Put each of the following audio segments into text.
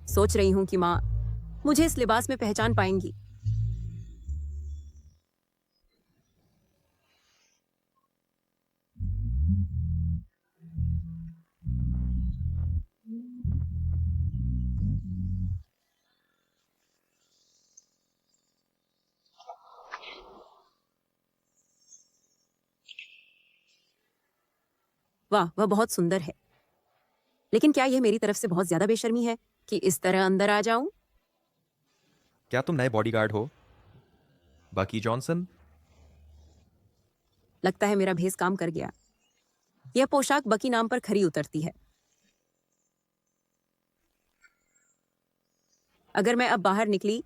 सोच रही हूँ कि माँ मुझे इस लिबास में पहचान पाएंगी। वाह, वह बहुत सुंदर है। लेकिन क्या यह मेरी तरफ से बहुत ज्यादा बेशर्मी है कि इस तरह अंदर आ जाऊं? क्या तुम नए बॉडीगार्ड हो, बकी जॉनसन? लगता है मेरा भेस काम कर गया। यह पोशाक बकी नाम पर खरी उतरती है। अगर मैं अब बाहर निकली,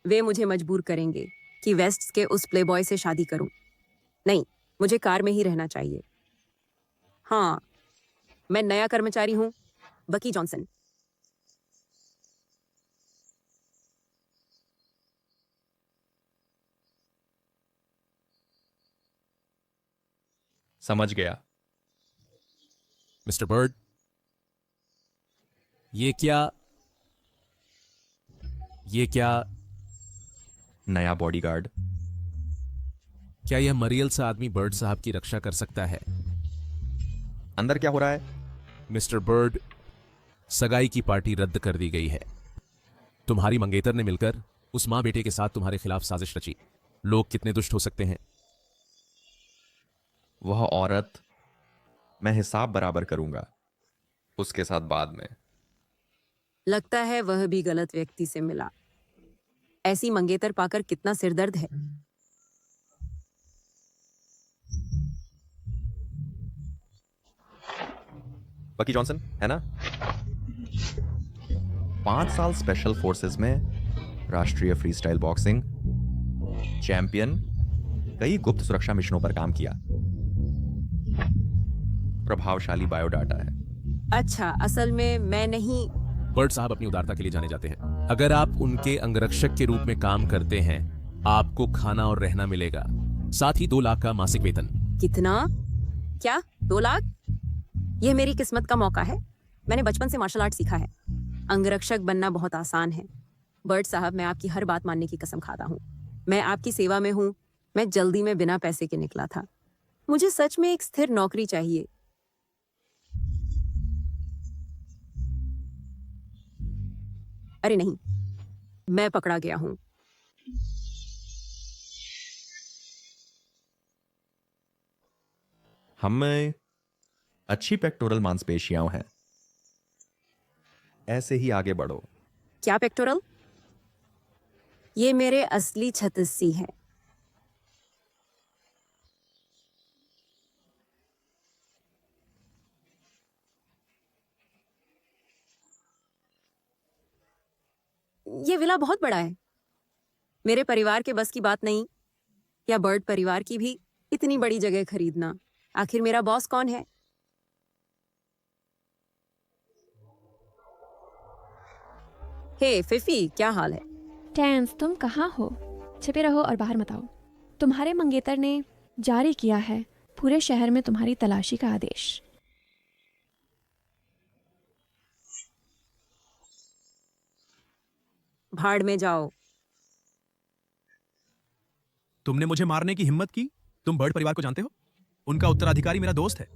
वे मुझे मजबूर करेंगे कि वेस्ट के उस प्लेबॉय से शादी करूं। नहीं, मुझे कार में ही रहना चाहिए। हाँ, मैं नया कर्मचारी हूं, बकी जॉनसन। समझ गया। मिस्टर बर्ड, ये क्या नया बॉडीगार्ड। क्या यह मरियल सा आदमी बर्ड साहब की रक्षा कर सकता है? अंदर क्या हो रहा है? मिस्टर बर्ड, सगाई की पार्टी रद्द कर दी गई है। तुम्हारी मंगेतर ने मिलकर उस मां बेटे के साथ तुम्हारे खिलाफ साजिश रची। लोग कितने दुष्ट हो सकते हैं। वह औरत, मैं हिसाब बराबर करूंगा उसके साथ बाद में। लगता है वह भी गलत व्यक्ति से मिला। ऐसी मंगेतर पाकर कितना सिरदर्द है। बकी जॉनसन है ना? 5 साल स्पेशल फोर्सेस में राष्ट्रीय फ्रीस्टाइल बॉक्सिंग चैंपियन, कई गुप्त सुरक्षा मिशनों पर काम किया। प्रभावशाली बायोडाटा है। अच्छा, असल में मैं नहीं। बर्ड साहब अपनी उदारता के लिए जाने जाते हैं। अगर आप उनके अंगरक्षक के रूप में काम करते हैं, आपको खाना और रहना मिलेगा, साथ ही 2 लाख का मासिक वेतन। कितना? क्या 2 लाख? यह मेरी किस्मत का मौका है। मैंने बचपन से मार्शल आर्ट सीखा है। अंगरक्षक बनना बहुत आसान है। बर्ड साहब, मैं आपकी हर बात मानने की कसम खाता हूँ। मैं आपकी सेवा में हूँ। मैं जल्दी में बिना पैसे के निकला था। मुझे सच में एक स्थिर नौकरी चाहिए। अरे नहीं, मैं पकड़ा गया हूँ। हमें अच्छी पेक्टोरल मांसपेशियां हैं। ऐसे ही आगे बढ़ो। क्या पेक्टोरल? ये मेरे असली 36 है। ये विला बहुत बड़ा है। मेरे परिवार के बस की बात नहीं, या बर्ड परिवार की भी, इतनी बड़ी जगह खरीदना। आखिर मेरा बॉस कौन है? हे फिफी, क्या हाल है? टेंस, तुम कहाँ हो? छिपे रहो और बाहर मत आओ। तुम्हारे मंगेतर ने जारी किया है पूरे शहर में तुम्हारी तलाशी का आदेश। भाड़ में जाओ। तुमने मुझे मारने की हिम्मत की? तुम बर्ड परिवार को जानते हो? उनका उत्तराधिकारी मेरा दोस्त है।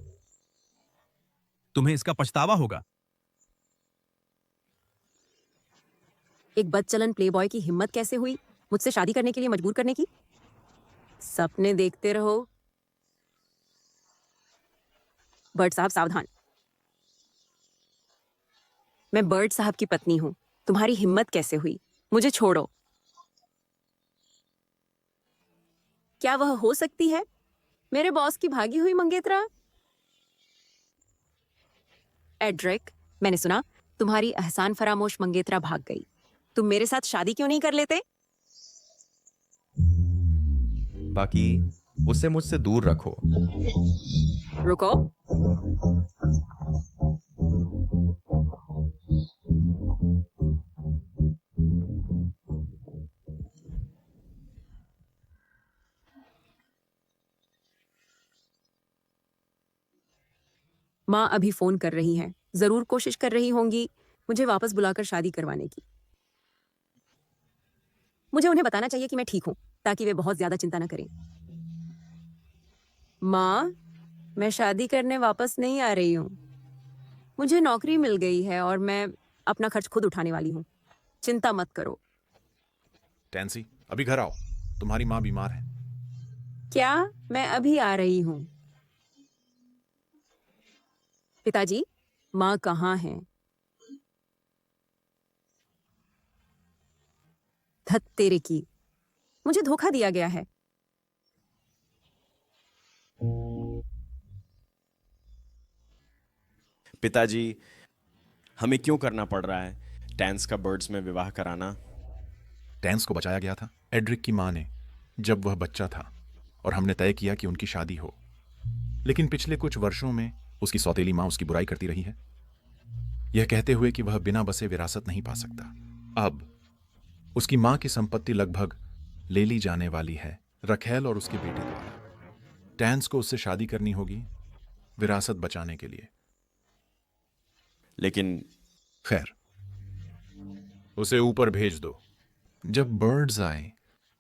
तुम्हें इसका पछतावा होगा। एक बदचलन प्लेबॉय की हिम्मत कैसे हुई मुझसे शादी करने के लिए मजबूर करने की? सपने देखते रहो। बर्ड साहब, सावधान। मैं बर्ड साहब की पत्नी हूं। तुम्हारी हिम्मत कैसे हुई? मुझे छोड़ो। क्या वह हो सकती है मेरे बॉस की भागी हुई मंगेतरा? एड्रिक, मैंने सुना तुम्हारी एहसान फरामोश मंगेतरा भाग गई। तुम मेरे साथ शादी क्यों नहीं कर लेते? बाकी उसे मुझसे दूर रखो। रुको। माँ अभी फोन कर रही हैं। जरूर कोशिश कर रही होंगी मुझे वापस बुलाकर शादी करवाने की। मुझे उन्हें बताना चाहिए कि मैं ठीक हूं, ताकि वे बहुत ज्यादा चिंता न करें। माँ, मैं शादी करने वापस नहीं आ रही हूँ। मुझे नौकरी मिल गई है और मैं अपना खर्च खुद उठाने वाली हूँ। चिंता मत करो। टैंसी, अभी घर आओ, तुम्हारी माँ बीमार है। क्या? मैं अभी आ रही हूँ। पिताजी, माँ कहाँ है? धत तेरे की, मुझे धोखा दिया गया है। पिताजी, हमें क्यों करना पड़ रहा है टैंस का बर्ड्स में विवाह कराना? टैंस को बचाया गया था एड्रिक की माँ ने जब वह बच्चा था, और हमने तय किया कि उनकी शादी हो। लेकिन पिछले कुछ वर्षों में उसकी सौतेली माँ उसकी बुराई करती रही है, यह कहते हुए कि वह बिना बसे विरासत नहीं पा सकता। अब उसकी माँ की संपत्ति लगभग ले ली जाने वाली है रखेल और उसके बेटे द्वारा। टैंस को उससे शादी करनी होगी विरासत बचाने के लिए। लेकिन खैर, उसे ऊपर भेज दो। जब बर्ड्स आए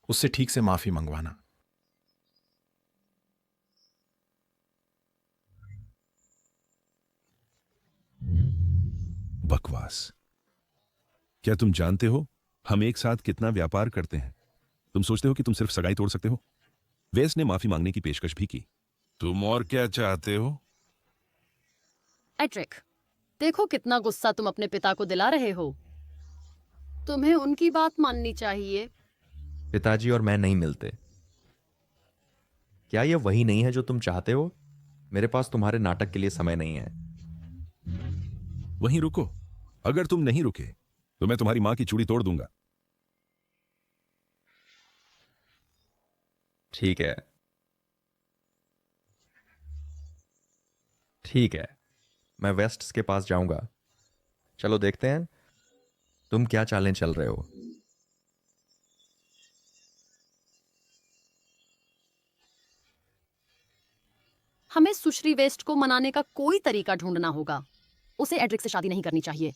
उससे ठीक से माफी मंगवाना। बकवास। क्या तुम जानते हो हम एक साथ कितना व्यापार करते हैं? तुम सोचते हो कि तुम सिर्फ सगाई तोड़ सकते हो? वेस्ट ने माफी मांगने की पेशकश भी की। तुम और क्या चाहते हो? एड्रिक, देखो कितना गुस्सा तुम अपने पिता को दिला रहे हो। तुम्हें उनकी बात माननी चाहिए। पिताजी और मैं नहीं मिलते। क्या यह वही नहीं है जो तुम चाहते हो? मेरे पास तुम्हारे नाटक के लिए समय नहीं है। वहीं रुको। अगर तुम नहीं रुके तो मैं तुम्हारी मां की चूड़ी तोड़ दूंगा। ठीक है, ठीक है, मैं वेस्ट्स के पास जाऊंगा। चलो देखते हैं तुम क्या चालें चल रहे हो। हमें सुश्री वेस्ट को मनाने का कोई तरीका ढूंढना होगा। उसे एड्रिक से शादी नहीं करनी चाहिए।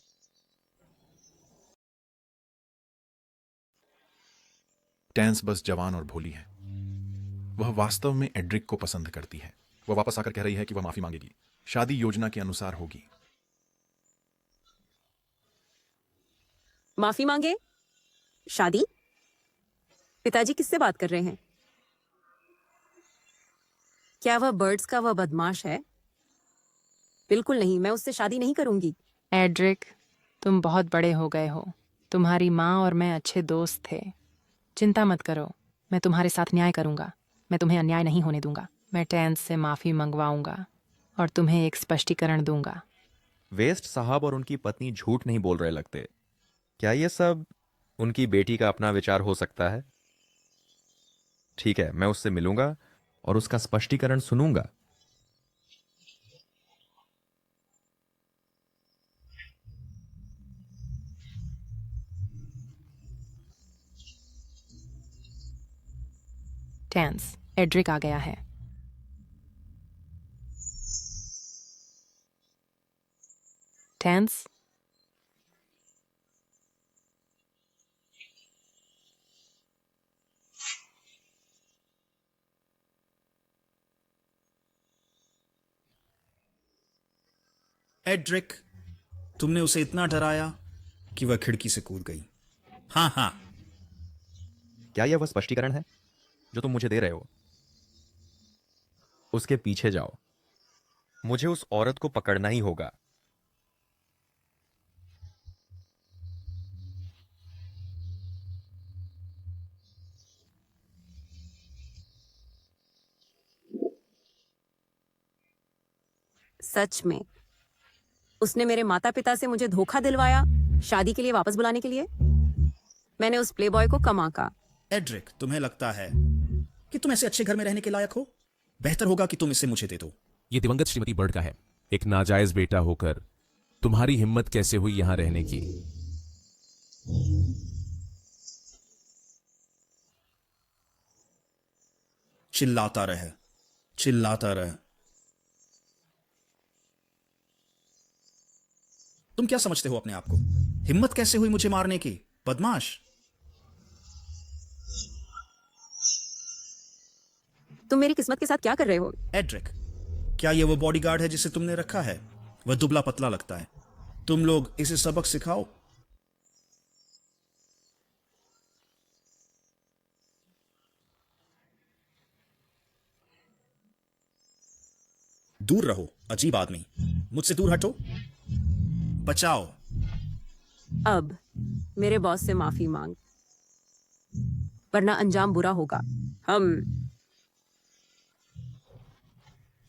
टैंस बस जवान और भोली है। वह वास्तव में एड्रिक को पसंद करती है। वह वापस आकर कह रही है कि वह माफी मांगेगी। शादी योजना के अनुसार होगी। माफी मांगे? शादी? पिताजी किससे बात कर रहे हैं? क्या वह बर्ड्स का वह बदमाश है? बिल्कुल नहीं, मैं उससे शादी नहीं करूंगी। एड्रिक, तुम बहुत बड़े हो गए हो। तुम्हारी माँ और मैं अच्छे दोस्त थे। चिंता मत करो, मैं तुम्हारे साथ न्याय करूंगा। मैं तुम्हें अन्याय नहीं होने दूंगा। मैं टैंस से माफी मंगवाऊंगा और तुम्हें एक स्पष्टीकरण दूंगा। वेस्ट साहब और उनकी पत्नी झूठ नहीं बोल रहे लगते। क्या यह सब उनकी बेटी का अपना विचार हो सकता है? ठीक है, मैं उससे मिलूंगा और उसका स्पष्टीकरण सुनूंगा। टैंस, एड्रिक आ गया है। टैंस, एड्रिक, तुमने उसे इतना डराया कि वह खिड़की से कूद गई। हाँ हाँ। क्या यह वह स्पष्टीकरण है जो तुम मुझे दे रहे हो? उसके पीछे जाओ। मुझे उस औरत को पकड़ना ही होगा। सच में उसने मेरे माता पिता से मुझे धोखा दिलवाया शादी के लिए वापस बुलाने के लिए। मैंने उस प्लेबॉय को कम आंका। एड्रिक, तुम्हें लगता है कि तुम ऐसे अच्छे घर में रहने के लायक हो? बेहतर होगा कि तुम इसे मुझे दे दो। ये दिवंगत श्रीमती बर्ड का है। एक नाजायज बेटा होकर तुम्हारी हिम्मत कैसे हुई यहां रहने की? चिल्लाता रहे, चिल्लाता रहे। तुम क्या समझते हो अपने आप को? हिम्मत कैसे हुई मुझे मारने की, बदमाश? तुम मेरी किस्मत के साथ क्या कर रहे हो? एड्रिक, क्या ये वो बॉडीगार्ड है जिसे तुमने रखा है? वह दुबला पतला लगता है। तुम लोग इसे सबक सिखाओ। दूर रहो, अजीब आदमी। मुझसे दूर हटो। बचाओ। अब मेरे बॉस से माफी मांग, वरना अंजाम बुरा होगा। हम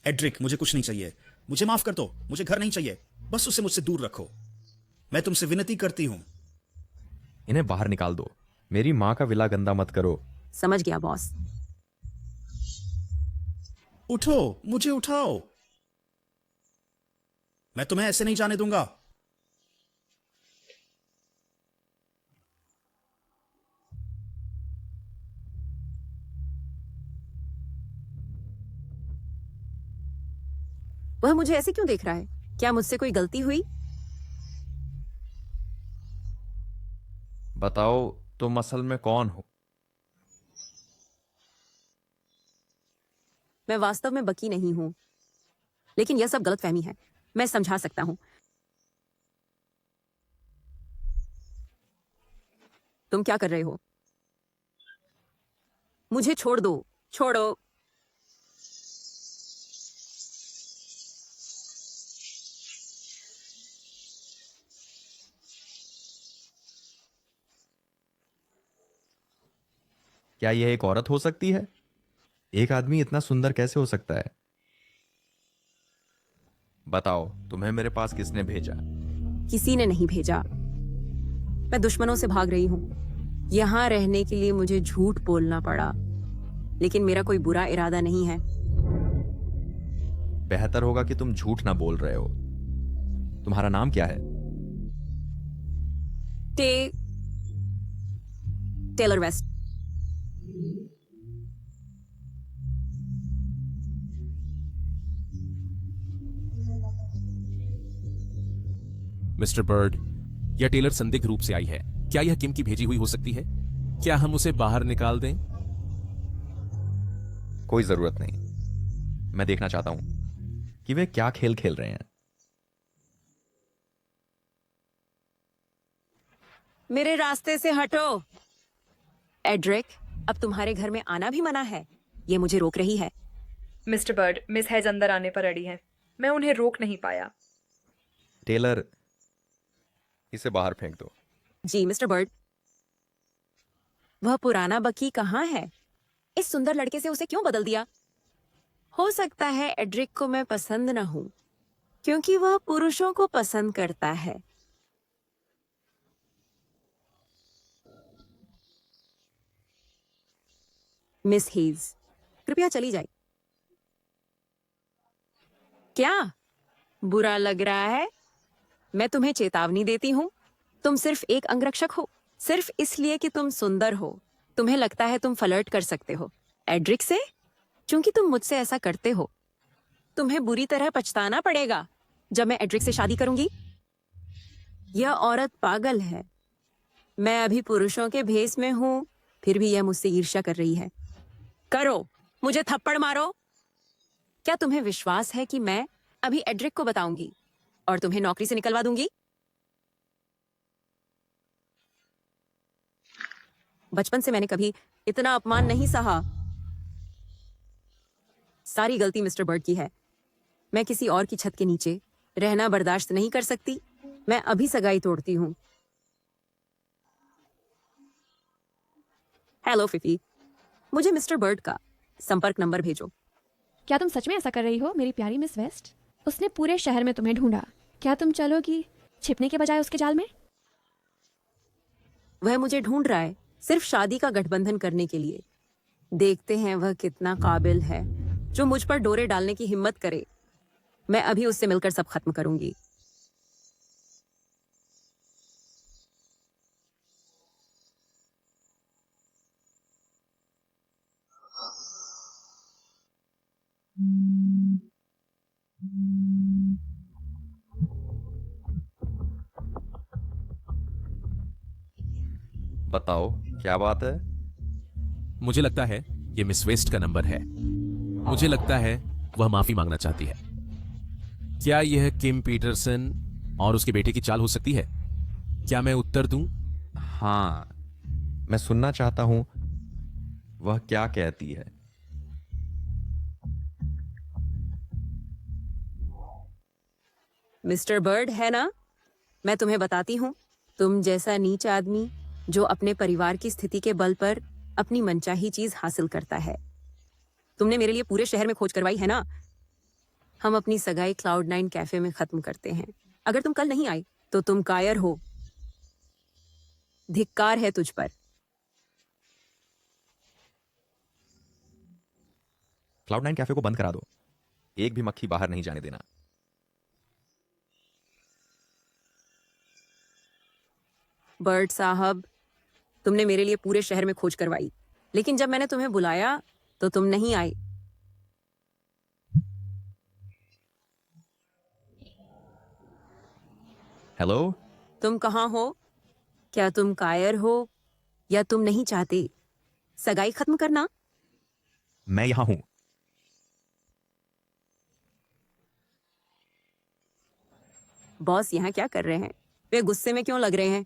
एड्रिक, मुझे कुछ नहीं चाहिए। मुझे माफ कर दो। मुझे घर नहीं चाहिए। बस उसे मुझसे दूर रखो। मैं तुमसे विनती करती हूं। इन्हें बाहर निकाल दो। मेरी माँ का विला गंदा मत करो। समझ गया बॉस। उठो, मुझे उठाओ। मैं तुम्हें ऐसे नहीं जाने दूंगा। वह मुझे ऐसे क्यों देख रहा है? क्या मुझसे कोई गलती हुई? बताओ, तुम असल में कौन हो? मैं वास्तव में बकी नहीं हूं, लेकिन यह सब गलतफहमी है। मैं समझा सकता हूं। तुम क्या कर रहे हो? मुझे छोड़ दो। छोड़ो। क्या यह एक औरत हो सकती है? एक आदमी इतना सुंदर कैसे हो सकता है? बताओ, तुम्हें मेरे पास किसने भेजा? किसी ने नहीं भेजा। मैं दुश्मनों से भाग रही हूं। यहां रहने के लिए मुझे झूठ बोलना पड़ा, लेकिन मेरा कोई बुरा इरादा नहीं है। बेहतर होगा कि तुम झूठ ना बोल रहे हो। तुम्हारा नाम क्या है? Taylor West. मिस्टर बर्ड, यह टेलर संदिग्ध रूप से आई है। क्या यह किम की भेजी हुई हो सकती है? क्या हम उसे बाहर निकाल दें? कोई जरूरत नहीं। मैं देखना चाहता हूं कि वे क्या खेल खेल रहे हैं। मेरे रास्ते से हटो। एड्रिक, अब तुम्हारे घर में आना भी मना है। ये मुझे रोक रही है। मिस्टर बर्ड, मिस हैज अंदर आने पर अड़ी हैं। मैं उन्हें रोक नहीं पाया। टेलर, इसे बाहर फेंक दो। जी मिस्टर बर्ड। वह पुराना बकी कहाँ है? इस सुंदर लड़के से उसे क्यों बदल दिया? हो सकता है एड्रिक को मैं पसंद न हूं, क्योंकि वह पुरुषों को पसंद करता है। मिस हीज, कृपया चली जाइए। क्या बुरा लग रहा है? मैं तुम्हें चेतावनी देती हूं। तुम सिर्फ एक अंगरक्षक हो, सिर्फ इसलिए कि तुम सुंदर हो। तुम्हें लगता है तुम फ्लर्ट कर सकते हो एड्रिक से, क्योंकि तुम मुझसे ऐसा करते हो। तुम्हें बुरी तरह पछताना पड़ेगा जब मैं एड्रिक से शादी करूंगी। यह औरत पागल है। मैं अभी पुरुषों के भेस में हूं, फिर भी यह मुझसे ईर्ष्या कर रही है। करो, मुझे थप्पड़ मारो। क्या तुम्हें विश्वास है कि मैं अभी एड्रिक को बताऊंगी और तुम्हें नौकरी से निकलवा दूंगी? बचपन से मैंने कभी इतना अपमान नहीं सहा। सारी गलती मिस्टर बर्ड की है। मैं किसी और की छत के नीचे रहना बर्दाश्त नहीं कर सकती। मैं अभी सगाई तोड़ती हूँ। हेलो फिफी, मुझे मिस्टर बर्ड का संपर्क नंबर भेजो। क्या तुम सच में ऐसा कर रही हो मेरी प्यारी मिस वेस्ट? उसने पूरे शहर में तुम्हें ढूंढा। क्या तुम चलोगी छिपने के बजाय उसके जाल में? वह मुझे ढूंढ रहा है सिर्फ शादी का गठबंधन करने के लिए। देखते हैं वह कितना काबिल है जो मुझ पर डोरे डालने की हिम्मत करे। मैं अभी उससे मिलकर सब खत्म करूंगी। बताओ क्या बात है? मुझे लगता है ये मिस वेस्ट का नंबर है। मुझे लगता है वह माफी मांगना चाहती है। क्या यह किम पीटरसन और उसके बेटे की चाल हो सकती है? क्या मैं उत्तर दूं? हाँ, मैं सुनना चाहता हूं वह क्या कहती है। मिस्टर बर्ड है ना, मैं तुम्हें बताती हूँ, तुम जैसा नीच आदमी जो अपने परिवार की स्थिति के बल पर अपनी मनचाही चीज हासिल करता है, तुमने मेरे लिए पूरे शहर में खोज करवाई है ना। हम अपनी सगाई क्लाउड9 कैफे में खत्म करते हैं। अगर तुम कल नहीं आई तो तुम कायर हो। धिक्कार है तुझ पर। क्लाउड9 कैफे को बंद करा दो, एक भी मक्खी बाहर नहीं जाने देना। बर्ड साहब, तुमने मेरे लिए पूरे शहर में खोज करवाई, लेकिन जब मैंने तुम्हें बुलाया तो तुम नहीं आई। हेलो, तुम कहाँ हो? क्या तुम कायर हो या तुम नहीं चाहते सगाई खत्म करना? मैं यहां हूं। बॉस यहाँ क्या कर रहे हैं? वे गुस्से में क्यों लग रहे हैं?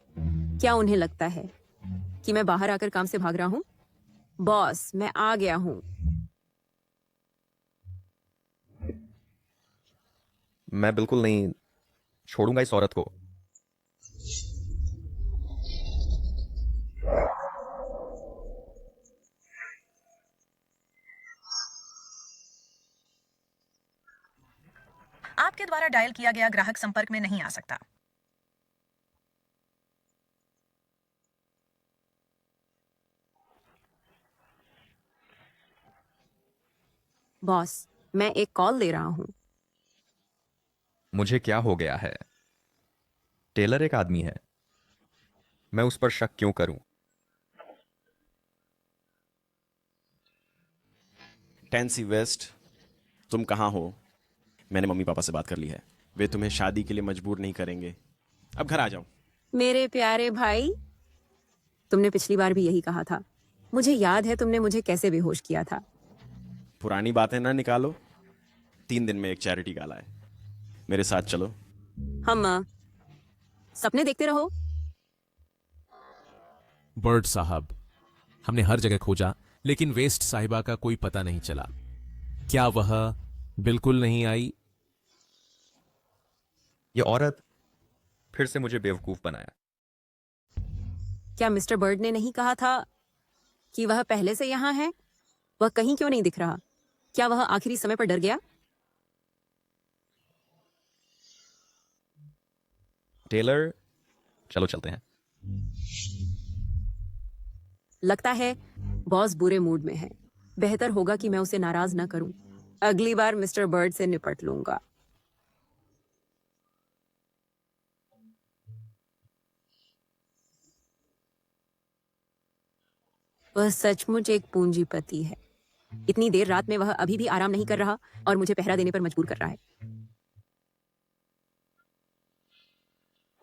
क्या उन्हें लगता है कि मैं बाहर आकर काम से भाग रहा हूँ? बॉस, मैं आ गया हूँ। मैं बिल्कुल नहीं छोड़ूंगा इस औरत को। आपके द्वारा डायल किया गया ग्राहक संपर्क में नहीं आ सकता। बॉस, मैं एक कॉल ले रहा हूँ। मुझे क्या हो गया है? टेलर एक आदमी है, मैं उस पर शक क्यों करूं? टेंसी वेस्ट, तुम कहाँ हो? मैंने मम्मी पापा से बात कर ली है, वे तुम्हें शादी के लिए मजबूर नहीं करेंगे। अब घर आ जाओ। मेरे प्यारे भाई, तुमने पिछली बार भी यही कहा था। मुझे याद है तुमने मुझे कैसे बेहोश किया था। पुरानी बातें ना निकालो। 3 दिन में एक चैरिटी गाला है, मेरे साथ चलो। हम सपने देखते रहो। बर्ड साहब, हमने हर जगह खोजा लेकिन वेस्ट साहिबा का कोई पता नहीं चला। क्या वह बिल्कुल नहीं आई? यह औरत फिर से मुझे बेवकूफ बनाया। क्या मिस्टर बर्ड ने नहीं कहा था कि वह पहले से यहाँ है? वह कहीं क्यों नहीं दिख रहा? क्या वह आखिरी समय पर डर गया? टेलर, चलो चलते हैं। लगता है बॉस बुरे मूड में है। बेहतर होगा कि मैं उसे नाराज ना करूं। अगली बार मिस्टर बर्ड से निपट लूंगा। वह सचमुच एक पूंजीपति है। इतनी देर रात में वह अभी भी आराम नहीं कर रहा और मुझे पहरा देने पर मजबूर कर रहा है।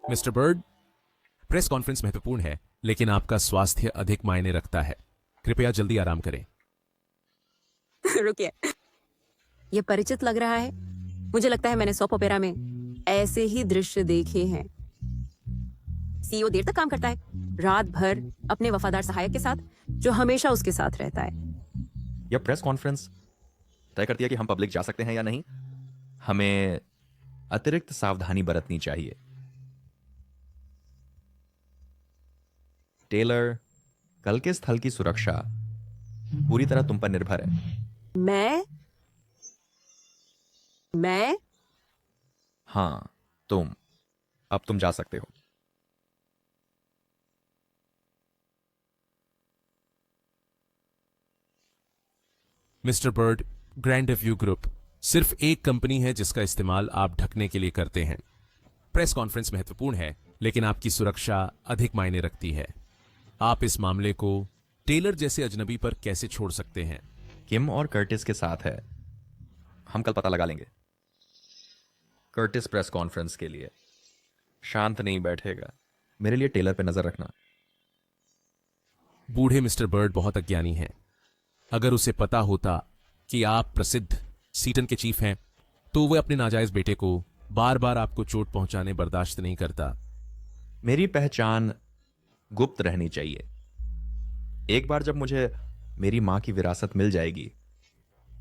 मिस्टर बर्ड, प्रेस कॉन्फ्रेंस महत्वपूर्ण है लेकिन आपका स्वास्थ्य अधिक मायने रखता है। कृपया जल्दी आराम करें। रुकिए, यह परिचित लग रहा है। मुझे लगता है मैंने सॉप ओपेरा में ऐसे ही दृश्य देखे हैं। सीईओ देर तक काम करता है, रात भर अपने वफादार सहायक के साथ, जो हमेशा उसके साथ रहता है। यह प्रेस कॉन्फ्रेंस तय करती है कि हम पब्लिक जा सकते हैं या नहीं। हमें अतिरिक्त सावधानी बरतनी चाहिए। टेलर, कल के स्थल की सुरक्षा पूरी तरह तुम पर निर्भर है। मैं? हां, तुम। अब तुम जा सकते हो। Mister bird, grand view group सिर्फ एक कंपनी है जिसका इस्तेमाल आप ढकने के लिए करते हैं। प्रेस कॉन्फ्रेंस महत्वपूर्ण है लेकिन आपकी सुरक्षा अधिक मायने रखती है। आप इस मामले को टेलर जैसे अजनबी पर कैसे छोड़ सकते हैं? किम और कर्टिस के साथ है। हम कल पता लगा लेंगे। कर्टिस प्रेस कॉन्फ्रेंस के लिए शांत नहीं बैठेगा। मेरे लिए टेलर पे नजर रखना। बूढ़े मिस्टर बर्ड बहुत अज्ञानी हैं। अगर उसे पता होता कि आप प्रसिद्ध सीटन के चीफ हैं तो वह अपने नाजायज बेटे को बार बार आपको चोट पहुंचाने बर्दाश्त नहीं करता। मेरी पहचान गुप्त रहनी चाहिए। एक बार जब मुझे मेरी मां की विरासत मिल जाएगी,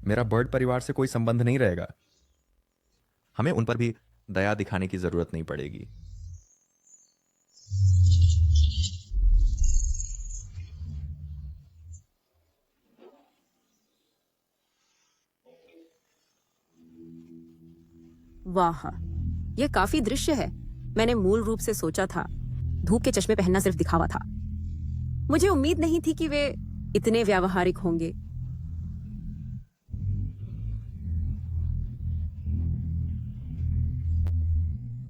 मेरा बर्ड परिवार से कोई संबंध नहीं रहेगा। हमें उन पर भी दया दिखाने की जरूरत नहीं पड़ेगी। वाह, यह काफी दृश्य है। मैंने मूल रूप से सोचा था धूप के चश्मे पहनना सिर्फ दिखावा था। मुझे उम्मीद नहीं थी कि वे इतने व्यावहारिक होंगे।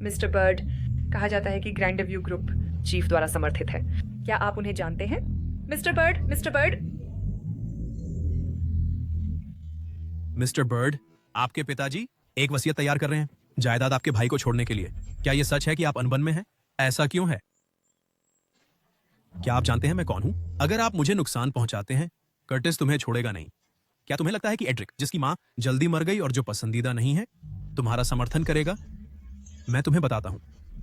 मिस्टर बर्ड, कहा जाता है कि ग्रैंड व्यू ग्रुप चीफ द्वारा समर्थित है। क्या आप उन्हें जानते हैं? Mister bird, mister bird. Mister bird, आपके पिताजी एक वसीयत तैयार कर रहे हैं जायदाद आपके भाई को छोड़ने के लिए। क्या यह सच है कि आप अनबन में हैं? ऐसा क्यों है? क्या आप जानते हैं मैं कौन हूं? अगर आप मुझे नुकसान पहुंचाते हैं, कर्टिस तुम्हें छोड़ेगा नहीं। क्या तुम्हें लगता है कि एड्रिक, जिसकी मां जल्दी मर गई और जो पसंदीदा नहीं है, तुम्हारा समर्थन करेगा? मैं तुम्हें बताता हूं,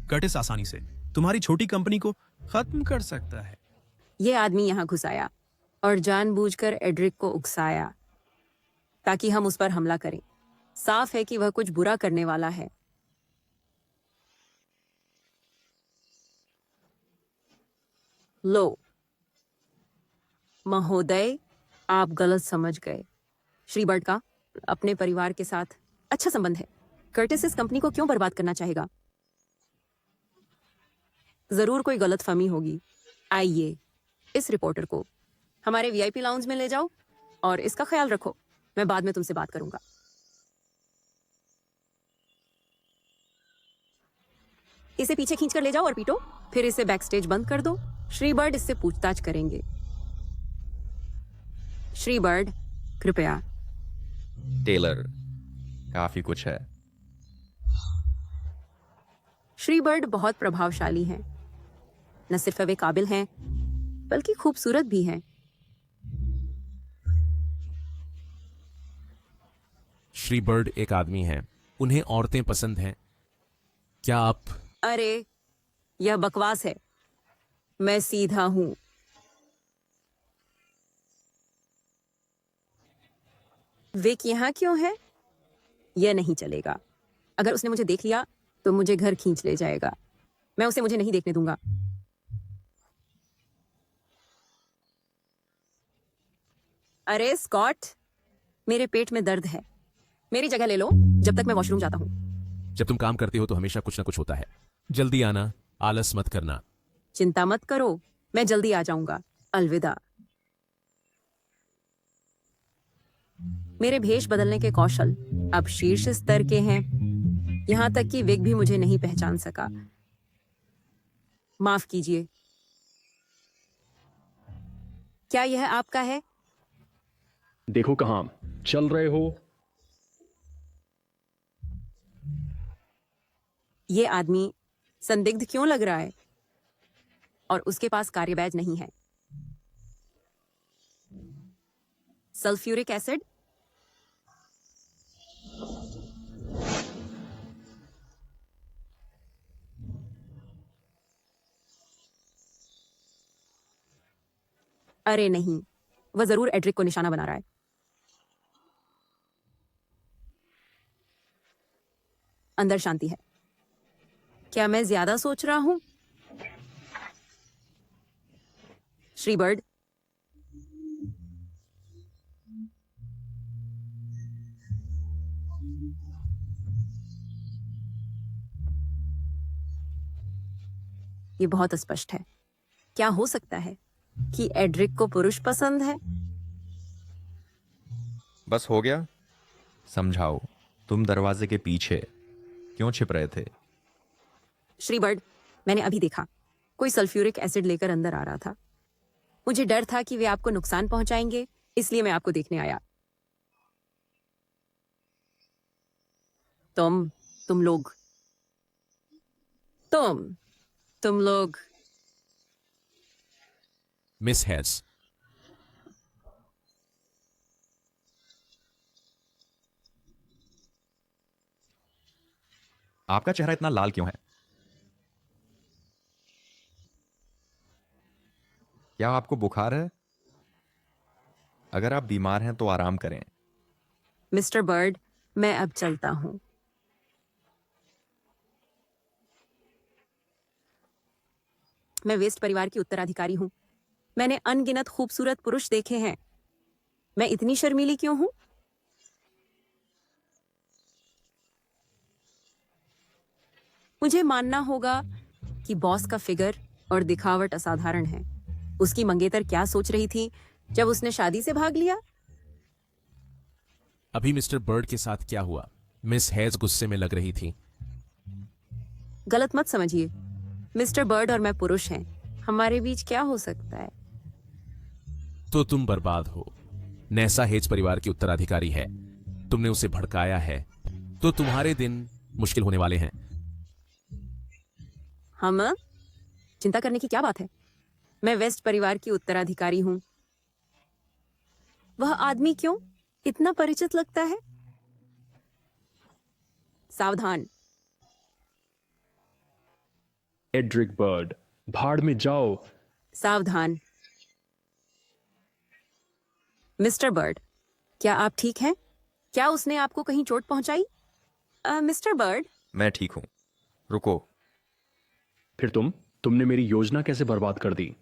कर्टिस आसानी से तुम्हारी छोटी कंपनी को खत्म कर सकता है। यह आदमी यहां घुस आया और जानबूझकर एड्रिक को उकसाया ताकि हम उस पर हमला करें। साफ है कि वह कुछ बुरा करने वाला है। लो महोदय, आप गलत समझ गए। श्री बर्ड का अपने परिवार के साथ अच्छा संबंध है। कर्टिस इस कंपनी को क्यों बर्बाद करना चाहेगा? जरूर कोई गलतफहमी होगी। आइए, इस रिपोर्टर को हमारे वीआईपी लाउंज में ले जाओ और इसका ख्याल रखो। मैं बाद में तुमसे बात करूंगा। इसे पीछे खींचकर ले जाओ और पीटो, फिर इसे बैकस्टेज बंद कर दो। श्री बर्ड इससे पूछताछ करेंगे। श्री बर्ड, कृपया। टेलर, काफी कुछ है। श्री बर्ड बहुत प्रभावशाली हैं। न सिर्फ वे काबिल हैं, बल्कि खूबसूरत भी हैं। श्री बर्ड एक आदमी हैं, उन्हें औरतें पसंद हैं। क्या आप? अरे, यह बकवास है। मैं सीधा हूं। विक यहां क्यों है? यह नहीं चलेगा। अगर उसने मुझे देख लिया तो मुझे घर खींच ले जाएगा। मैं उसे मुझे नहीं देखने दूंगा। अरे स्कॉट, मेरे पेट में दर्द है। मेरी जगह ले लो जब तक मैं वॉशरूम जाता हूं। जब तुम काम करते हो तो हमेशा कुछ ना कुछ होता है। जल्दी आना, आलस मत करना। चिंता मत करो, मैं जल्दी आ जाऊंगा। अलविदा। मेरे भेष बदलने के कौशल अब शीर्ष स्तर के हैं। यहां तक कि विग भी मुझे नहीं पहचान सका। माफ कीजिए। क्या यह आपका है? देखो कहां चल रहे हो। ये आदमी संदिग्ध क्यों लग रहा है? और उसके पास कार्य बैज नहीं है। Sulphuric acid? अरे नहीं, वह जरूर एड्रिक को निशाना बना रहा है। अंदर शांति है। क्या मैं ज्यादा सोच रहा हूं? श्री बर्ड, ये बहुत स्पष्ट है। क्या हो सकता है कि एड्रिक को पुरुष पसंद है? बस हो गया? समझाओ, तुम दरवाजे के पीछे क्यों छिप रहे थे? श्री बर्ड, मैंने अभी देखा कोई सल्फ्यूरिक एसिड लेकर अंदर आ रहा था। मुझे डर था कि वे आपको नुकसान पहुंचाएंगे, इसलिए मैं आपको देखने आया। तुम लोग मिस हैज। आपका चेहरा इतना लाल क्यों है? क्या आपको बुखार है? अगर आप बीमार हैं तो आराम करें। मिस्टर बर्ड, मैं अब चलता हूं। मैं वेस्ट परिवार की उत्तराधिकारी हूं। मैंने अनगिनत खूबसूरत पुरुष देखे हैं। मैं इतनी शर्मीली क्यों हूं? मुझे मानना होगा कि बॉस का फिगर और दिखावट असाधारण है। उसकी मंगेतर क्या सोच रही थी जब उसने शादी से भाग लिया? अभी मिस्टर बर्ड के साथ क्या हुआ? मिस हैज गुस्से में लग रही थी। गलत मत समझिए। मिस्टर बर्ड और मैं पुरुष हैं। हमारे बीच क्या हो सकता है? तो तुम बर्बाद हो। नैसा हेज परिवार की उत्तराधिकारी है। तुमने उसे भड़काया है, तो तुम्हारे दिन मुश्किल होने वाले हैं। हम चिंता करने की क्या बात है? मैं वेस्ट परिवार की उत्तराधिकारी हूं। वह आदमी क्यों इतना परिचित लगता है? सावधान। एड्रिक बर्ड, भाड़ में जाओ। सावधान। मिस्टर बर्ड, क्या आप ठीक हैं? क्या उसने आपको कहीं चोट पहुंचाई? Mister bird. मैं ठीक हूं। रुको। फिर तुमने मेरी योजना कैसे बर्बाद कर दी?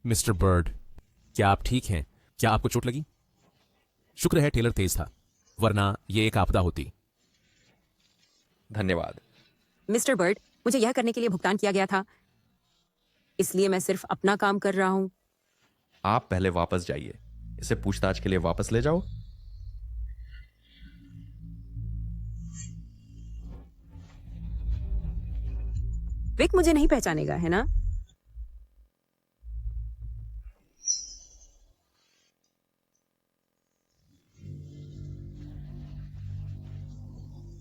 मिस्टर बर्ड, क्या आप ठीक हैं? क्या आपको चोट लगी? शुक्र है टेलर तेज था, वरना यह एक आपदा होती। धन्यवाद। मिस्टर बर्ड, मुझे यह करने के लिए भुगतान किया गया था, इसलिए मैं सिर्फ अपना काम कर रहा हूं। आप पहले वापस जाइए। इसे पूछताछ के लिए वापस ले जाओ। विक मुझे नहीं पहचानेगा, है ना?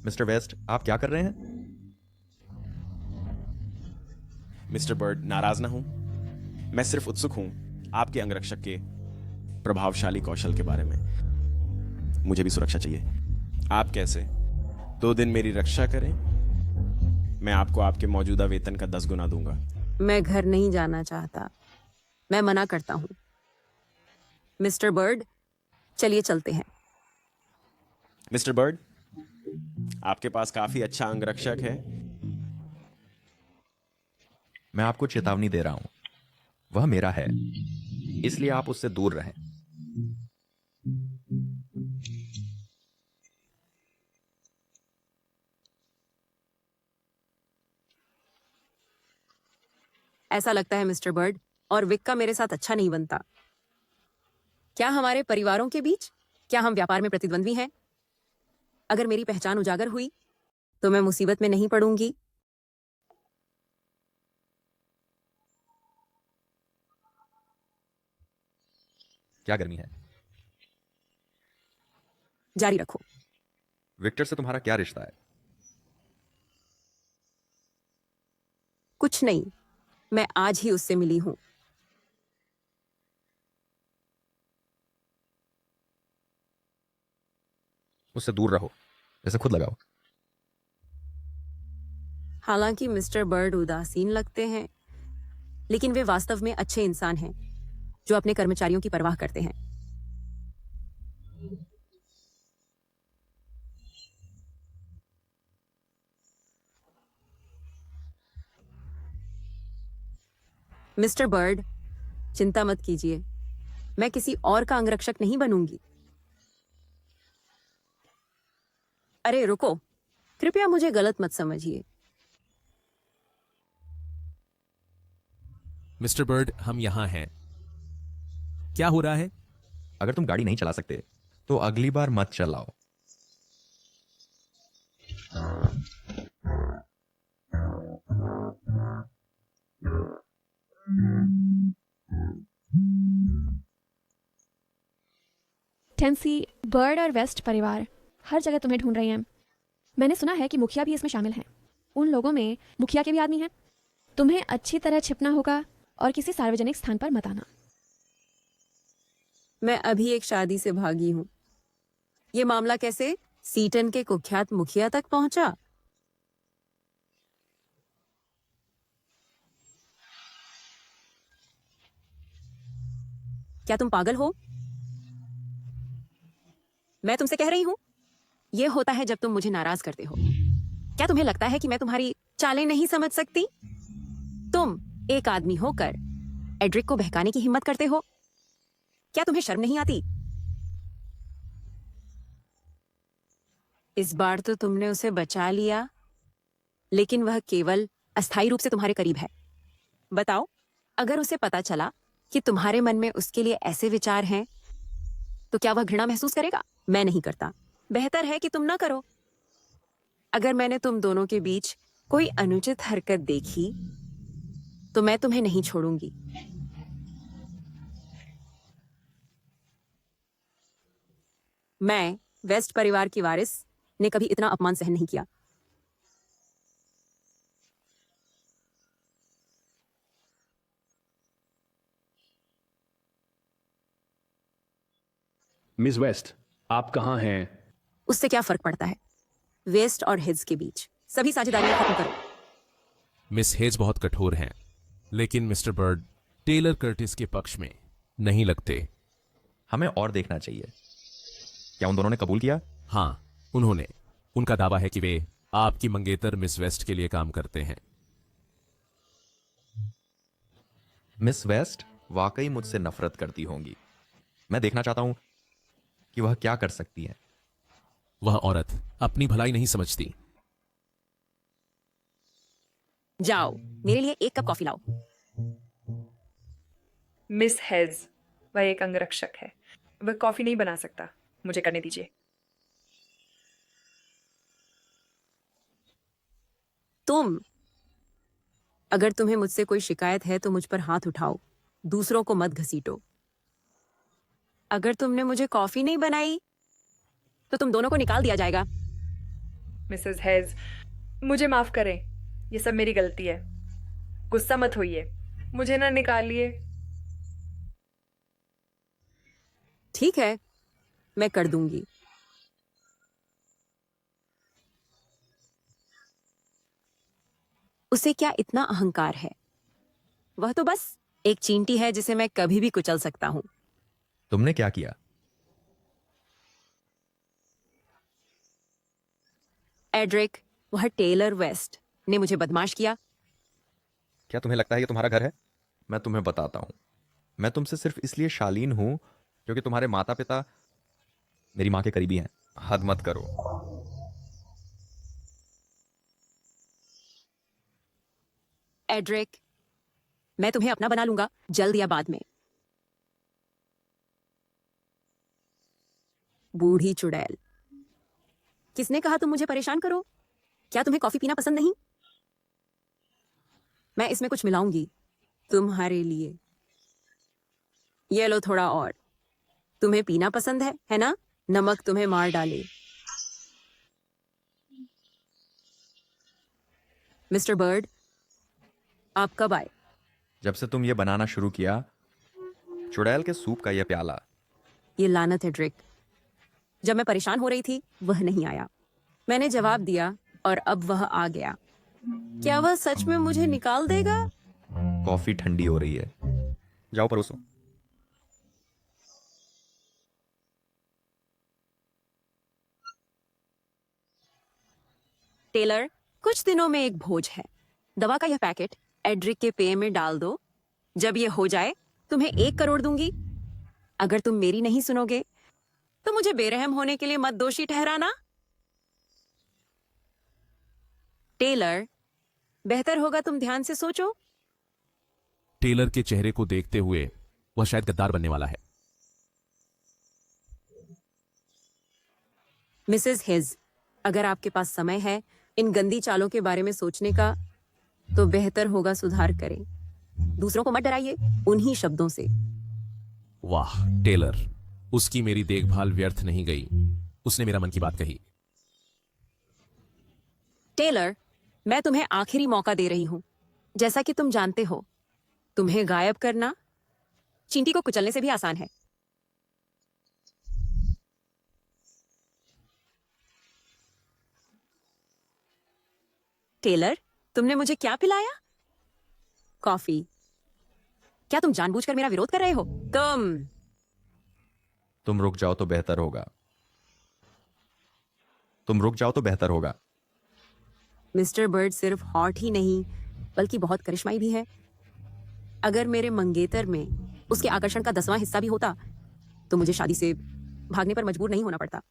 मिस्टर वेस्ट, आप क्या कर रहे हैं? मिस्टर बर्ड, नाराज ना हूं। मैं सिर्फ उत्सुक हूं आपके अंगरक्षक के प्रभावशाली कौशल के बारे में। मुझे भी सुरक्षा चाहिए। आप कैसे 2 दिन मेरी रक्षा करें, मैं आपको आपके मौजूदा वेतन का 10 गुना दूंगा। मैं घर नहीं जाना चाहता। मैं मना करता हूं। मिस्टर बर्ड, चलिए चलते हैं। मिस्टर बर्ड, आपके पास काफी अच्छा अंगरक्षक है। मैं आपको चेतावनी दे रहा हूं, वह मेरा है, इसलिए आप उससे दूर रहें। ऐसा लगता है मिस्टर बर्ड और विक का मेरे साथ अच्छा नहीं बनता। क्या हमारे परिवारों के बीच, क्या हम व्यापार में प्रतिद्वंद्वी हैं? अगर मेरी पहचान उजागर हुई तो मैं मुसीबत में नहीं पड़ूंगी। क्या गर्मी है? जारी रखो। विक्टर से तुम्हारा क्या रिश्ता है? कुछ नहीं, मैं आज ही उससे मिली हूं। उससे दूर रहो, जैसे खुद लगाओ। हालांकि मिस्टर बर्ड उदासीन लगते हैं, लेकिन वे वास्तव में अच्छे इंसान हैं जो अपने कर्मचारियों की परवाह करते हैं। मिस्टर बर्ड, चिंता मत कीजिए, मैं किसी और का अंगरक्षक नहीं बनूंगी। अरे रुको, कृपया मुझे गलत मत समझिए। मिस्टर बर्ड, हम यहां हैं। क्या हो रहा है? अगर तुम गाड़ी नहीं चला सकते तो अगली बार मत चलाओ। टेंसी, बर्ड और वेस्ट परिवार हर जगह तुम्हें ढूंढ रही हैं। मैंने सुना है कि मुखिया भी इसमें शामिल हैं। उन लोगों में मुखिया के भी आदमी हैं। तुम्हें अच्छी तरह छिपना होगा और किसी सार्वजनिक स्थान पर मत आना। मैं अभी एक शादी से भागी हूँ। ये मामला कैसे सीटन के कुख्यात मुखिया तक पहुंचा? क्या तुम पागल हो? मैं तुमसे कह रही हूं, यह होता है जब तुम मुझे नाराज करते हो। क्या तुम्हें लगता है कि मैं तुम्हारी चालें नहीं समझ सकती? तुम एक आदमी होकर एड्रिक को बहकाने की हिम्मत करते हो। क्या तुम्हें शर्म नहीं आती? इस बार तो तुमने उसे बचा लिया, लेकिन वह केवल अस्थायी रूप से तुम्हारे करीब है। बताओ, अगर उसे पता चला कि तुम्हारे मन में उसके लिए ऐसे विचार हैं, तो क्या वह घृणा महसूस करेगा? मैं नहीं करता। बेहतर है कि तुम ना करो। अगर मैंने तुम दोनों के बीच कोई अनुचित हरकत देखी, तो मैं तुम्हें नहीं छोड़ूंगी। मैं, वेस्ट परिवार की वारिस, ने कभी इतना अपमान सहन नहीं किया। मिस वेस्ट, आप कहाँ हैं? उससे क्या फर्क पड़ता है? वेस्ट और हिज के बीच सभी साझेदारियां खत्म करो। मिस हेज बहुत कठोर हैं, लेकिन मिस्टर बर्ड टेलर कर्टिस के पक्ष में नहीं लगते। हमें और देखना चाहिए। क्या उन दोनों ने कबूल किया? हाँ, उन्होंने। उनका दावा है कि वे आपकी मंगेतर मिस वेस्ट के लिए काम करते हैं। मिस वेस्ट वाकई मुझसे नफरत करती होंगी। मैं देखना चाहता हूं कि वह क्या कर सकती है। वह औरत अपनी भलाई नहीं समझती। जाओ, मेरे लिए एक कप कॉफी लाओ। मिस हेज, वह एक अंगरक्षक है। वह कॉफी नहीं बना सकता। मुझे करने दीजिए। तुम, अगर तुम्हें मुझसे कोई शिकायत है तो मुझ पर हाथ उठाओ, दूसरों को मत घसीटो। अगर तुमने मुझे कॉफी नहीं बनाई तो तुम दोनों को निकाल दिया जाएगा। मिसेस हेज, मुझे माफ करें। ये सब मेरी गलती है। गुस्सा मत होइए। मुझे ना निकालिए। ठीक है, मैं कर दूंगी। उसे क्या इतना अहंकार है? वह तो बस एक चींटी है जिसे मैं कभी भी कुचल सकता हूं। तुमने क्या किया? एड्रिक, वह टेलर वेस्ट ने मुझे बदमाश किया। क्या तुम्हें लगता है ये तुम्हारा घर है? मैं तुम्हें बताता हूं, मैं तुमसे सिर्फ इसलिए शालीन हूं क्योंकि तुम्हारे माता पिता मेरी मां के करीबी हैं। हद मत करो। एड्रिक, मैं तुम्हें अपना बना लूंगा, जल्द या बाद में। बूढ़ी चुड़ैल, किसने कहा तुम मुझे परेशान करो? क्या तुम्हें कॉफी पीना पसंद नहीं? मैं इसमें कुछ मिलाऊंगी तुम्हारे लिए। ये लो थोड़ा और। तुम्हें पीना पसंद है ना? नमक तुम्हें मार डाले। मिस्टर बर्ड, आप कब आए? जब से तुम ये बनाना शुरू किया, चुड़ैल के सूप का यह प्याला। ये लानत है ड्रिक। जब मैं परेशान हो रही थी वह नहीं आया। मैंने जवाब दिया और अब वह आ गया। क्या वह सच में मुझे निकाल देगा? कॉफी ठंडी हो रही है, जाओ परोसो। टेलर, कुछ दिनों में एक भोज है। दवा का यह पैकेट एड्रिक के पेय में डाल दो। जब यह हो जाए तुम्हें 1 करोड़ दूंगी। अगर तुम मेरी नहीं सुनोगे तो मुझे बेरहम होने के लिए मत दोषी ठहराना। टेलर, बेहतर होगा तुम ध्यान से सोचो। टेलर के चेहरे को देखते हुए वह शायद गद्दार बनने वाला है। मिसेस हिज, अगर आपके पास समय है इन गंदी चालों के बारे में सोचने का, तो बेहतर होगा सुधार करें। दूसरों को मत डराइए उन्हीं शब्दों से। वाह टेलर, उसकी मेरी देखभाल व्यर्थ नहीं गई। उसने मेरा मन की बात कही। टेलर, मैं तुम्हें आखिरी मौका दे रही हूं। जैसा कि तुम जानते हो, तुम्हें गायब करना चींटी को कुचलने से भी आसान है। टेलर, तुमने मुझे क्या पिलाया? कॉफी। क्या तुम जानबूझकर मेरा विरोध कर रहे हो? तुम रुक जाओ तो बेहतर होगा। तुम रुक जाओ तो बेहतर होगा। मिस्टर बर्ड सिर्फ हॉट ही नहीं, बल्कि बहुत करिश्माई भी है। अगर मेरे मंगेतर में उसके आकर्षण का 10वां हिस्सा भी होता, तो मुझे शादी से भागने पर मजबूर नहीं होना पड़ता।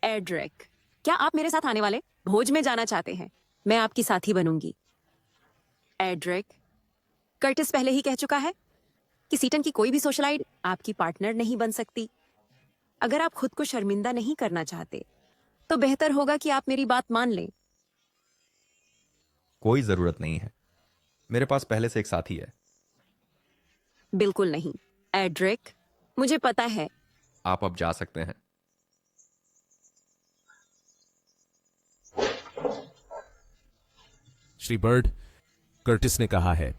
एड्रिक, क्या आप मेरे साथ आने वाले भोज में जाना चाहते हैं? मैं आपकी साथी बनूंगी। एड्रिक, कर्टिस पहले ही कह चुका है कि सीटन की कोई भी सोशलाइट आपकी पार्टनर नहीं बन सकती। अगर आप खुद को शर्मिंदा नहीं करना चाहते, तो बेहतर होगा कि आप मेरी बात मान लें। कोई जरूरत नहीं है, मेरे पास पहले से एक साथी है। बिल्कुल नहीं एड्रिक, मुझे पता है। आप अब जा सकते हैं। श्री बर्ड, कर्टिस ने कहा है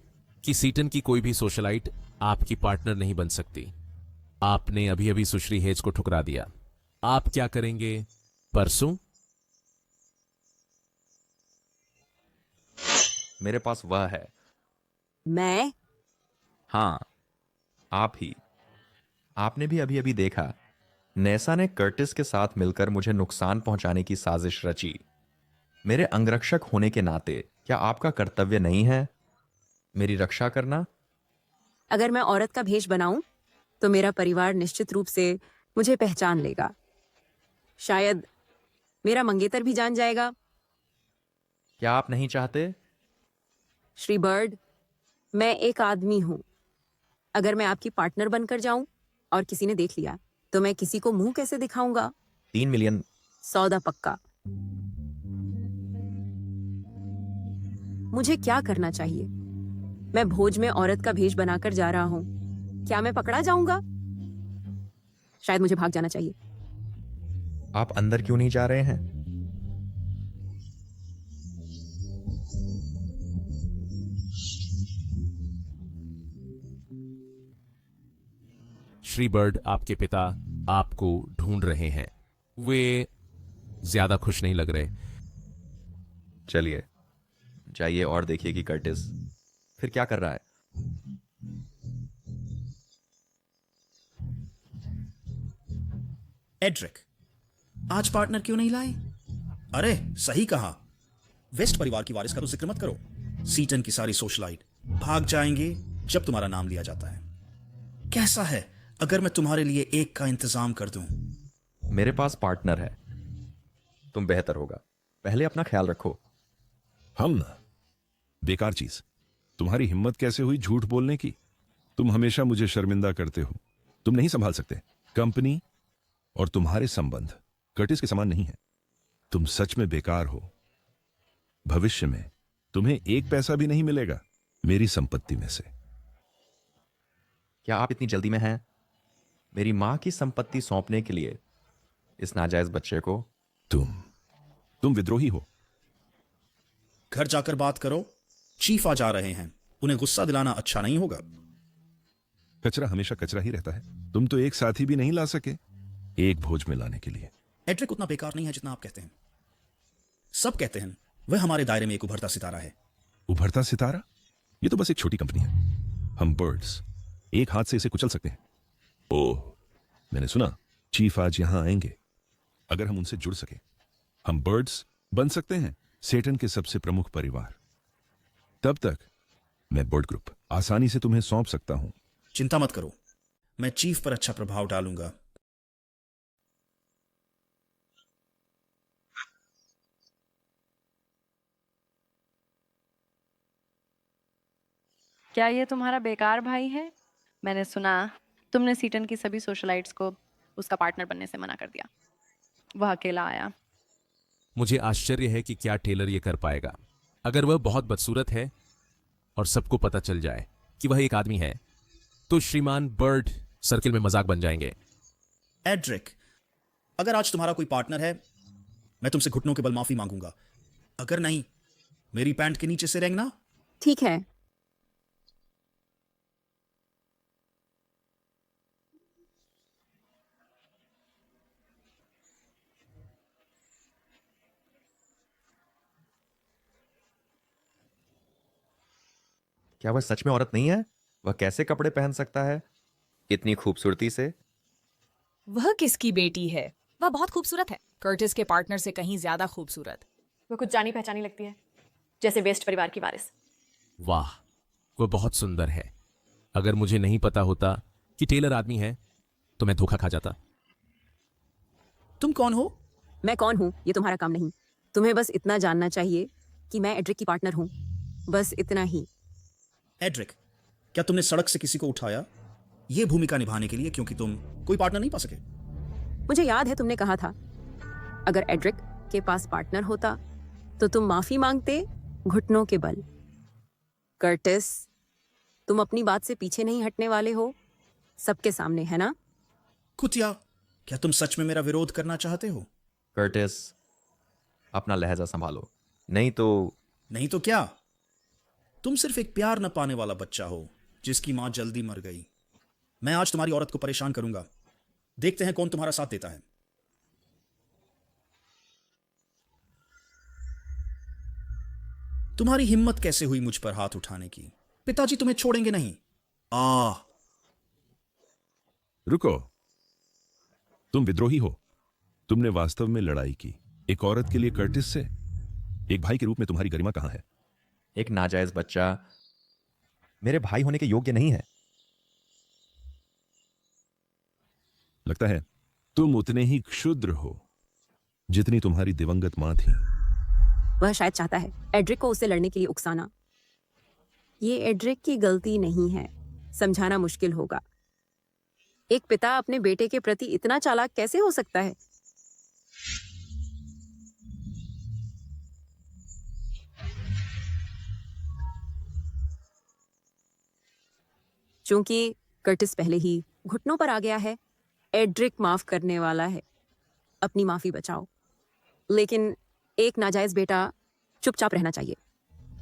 कि सीटन की कोई भी सोशलाइट आपकी पार्टनर नहीं बन सकती। आपने अभी अभी सुश्री हेज को ठुकरा दिया। आप क्या करेंगे परसों? मेरे पास वह है। मैं? हाँ, आप ही। आपने भी अभी अभी देखा, नेसा ने कर्टिस के साथ मिलकर मुझे नुकसान पहुंचाने की साजिश रची। मेरे अंगरक्षक होने के नाते क्या आपका कर्तव्य नहीं है मेरी रक्षा करना? अगर मैं औरत का भेष बनाऊं, तो मेरा परिवार निश्चित रूप से मुझे पहचान लेगा। शायद मेरा मंगेतर भी जान जाएगा। क्या आप नहीं चाहते? श्री बर्ड, मैं एक आदमी हूं। अगर मैं आपकी पार्टनर बनकर जाऊं और किसी ने देख लिया, तो मैं किसी को मुंह कैसे दिखाऊंगा? 3 मिलियन। सौदा पक्का। मुझे क्या करना चाहिए? मैं भोज में औरत का भेष बनाकर जा रहा हूं। क्या मैं पकड़ा जाऊंगा? शायद मुझे भाग जाना चाहिए। आप अंदर क्यों नहीं जा रहे हैं? श्री बर्ड, आपके पिता आपको ढूंढ रहे हैं। वे ज्यादा खुश नहीं लग रहे। चलिए जाइए और देखिए कि कर्टिस फिर क्या कर रहा है। एड्रिक, आज पार्टनर क्यों नहीं लाए? अरे सही कहा। वेस्ट परिवार की वारिस का तो जिक्र मत करो। सीटन की सारी सोशलाइट भाग जाएंगे जब तुम्हारा नाम लिया जाता है। कैसा है अगर मैं तुम्हारे लिए एक का इंतजाम कर दूं? मेरे पास पार्टनर है, तुम बेहतर होगा। पहले अपना ख्याल रखो। हम ना, बेकार चीज। तुम्हारी हिम्मत कैसे हुई झूठ बोलने की? तुम हमेशा मुझे शर्मिंदा करते हो। तुम नहीं संभाल सकते। कंपनी और तुम्हारे संबंध कर्टिस के समान नहीं है। तुम सच में बेकार हो। भविष्य में तुम्हें एक पैसा भी नहीं मिलेगा मेरी संपत्ति में से। क्या आप इतनी जल्दी में हैं मेरी मां की संपत्ति सौंपने के लिए इस नाजायज बच्चे को? तुम विद्रोही हो। घर जाकर बात करो। चीफ आ जा रहे हैं, उन्हें गुस्सा दिलाना अच्छा नहीं होगा। कचरा हमेशा कचरा ही रहता है। तुम तो एक साथी भी नहीं ला सके एक भोज में लाने के लिए। एड्रिक उतना बेकार नहीं है जितना आप कहते हैं। सब कहते हैं वह हमारे दायरे में एक उभरता सितारा है। उभरता सितारा? ये तो बस एक छोटी कंपनी है। हम बर्ड्स एक हाथ से इसे कुचल सकते हैं। ओह, मैंने सुना चीफ आज यहां आएंगे। अगर हम उनसे जुड़ सके, हम बर्ड्स बन सकते हैं सेटन के सबसे प्रमुख परिवार। तब तक मैं बर्ड ग्रुप आसानी से तुम्हें सौंप सकता हूं। चिंता मत करो, मैं चीफ पर अच्छा प्रभाव डालूंगा। क्या ये तुम्हारा बेकार भाई है? मैंने सुना तुमने सीटन की सभी सोशलाइट्स को उसका पार्टनर बनने से मना कर दिया। वह अकेला आया। मुझे आश्चर्य है कि क्या टेलर ये कर पाएगा। अगर वह बहुत बदसूरत है और सबको पता चल जाए कि वह एक आदमी है, तो श्रीमान बर्ड सर्किल में मजाक बन जाएंगे। एड्रिक, अगर आज तुम्हारा कोई पार्टनर है, मैं तुमसे घुटनों के बल माफी मांगूंगा। अगर नहीं, मेरी पैंट के नीचे से रेंगना। ठीक है। क्या वह सच में औरत नहीं है? वह कैसे कपड़े पहन सकता है इतनी खूबसूरती से? वह किसकी बेटी है? वह बहुत खूबसूरत है, कर्टिस के पार्टनर से कहीं ज्यादा खूबसूरत। वो कुछ जानी पहचानी लगती है, जैसे वेस्ट परिवार की वारिस। वाह, वह बहुत सुंदर है। अगर मुझे नहीं पता होता कि टेलर आदमी है तो मैं धोखा खा जाता। तुम कौन हो? मैं कौन हूँ ये तुम्हारा काम नहीं। तुम्हें बस इतना जानना चाहिए कि मैं एड्रिक की पार्टनर हूँ, बस इतना ही। एड्रिक, क्या तुमने सड़क से किसी को उठाया ये भूमिका निभाने के लिए, क्योंकि तुम कोई पार्टनर नहीं पा सके? मुझे याद है तुमने कहा था अगर एड्रिक के पास पार्टनर होता तो तुम माफी मांगते घुटनों के बल। कर्टिस, तुम अपनी बात से पीछे नहीं हटने वाले हो, सबके सामने, है ना? कुतिया, क्या तुम सच में मेरा विरोध करना चाहते हो? कर्टिस, अपना लहजा संभालो, नहीं तो क्या? तुम सिर्फ एक प्यार न पाने वाला बच्चा हो जिसकी मां जल्दी मर गई। मैं आज तुम्हारी औरत को परेशान करूंगा। देखते हैं कौन तुम्हारा साथ देता है। तुम्हारी हिम्मत कैसे हुई मुझ पर हाथ उठाने की? पिताजी तुम्हें छोड़ेंगे नहीं। रुको, तुम विद्रोही हो। तुमने वास्तव में लड़ाई की एक औरत के लिए कर्टिस से। एक भाई के रूप में तुम्हारी गरिमा कहां है? एक नाजायज बच्चा मेरे भाई होने के योग्य नहीं है। लगता है तुम उतने ही क्षुद्र हो जितनी तुम्हारी दिवंगत मां थी। वह शायद चाहता है एड्रिक को उससे लड़ने के लिए उकसाना। ये एड्रिक की गलती नहीं है, समझाना मुश्किल होगा। एक पिता अपने बेटे के प्रति इतना चालाक कैसे हो सकता है? चूंकि कर्टिस पहले ही घुटनों पर आ गया है, एड्रिक माफ करने वाला है। अपनी माफी बचाओ। लेकिन एक नाजायज बेटा चुपचाप रहना चाहिए,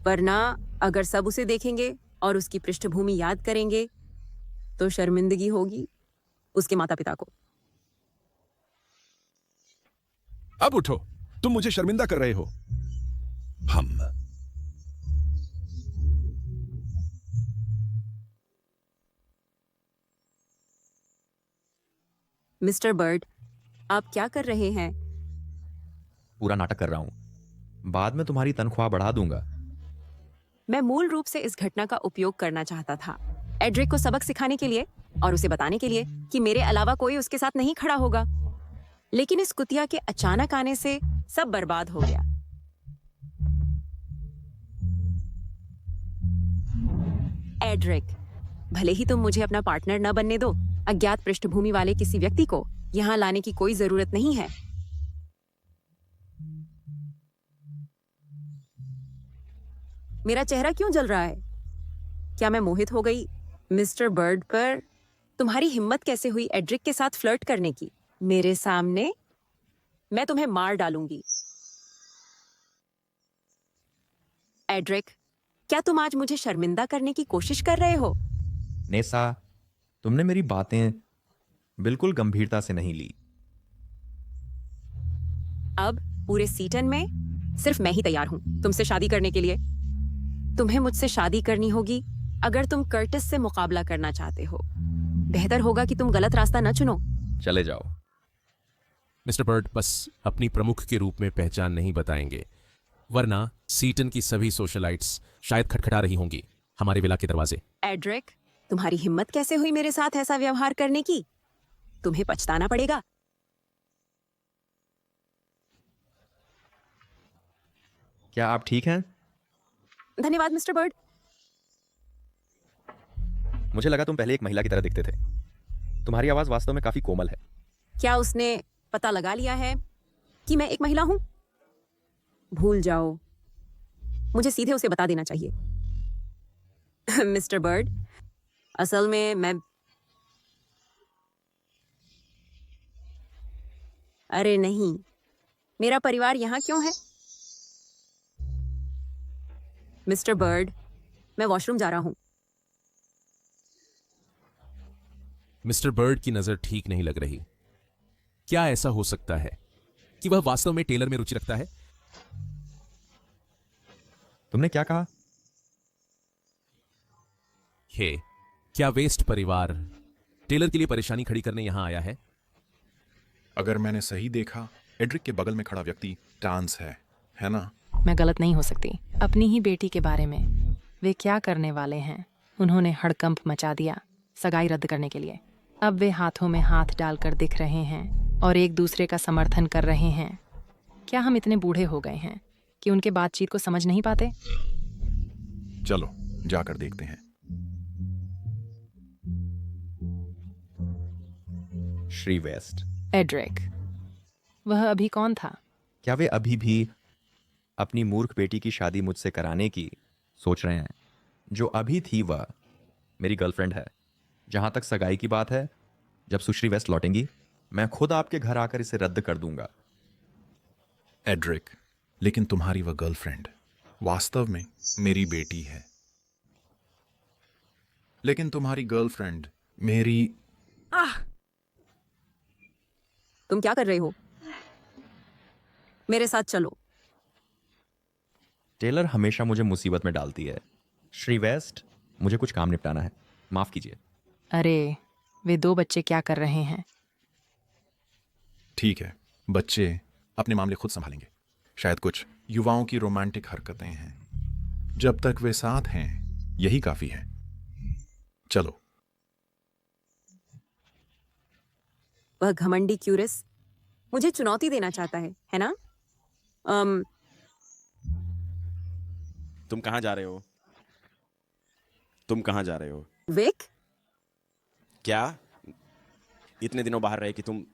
वरना अगर सब उसे देखेंगे और उसकी पृष्ठभूमि याद करेंगे तो शर्मिंदगी होगी उसके माता पिता को। अब उठो, तुम मुझे शर्मिंदा कर रहे हो। हम मिस्टर बर्ड, आप क्या कर रहे हैं? पूरा नाटक कर रहा हूं, बाद में तुम्हारी तनख्वाह बढ़ा दूंगा। मैं मूल रूप से इस घटना का उपयोग करना चाहता था, एड्रिक को सबक सिखाने के लिए और उसे बताने के लिए कि मेरे अलावा कोई उसके साथ नहीं खड़ा होगा। लेकिन इस कुतिया के अचानक आने से सब बर्बाद हो गया। एड्रिक, भले ही तुम मुझे अपना पार्टनर न बनने दो, अज्ञात पृष्ठभूमि वाले किसी व्यक्ति को यहां लाने की कोई जरूरत नहीं है। मेरा चेहरा क्यों जल रहा है? क्या मैं मोहित हो गई मिस्टर बर्ड पर? तुम्हारी हिम्मत कैसे हुई एड्रिक के साथ फ्लर्ट करने की मेरे सामने? मैं तुम्हें मार डालूंगी। एड्रिक, क्या तुम आज मुझे शर्मिंदा करने की कोशिश कर रहे हो? नेसा, तुमने मेरी बातें बिल्कुल गंभीरता से नहीं ली। अब पूरे सीटन में सिर्फ मैं ही तैयार हूं तुमसे शादी करने के लिए। तुम्हें मुझसे शादी करनी होगी अगर तुम कर्टिस से मुकाबला करना चाहते हो। बेहतर होगा कि तुम गलत रास्ता न चुनो। चले जाओ। मिस्टर बर्ड बस अपनी प्रमुख के रूप में पहचान नहीं बताएंगे, वरना सीटन की सभी सोशलाइट्स शायद खटखटा रही होंगी हमारे विला के दरवाजे। एड्रिक, तुम्हारी हिम्मत कैसे हुई मेरे साथ ऐसा व्यवहार करने की? तुम्हें पछताना पड़ेगा। क्या आप ठीक हैं? धन्यवाद मिस्टर बर्ड। मुझे लगा तुम पहले एक महिला की तरह दिखते थे। तुम्हारी आवाज वास्तव में काफी कोमल है। क्या उसने पता लगा लिया है कि मैं एक महिला हूं? भूल जाओ, मुझे सीधे उसे बता देना चाहिए। मिस्टर बर्ड, असल में मैं अरे नहीं, मेरा परिवार यहाँ क्यों है? मिस्टर बर्ड, मैं वॉशरूम जा रहा हूँ। मिस्टर बर्ड की नजर ठीक नहीं लग रही। क्या ऐसा हो सकता है कि वह वास्तव में टेलर में रुचि रखता है? तुमने क्या कहा? हे, क्या वेस्ट परिवार टेलर के लिए परेशानी खड़ी करने यहां आया है? अगर मैंने सही देखा, एड्रिक के बगल में खड़ा व्यक्ति टांस है ना? मैं गलत नहीं हो सकती। अपनी ही बेटी के बारे में वे क्या करने वाले हैं? उन्होंने हड़कंप मचा दिया सगाई रद्द करने के लिए। अब वे हाथों में हाथ डालकर दिख रहे हैं और एक दूसरे का समर्थन कर रहे हैं। क्या हम इतने बूढ़े हो गए हैं कि उनके बातचीत को समझ नहीं पाते? चलो जाकर देखते हैं। श्री वेस्ट। एड्रिक, वह अभी कौन था? क्या वे अभी भी अपनी मूर्ख बेटी की शादी मुझसे कराने की सोच रहे हैं? जो अभी थी वह मेरी गर्लफ्रेंड है। जहां तक सगाई की बात है, जब सुश्री वेस्ट लौटेंगी मैं खुद आपके घर आकर इसे रद्द कर दूंगा। एड्रिक, लेकिन तुम्हारी वह गर्लफ्रेंड वास्तव में मेरी बेटी है। लेकिन तुम्हारी गर्लफ्रेंड मेरी... तुम क्या कर रहे हो? मेरे साथ चलो। टेलर हमेशा मुझे मुसीबत में डालती है। श्री वेस्ट, मुझे कुछ काम निपटाना है, माफ कीजिए। अरे, वे दो बच्चे क्या कर रहे हैं? ठीक है, बच्चे अपने मामले खुद संभालेंगे। शायद कुछ युवाओं की रोमांटिक हरकतें हैं। जब तक वे साथ हैं यही काफी है। चलो। वह घमंडी क्यूरिस मुझे चुनौती देना चाहता है ना? तुम कहाँ जा रहे हो? तुम कहाँ जा रहे हो? विक? क्या इतने दिनों बाहर रहे कि तुम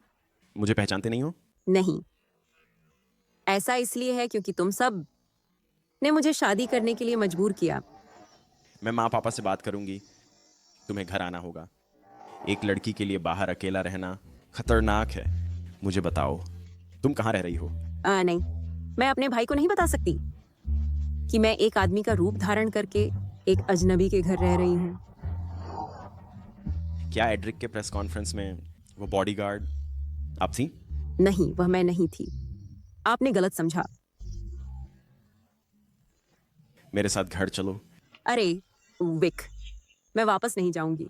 मुझे पहचानते नहीं हो? नहीं, ऐसा इसलिए है क्योंकि तुम सब ने मुझे शादी करने के लिए मजबूर किया। मैं माँ पापा से बात करूंगी। तुम्हें घर आना होगा। एक लड़की के लिए बाहर अकेला रहना खतरनाक है। मुझे बताओ, तुम कहाँ रह रही हो? नहीं, मैं अपने भाई को नहीं बता सकती कि मैं एक आदमी का रूप धारण करके एक अजनबी के घर रह रही हूँ। क्या एड्रिक के प्रेस कॉन्फ्रेंस में वो बॉडीगार्ड आप थी? नहीं, वह मैं नहीं थी। आपने गलत समझा। मेरे साथ घर चलो। अरे विक, मैं वापस नहीं जाऊंगी।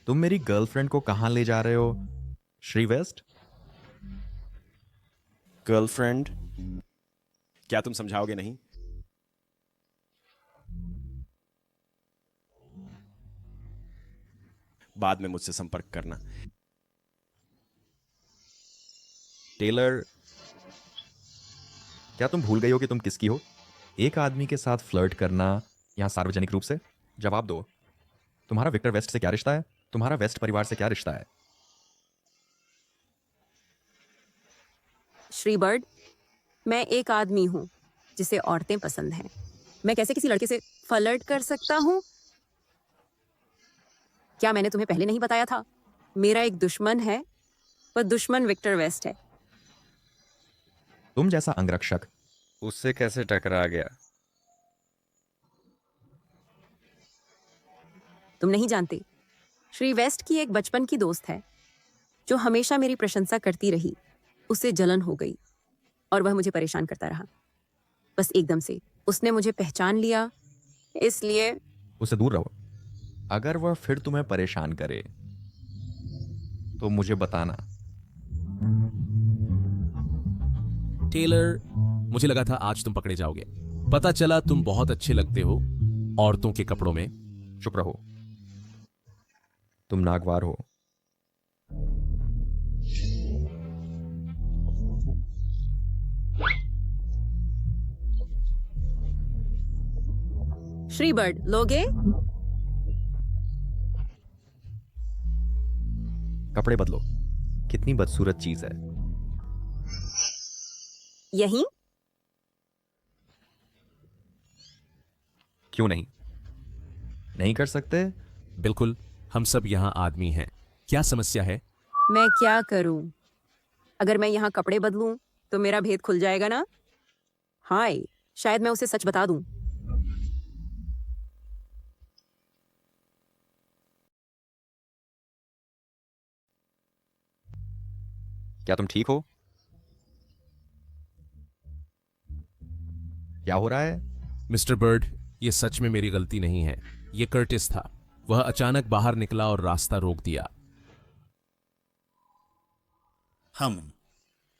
तुम मेरी गर्लफ्रेंड को कहां ले जा रहे हो, श्री वेस्ट? गर्लफ्रेंड? क्या तुम समझाओगे नहीं? बाद में मुझसे संपर्क करना। टेलर, क्या तुम भूल गई हो कि तुम किसकी हो? एक आदमी के साथ फ्लर्ट करना यहां सार्वजनिक रूप से? जवाब दो। तुम्हारा विक्टर वेस्ट से क्या रिश्ता है? तुम्हारा वेस्ट परिवार से क्या रिश्ता है? श्री बर्ड, मैं एक आदमी हूं जिसे औरतें पसंद हैं। मैं कैसे किसी लड़के से फ्लर्ट कर सकता हूं? क्या मैंने तुम्हें पहले नहीं बताया था? मेरा एक दुश्मन है, वह दुश्मन विक्टर वेस्ट है। तुम जैसा अंगरक्षक उससे कैसे टकरा गया? तुम नहीं जानते, श्री वेस्ट की एक बचपन की दोस्त है जो हमेशा मेरी प्रशंसा करती रही। उसे जलन हो गई और वह मुझे परेशान करता रहा। बस एकदम से उसने मुझे पहचान लिया, इसलिए उससे दूर रहो। अगर वह फिर तुम्हें परेशान करे तो मुझे बताना। टेलर, मुझे लगा था आज तुम पकड़े जाओगे। पता चला तुम बहुत अच्छे लगते हो औरतों के कपड़ों में। चुप रहो, तुम नागवार हो। श्री बर्ड, लोगे? कपड़े बदलो। कितनी बदसूरत चीज है। यहीं? क्यों नहीं? नहीं कर सकते? बिल्कुल, हम सब यहाँ आदमी हैं। क्या समस्या है? मैं क्या करूं? अगर मैं यहाँ कपड़े बदलूं तो मेरा भेद खुल जाएगा ना? हाय, शायद मैं उसे सच बता दूं। क्या तुम ठीक हो? क्या हो रहा है? मिस्टर बर्ड, ये सच में मेरी गलती नहीं है। ये कर्टिस था। वह अचानक बाहर निकला और रास्ता रोक दिया।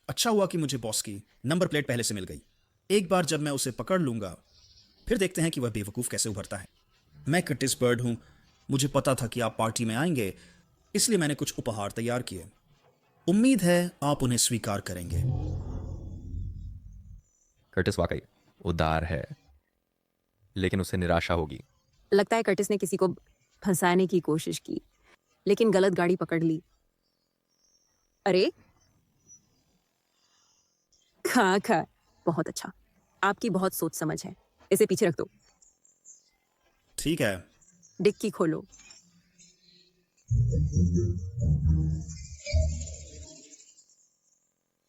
अच्छा हुआ कि मुझे बॉस की नंबर प्लेट पहले से मिल गई। एक बार जब मैं उसे पकड़ लूंगा, फिर देखते हैं कि वह बेवकूफ कैसे उभरता है। मैं कर्टिस बर्ड हूं। मुझे पता था कि आप पार्टी में आएंगे, इसलिए मैंने कुछ उपहार तैयार किए। उम्मीद है आप उन्हें स्वीकार करेंगे। कर्टिस वाकई उदार है, लेकिन उसे निराशा होगी। लगता है कर्टिस ने किसी को फंसाने की कोशिश की, लेकिन गलत गाड़ी पकड़ ली। अरे खा खा, बहुत अच्छा। आपकी बहुत सोच समझ है। इसे पीछे रख दो। ठीक है। डिक्की खोलो।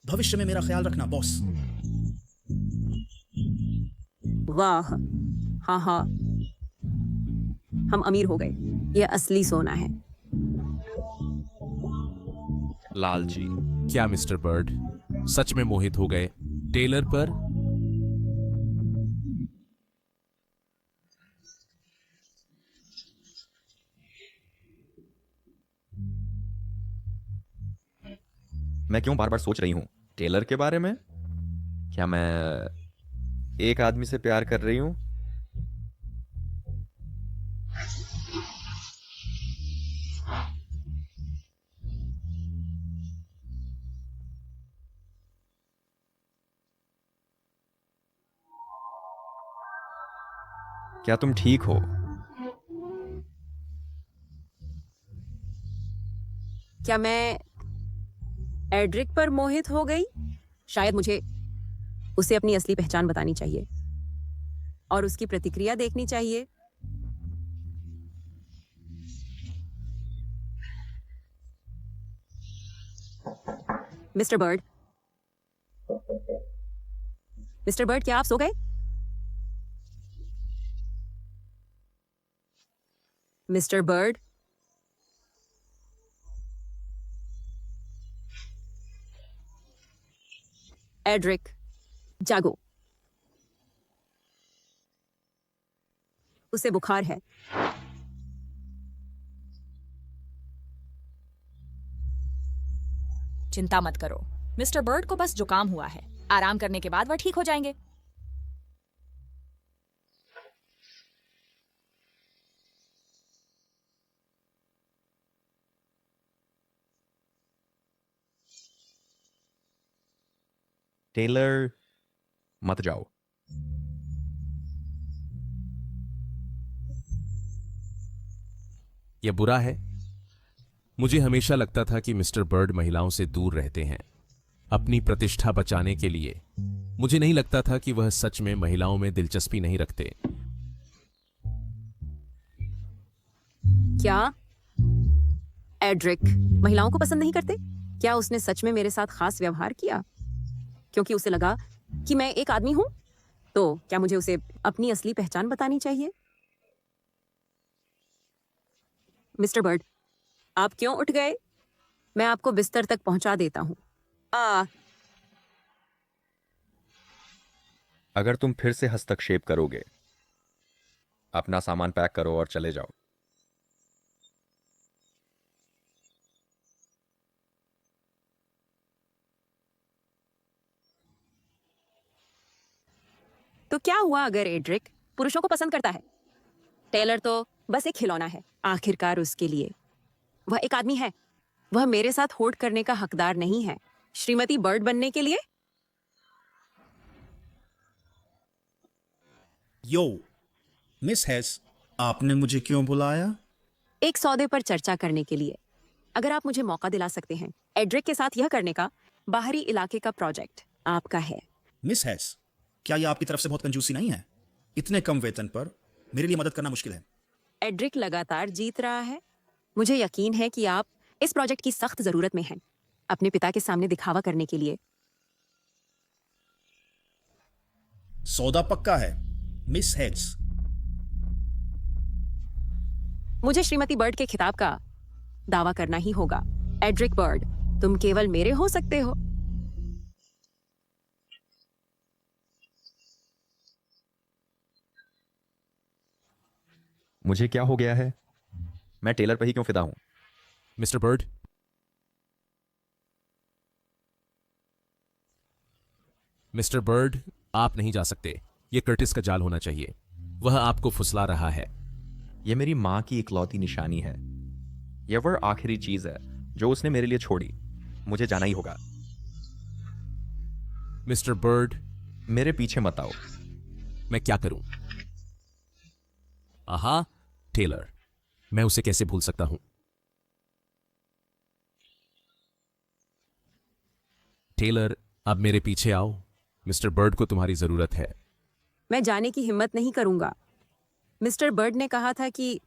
भविष्य में मेरा ख्याल रखना बॉस। वाह, हाँ हाँ, हम अमीर हो गए। यह असली सोना है। लालची। क्या मिस्टर बर्ड सच में मोहित हो गए टेलर पर? मैं क्यों बार बार सोच रही हूं टेलर के बारे में? क्या मैं एक आदमी से प्यार कर रही हूं? क्या तुम ठीक हो? क्या मैं एड्रिक पर मोहित हो गई? शायद मुझे उसे अपनी असली पहचान बतानी चाहिए और उसकी प्रतिक्रिया देखनी चाहिए। मिस्टर बर्ड, मिस्टर बर्ड, क्या आप सो गए? मिस्टर बर्ड, एड्रिक, जागो। उसे बुखार है। चिंता मत करो, मिस्टर बर्ड को बस जुकाम हुआ है। आराम करने के बाद वह ठीक हो जाएंगे। टेलर, मत जाओ। यह बुरा है। मुझे हमेशा लगता था कि मिस्टर बर्ड महिलाओं से दूर रहते हैं अपनी प्रतिष्ठा बचाने के लिए। मुझे नहीं लगता था कि वह सच में महिलाओं में दिलचस्पी नहीं रखते। क्या एड्रिक महिलाओं को पसंद नहीं करते? क्या उसने सच में मेरे साथ खास व्यवहार किया क्योंकि उसे लगा कि मैं एक आदमी हूं? तो क्या मुझे उसे अपनी असली पहचान बतानी चाहिए? मिस्टर बर्ड, आप क्यों उठ गए? मैं आपको बिस्तर तक पहुंचा देता हूं। अगर तुम फिर से हस्तक्षेप करोगे, अपना सामान पैक करो और चले जाओ। तो क्या हुआ अगर एड्रिक पुरुषों को पसंद करता है? टेलर तो बस एक खिलौना है। आखिरकार उसके लिए वह एक आदमी है। वह मेरे साथ होड़ करने का हकदार नहीं है। श्रीमती बर्ड बनने के लिए। यो मिस हैस, आपने मुझे क्यों बुलाया? एक सौदे पर चर्चा करने के लिए। अगर आप मुझे मौका दिला सकते हैं एड्रिक के साथ यह करने का, बाहरी इलाके का प्रोजेक्ट आपका है। मिस हैस, क्या यह आपकी तरफ से बहुत कंजूसी नहीं है? इतने कम वेतन पर मेरे लिए मदद करना मुश्किल है। एड्रिक लगातार जीत रहा है। मुझे यकीन है कि आप इस प्रोजेक्ट की सख्त जरूरत में हैं। अपने पिता के सामने दिखावा करने के लिए। सौदा पक्का है मिस हेड्स। मुझे श्रीमती बर्ड के खिताब का दावा करना ही होगा। एड्रिक बर्ड, तुम केवल मेरे हो सकते हो। मुझे क्या हो गया है? मैं टेलर पर ही क्यों फिदा हूं? मिस्टर बर्ड, मिस्टर बर्ड, आप नहीं जा सकते। ये कर्टिस का जाल होना चाहिए। वह आपको फुसला रहा है। यह मेरी मां की इकलौती निशानी है। यह वह आखिरी चीज है जो उसने मेरे लिए छोड़ी। मुझे जाना ही होगा। मिस्टर बर्ड, मेरे पीछे मत आओ। मैं क्या करूं? आहा, टेलर, मैं उसे कैसे भूल सकता हूं? टेलर, अब मेरे पीछे आओ। मिस्टर बर्ड को तुम्हारी जरूरत है। मैं जाने की हिम्मत नहीं करूंगा। मिस्टर बर्ड ने कहा था कि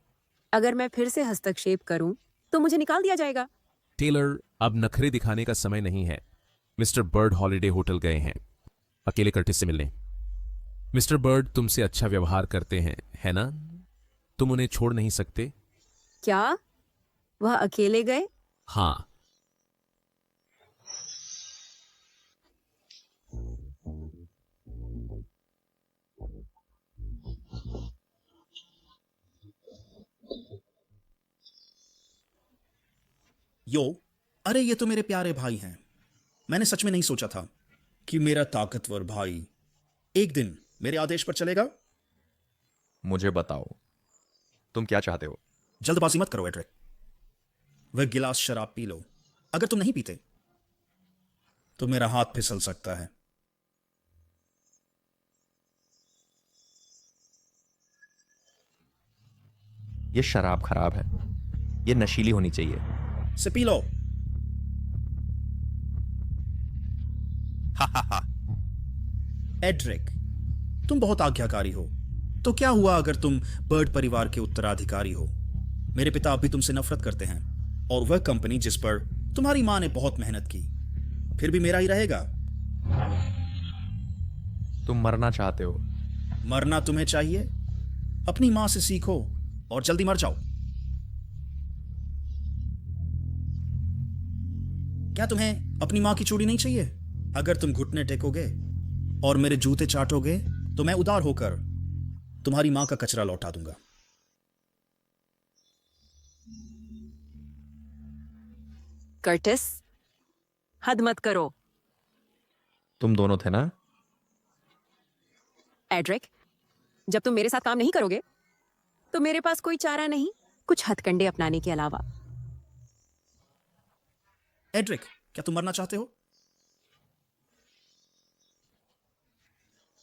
अगर मैं फिर से हस्तक्षेप करूं तो मुझे निकाल दिया जाएगा। टेलर, अब नखरे दिखाने का समय नहीं है। मिस्टर बर्ड हॉलिडे होटल गए हैं अकेले कर्टिस से मिलने। मिस्टर बर्ड तुमसे अच्छा व्यवहार करते हैं, है ना? तुम उन्हें छोड़ नहीं सकते। क्या वह अकेले गए? हाँ। यो, अरे ये तो मेरे प्यारे भाई हैं। मैंने सच में नहीं सोचा था कि मेरा ताकतवर भाई एक दिन मेरे आदेश पर चलेगा। मुझे बताओ, तुम क्या चाहते हो? जल्दबाजी मत करो एड्रिक। वह गिलास शराब पी लो। अगर तुम नहीं पीते तो मेरा हाथ फिसल सकता है। यह शराब खराब है। यह नशीली होनी चाहिए। से पी लो। एड्रिक, तुम बहुत आज्ञाकारी हो। तो क्या हुआ अगर तुम बर्ड परिवार के उत्तराधिकारी हो? मेरे पिता अभी तुमसे नफरत करते हैं और वह कंपनी जिस पर तुम्हारी मां ने बहुत मेहनत की फिर भी मेरा ही रहेगा। तुम मरना चाहते हो? मरना तुम्हें चाहिए? अपनी मां से सीखो और जल्दी मर जाओ। क्या तुम्हें अपनी मां की चूड़ी नहीं चाहिए? अगर तुम घुटने टेकोगे और मेरे जूते चाटोगे तो मैं उदार होकर तुम्हारी मां का कचरा लौटा दूंगा। कर्टिस, हद मत करो। तुम दोनों थे ना? एड्रिक, जब तुम मेरे साथ काम नहीं करोगे तो मेरे पास कोई चारा नहीं कुछ हथकंडे अपनाने के अलावा। एड्रिक, क्या तुम मरना चाहते हो?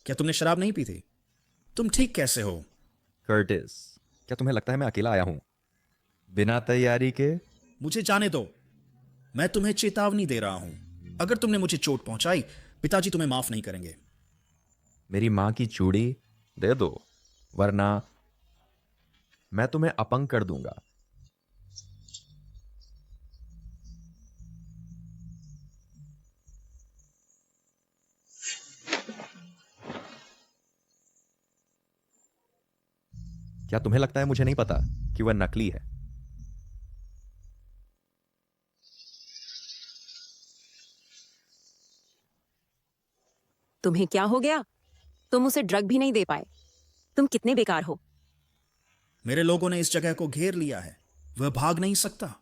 क्या तुमने शराब नहीं पी थी? तुम ठीक कैसे हो? कर्टिस, क्या तुम्हें लगता है मैं अकेला आया हूं बिना तैयारी के? मुझे जाने दो। मैं तुम्हें चेतावनी दे रहा हूं। अगर तुमने मुझे चोट पहुंचाई पिताजी तुम्हें माफ नहीं करेंगे। मेरी मां की चूड़ी दे दो, वरना मैं तुम्हें अपंग कर दूंगा। क्या तुम्हें लगता है मुझे नहीं पता कि वह नकली है? तुम्हें क्या हो गया? तुम उसे ड्रग भी नहीं दे पाए। तुम कितने बेकार हो। मेरे लोगों ने इस जगह को घेर लिया है। वह भाग नहीं सकता।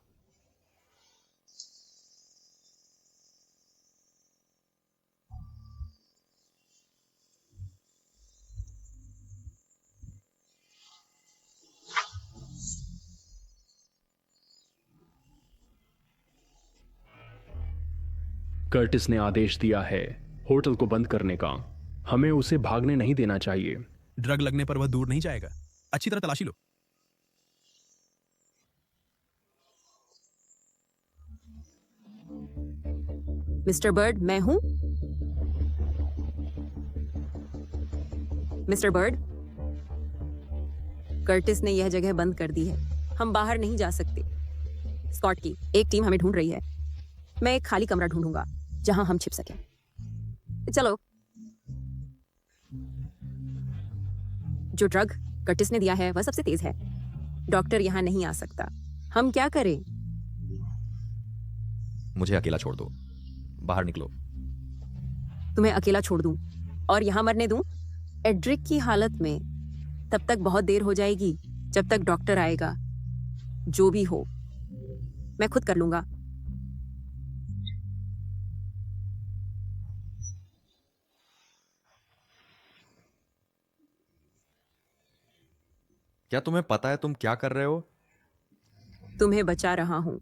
कर्टिस ने आदेश दिया है होटल को बंद करने का। हमें उसे भागने नहीं देना चाहिए। ड्रग लगने पर वह दूर नहीं जाएगा। अच्छी तरह तलाशी लो। मिस्टर बर्ड, मैं हूं। मिस्टर बर्ड, कर्टिस ने यह जगह बंद कर दी है। हम बाहर नहीं जा सकते। स्कॉट की एक टीम हमें ढूंढ रही है। मैं एक खाली कमरा ढूंढूंगा जहां हम छिप सकें। चलो। जो ड्रग कर्टिस ने दिया है वह सबसे तेज है। डॉक्टर यहां नहीं आ सकता। हम क्या करें? मुझे अकेला छोड़ दो, बाहर निकलो। तुम्हें अकेला छोड़ दूं और यहां मरने दूं? एड्रिक की हालत में तब तक बहुत देर हो जाएगी जब तक डॉक्टर आएगा। जो भी हो मैं खुद कर लूंगा। क्या तुम्हें पता है तुम क्या कर रहे हो? तुम्हें बचा रहा हूं।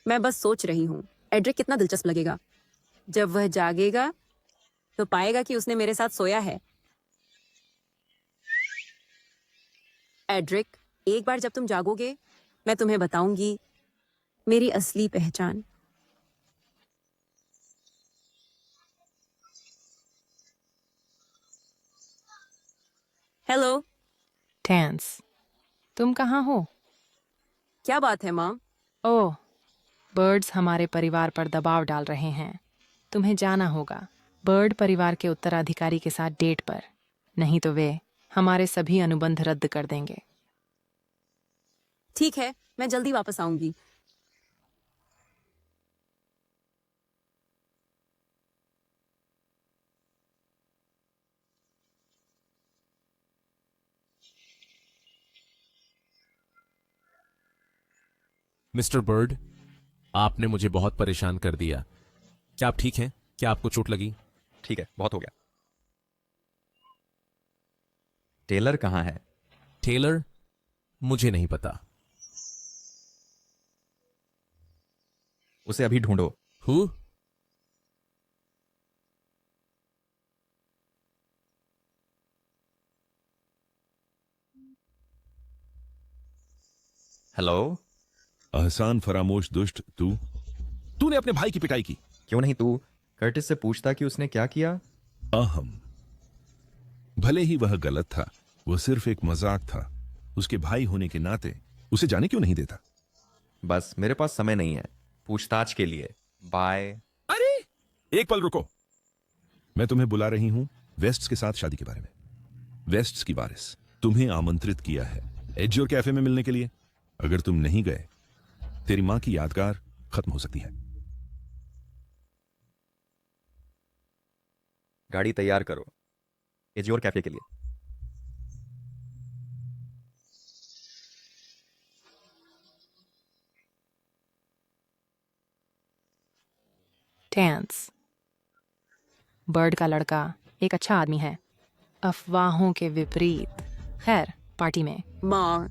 मैं बस सोच रही हूं एड्रिक कितना दिलचस्प लगेगा जब वह जागेगा तो पाएगा कि उसने मेरे साथ सोया है। एड्रिक, एक बार जब तुम जागोगे मैं तुम्हें बताऊंगी मेरी असली पहचान। हेलो टेंस, तुम कहाँ हो? क्या बात है मॉम? ओह, बर्ड्स हमारे परिवार पर दबाव डाल रहे हैं। तुम्हें जाना होगा बर्ड परिवार के उत्तराधिकारी के साथ डेट पर, नहीं तो वे हमारे सभी अनुबंध रद्द कर देंगे। ठीक है, मैं जल्दी वापस आऊंगी। मिस्टर बर्ड, आपने मुझे बहुत परेशान कर दिया। क्या आप ठीक हैं? क्या आपको चोट लगी? ठीक है, बहुत हो गया। टेलर कहाँ है? टेलर? मुझे नहीं पता। उसे अभी ढूंढो। हु? हेलो? अहसान फरामोश दुष्ट, तूने अपने भाई की पिटाई की। क्यों नहीं? तू कर्टिस से पूछता कि उसने क्या किया। अहम, भले ही वह गलत था, वह सिर्फ एक मजाक था। उसके भाई होने के नाते उसे जाने क्यों नहीं देता? बस मेरे पास समय नहीं है पूछताछ के लिए। बाय। अरे एक पल रुको, मैं तुम्हें बुला रही हूं वेस्ट्स के साथ शादी के बारे में। वेस्ट्स की वारिस तुम्हें आमंत्रित किया है एज्योर कैफे में मिलने के लिए। अगर तुम नहीं गए तेरी मां की यादगार खत्म हो सकती है। गाड़ी तैयार करो एज्योर कैफे के लिए। टेंस, बर्ड का लड़का एक अच्छा आदमी है, अफवाहों के विपरीत। खैर, पार्टी में। माँ,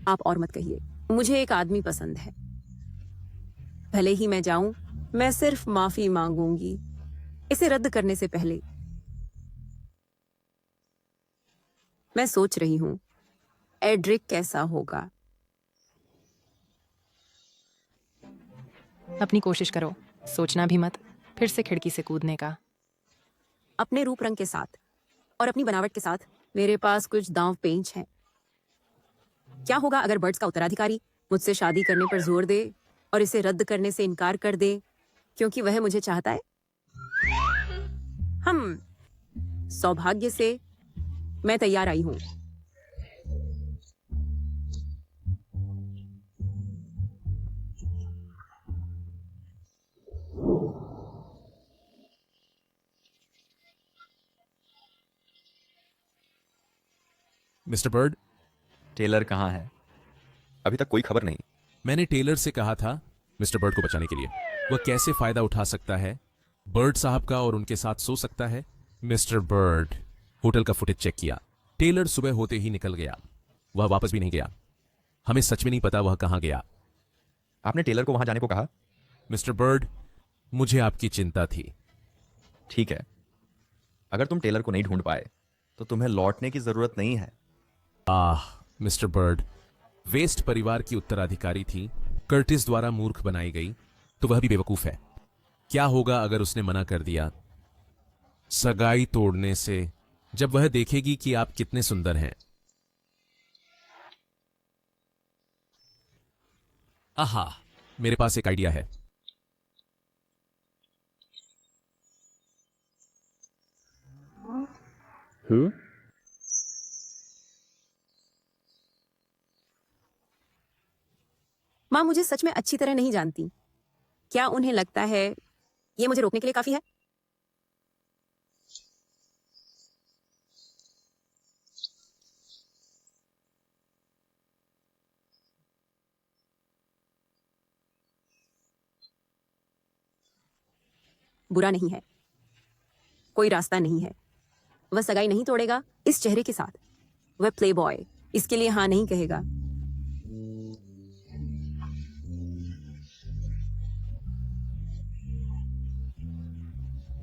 आप और मत कहिए। मुझे एक आदमी पसंद है। भले ही मैं जाऊं, मैं सिर्फ माफी मांगूंगी इसे रद्द करने से पहले। मैं सोच रही हूं एड्रिक कैसा होगा। अपनी कोशिश करो, सोचना भी मत फिर से खिड़की से कूदने का। अपने रूप रंग के साथ और अपनी बनावट के साथ मेरे पास कुछ दांव पेंच हैं। क्या होगा अगर बर्ड्स का उत्तराधिकारी मुझसे शादी करने पर जोर दे और इसे रद्द करने से इनकार कर दे क्योंकि वह मुझे चाहता है? सौभाग्य से मैं तैयार आई हूं। मिस्टर बर्ड, टेलर कहाँ है? अभी तक कोई खबर नहीं। मैंने टेलर से कहा था मिस्टर बर्ड को बचाने के लिए। वह कैसे फायदा उठा सकता है बर्ड साहब का और उनके साथ सो सकता है। मिस्टर बर्ड, होटल का फुटेज चेक किया। टेलर सुबह होते ही निकल गया। वह वापस भी नहीं गया। हमें सच में नहीं पता वह कहां गया। आपने टेलर को वहां जाने को कहा? मिस्टर बर्ड, मुझे आपकी चिंता थी। ठीक है, अगर तुम टेलर को नहीं ढूंढ पाए तो तुम्हें लौटने की जरूरत नहीं है। मिस्टर बर्ड, वेस्ट परिवार की उत्तराधिकारी थी, कर्टिस द्वारा मूर्ख बनाई गई, तो वह भी बेवकूफ है। क्या होगा अगर उसने मना कर दिया? सगाई तोड़ने से, जब वह देखेगी कि आप कितने सुंदर हैं। आहा, मेरे पास एक आइडिया है। माँ मुझे सच में अच्छी तरह नहीं जानती। क्या उन्हें लगता है ये मुझे रोकने के लिए काफी है? बुरा नहीं है, कोई रास्ता नहीं है। वह सगाई नहीं तोड़ेगा इस चेहरे के साथ। वह प्ले बॉय इसके लिए हाँ नहीं कहेगा।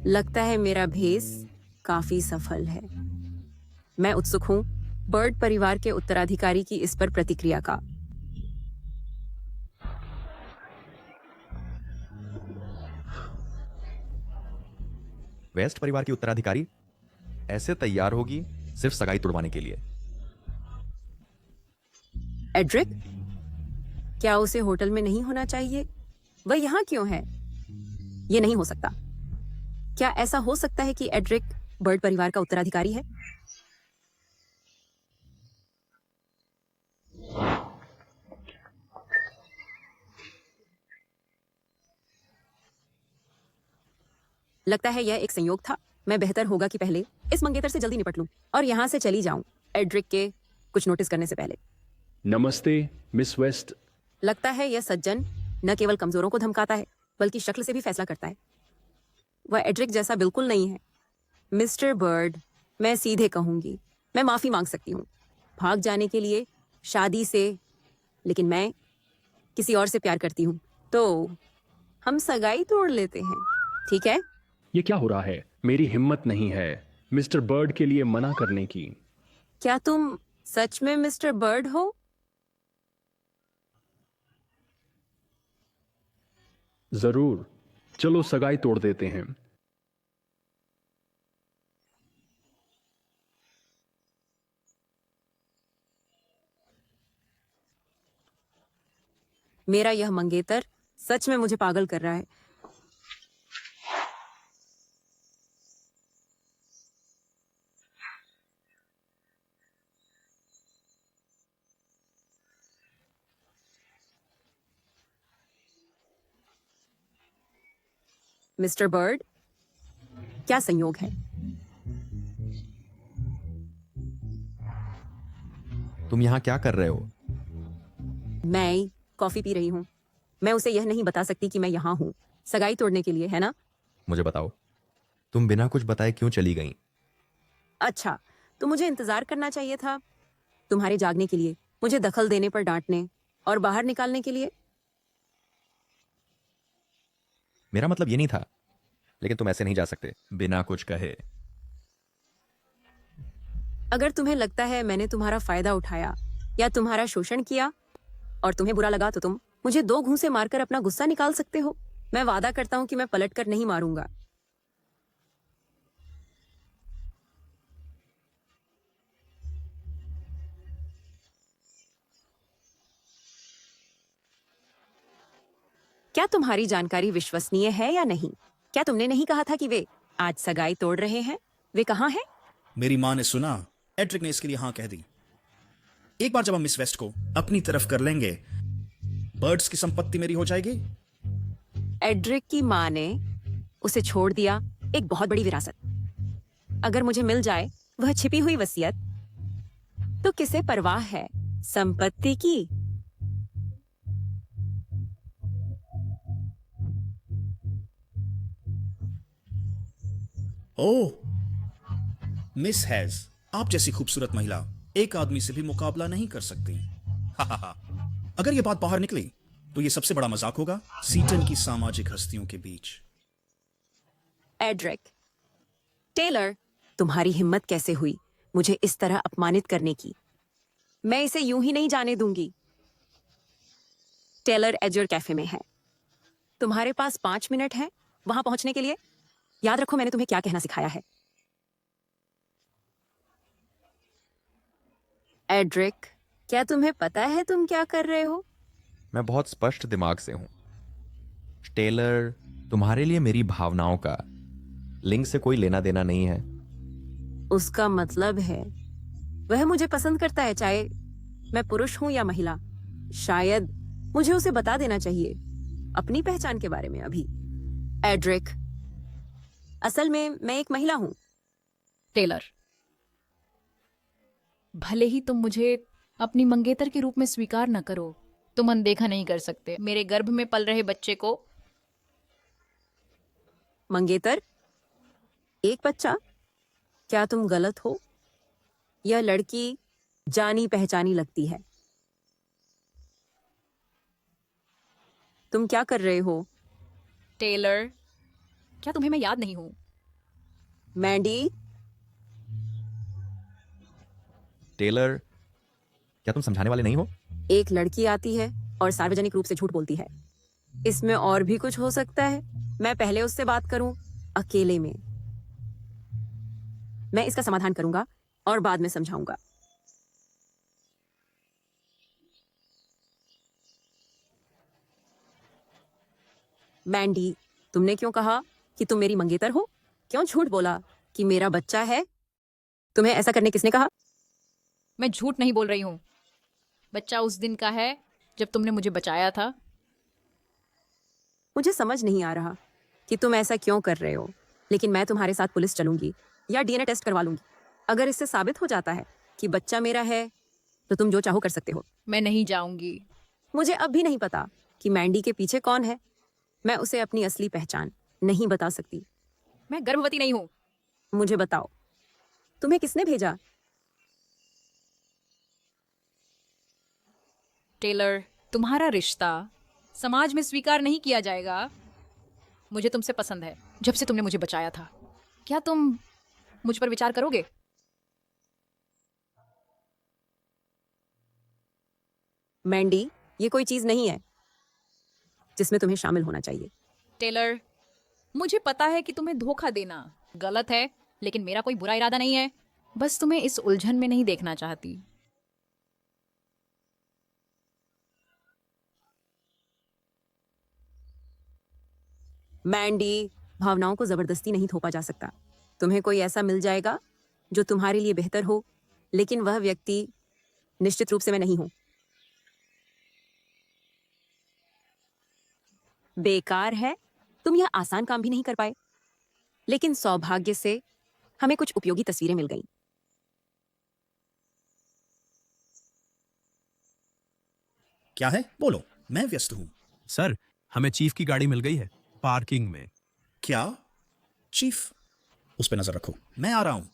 लगता है मेरा भेस काफी सफल है। मैं उत्सुक हूं बर्ड परिवार के उत्तराधिकारी की इस पर प्रतिक्रिया का। वेस्ट परिवार की उत्तराधिकारी ऐसे तैयार होगी सिर्फ सगाई तुड़वाने के लिए। एड्रिक, क्या उसे होटल में नहीं होना चाहिए? वह यहां क्यों है? यह नहीं हो सकता। क्या ऐसा हो सकता है कि एड्रिक बर्ड परिवार का उत्तराधिकारी है? लगता है यह एक संयोग था। मैं बेहतर होगा कि पहले इस मंगेतर से जल्दी निपट लूं और यहां से चली जाऊं एड्रिक के कुछ नोटिस करने से पहले। नमस्ते मिस वेस्ट। लगता है यह सज्जन न केवल कमजोरों को धमकाता है बल्कि शक्ल से भी फैसला करता है। वह एड्रिक जैसा बिल्कुल नहीं है। मिस्टर बर्ड, मैं सीधे कहूंगी, मैं माफी मांग सकती हूँ भाग जाने के लिए शादी से, लेकिन मैं किसी और से प्यार करती हूँ, तो हम सगाई तोड़ लेते हैं, ठीक है? ये क्या हो रहा है? मेरी हिम्मत नहीं है मिस्टर बर्ड के लिए मना करने की। क्या तुम सच में मिस्टर बर्ड हो? जरूर, चलो सगाई तोड़ देते हैं। मेरा यह मंगेतर सच में मुझे पागल कर रहा है। मिस्टर बर्ड, क्या संयोग है? तुम यहां क्या कर रहे हो? मैं कॉफी पी रही हूँ। मैं उसे यह नहीं बता सकती कि मैं यहाँ हूँ सगाई तोड़ने के लिए, है ना? मुझे बताओ, तुम बिना कुछ बताए क्यों चली गई? अच्छा, तो मुझे इंतजार करना चाहिए था तुम्हारे जागने के लिए, मुझे दखल देने पर डांटने और बाहर निकालने के लिए। मेरा मतलब ये नहीं था, लेकिन तुम ऐसे नहीं जा सकते बिना कुछ कहे। अगर तुम्हें लगता है मैंने तुम्हारा फायदा उठाया या तुम्हारा शोषण किया और तुम्हें बुरा लगा, तो तुम मुझे 2 घूंसे मारकर अपना गुस्सा निकाल सकते हो। मैं वादा करता हूं कि मैं पलटकर नहीं मारूंगा। क्या तुम्हारी जानकारी विश्वसनीय है या नहीं? क्या तुमने नहीं कहा था कि वे आज सगाई तोड़ रहे हैं? वे कहाँ हैं? मेरी माँ ने सुना, एड्रिक ने इसके लिए हाँ कह दी। एक बार जब हम मिस वेस्ट को अपनी तरफ कर लेंगे, बर्ड्स की संपत्ति मेरी हो जाएगी। एड्रिक की माँ ने उसे छोड़ दिया एक बहुत बड़ी विरासत। अगर मुझे मिल जाए वह छिपी हुई वसीयत, तो किसे परवाह है संपत्ति की? ओह मिस हैज, आप जैसी खूबसूरत महिला एक आदमी से भी मुकाबला नहीं कर सकती। अगर यह बात बाहर निकली तो यह सबसे बड़ा मजाक होगा सीटन की सामाजिक हस्तियों के बीच। एड्रिक, टेलर, तुम्हारी हिम्मत कैसे हुई मुझे इस तरह अपमानित करने की? मैं इसे यूं ही नहीं जाने दूंगी। टेलर एजर कैफे में है। तुम्हारे पास 5 मिनट है वहां पहुंचने के लिए? याद रखो मैंने तुम्हें क्या कहना सिखाया है। एड्रिक, क्या तुम्हें पता है तुम क्या कर रहे हो? मैं बहुत स्पष्ट दिमाग से हूं। टेलर, तुम्हारे लिए मेरी भावनाओं का लिंग से कोई लेना देना नहीं है। उसका मतलब है वह मुझे पसंद करता है, चाहे मैं पुरुष हूं या महिला। शायद मुझे उसे बता देना चाहिए अपनी पहचान के बारे में अभी। एड्रिक, असल में मैं एक महिला हूं। टेलर, भले ही तुम मुझे अपनी मंगेतर के रूप में स्वीकार न करो, तुम अनदेखा नहीं कर सकते मेरे गर्भ में पल रहे बच्चे को। मंगेतर? एक बच्चा? क्या तुम गलत हो? यह लड़की जानी पहचानी लगती है। तुम क्या कर रहे हो? टेलर, क्या तुम्हें मैं याद नहीं हूं? मैंडी? टेलर, क्या तुम समझाने वाले नहीं हो? एक लड़की आती है और सार्वजनिक रूप से झूठ बोलती है। इसमें और भी कुछ हो सकता है। मैं पहले उससे बात करूं, अकेले में। मैं इसका समाधान करूंगा और बाद में समझाऊंगा। मैंडी, तुमने क्यों कहा कि तुम मेरी मंगेतर हो? क्यों झूठ बोला कि मेरा बच्चा है? तुम्हें ऐसा करने किसने कहा? मैं झूठ नहीं बोल रही हूं। बच्चा उस दिन का है जब तुमने मुझे बचाया था। मुझे समझ नहीं आ रहा कि तुम ऐसा क्यों कर रहे हो, लेकिन मैं तुम्हारे साथ पुलिस चलूंगी या डीएनए टेस्ट करवा लूंगी। अगर इससे साबित हो जाता है कि बच्चा मेरा है तो तुम जो चाहो कर सकते हो। मैं नहीं जाऊंगी। मुझे अब भी नहीं पता कि मैंडी के पीछे कौन है। मैं उसे अपनी असली पहचान नहीं बता सकती। मैं गर्भवती नहीं हूं। मुझे बताओ, तुम्हें किसने भेजा? टेलर, तुम्हारा रिश्ता समाज में स्वीकार नहीं किया जाएगा। मुझे तुमसे पसंद है जब से तुमने मुझे बचाया था। क्या तुम मुझ पर विचार करोगे? मैंडी, ये कोई चीज नहीं है जिसमें तुम्हें शामिल होना चाहिए। टेलर, मुझे पता है कि तुम्हें धोखा देना गलत है, लेकिन मेरा कोई बुरा इरादा नहीं है। बस तुम्हें इस उलझन में नहीं देखना चाहती। मैंडी, भावनाओं को जबरदस्ती नहीं थोपा जा सकता। तुम्हें कोई ऐसा मिल जाएगा जो तुम्हारे लिए बेहतर हो, लेकिन वह व्यक्ति निश्चित रूप से मैं नहीं हूं। बेकार है, तुम यह आसान काम भी नहीं कर पाए, लेकिन सौभाग्य से हमें कुछ उपयोगी तस्वीरें मिल गईं। क्या है? बोलो, मैं व्यस्त हूं। सर, हमें चीफ की गाड़ी मिल गई है पार्किंग में। क्या? चीफ? उस पर नजर रखो, मैं आ रहा हूं।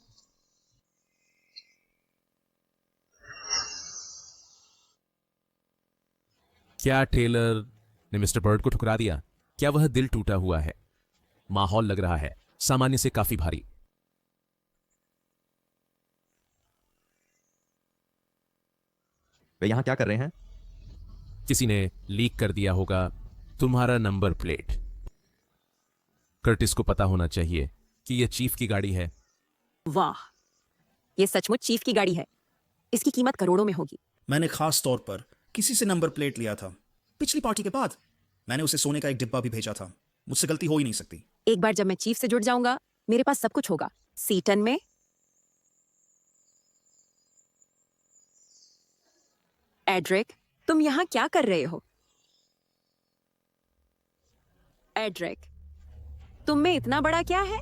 क्या टेलर ने मिस्टर बर्ड को ठुकरा दिया? क्या वह दिल टूटा हुआ है? माहौल लग रहा है सामान्य से काफी भारी। वे यहां क्या कर रहे हैं? किसी ने लीक कर दिया होगा तुम्हारा नंबर प्लेट। कर्टिस को पता होना चाहिए कि यह चीफ की गाड़ी है। वाह, ये सचमुच चीफ की गाड़ी है। इसकी कीमत करोड़ों में होगी। मैंने खास तौर पर किसी से नंबर प्लेट लिया था पिछली पार्टी के बाद। मैंने उसे सोने का एक डिब्बा भी भेजा था। मुझसे गलती हो ही नहीं सकती। एक बार जब मैं चीफ से जुड़ जाऊंगा, मेरे पास सब कुछ होगा। सीटन में एड्रिक, तुम यहां क्या कर रहे हो? एड्रिक, तुम में इतना बड़ा क्या है?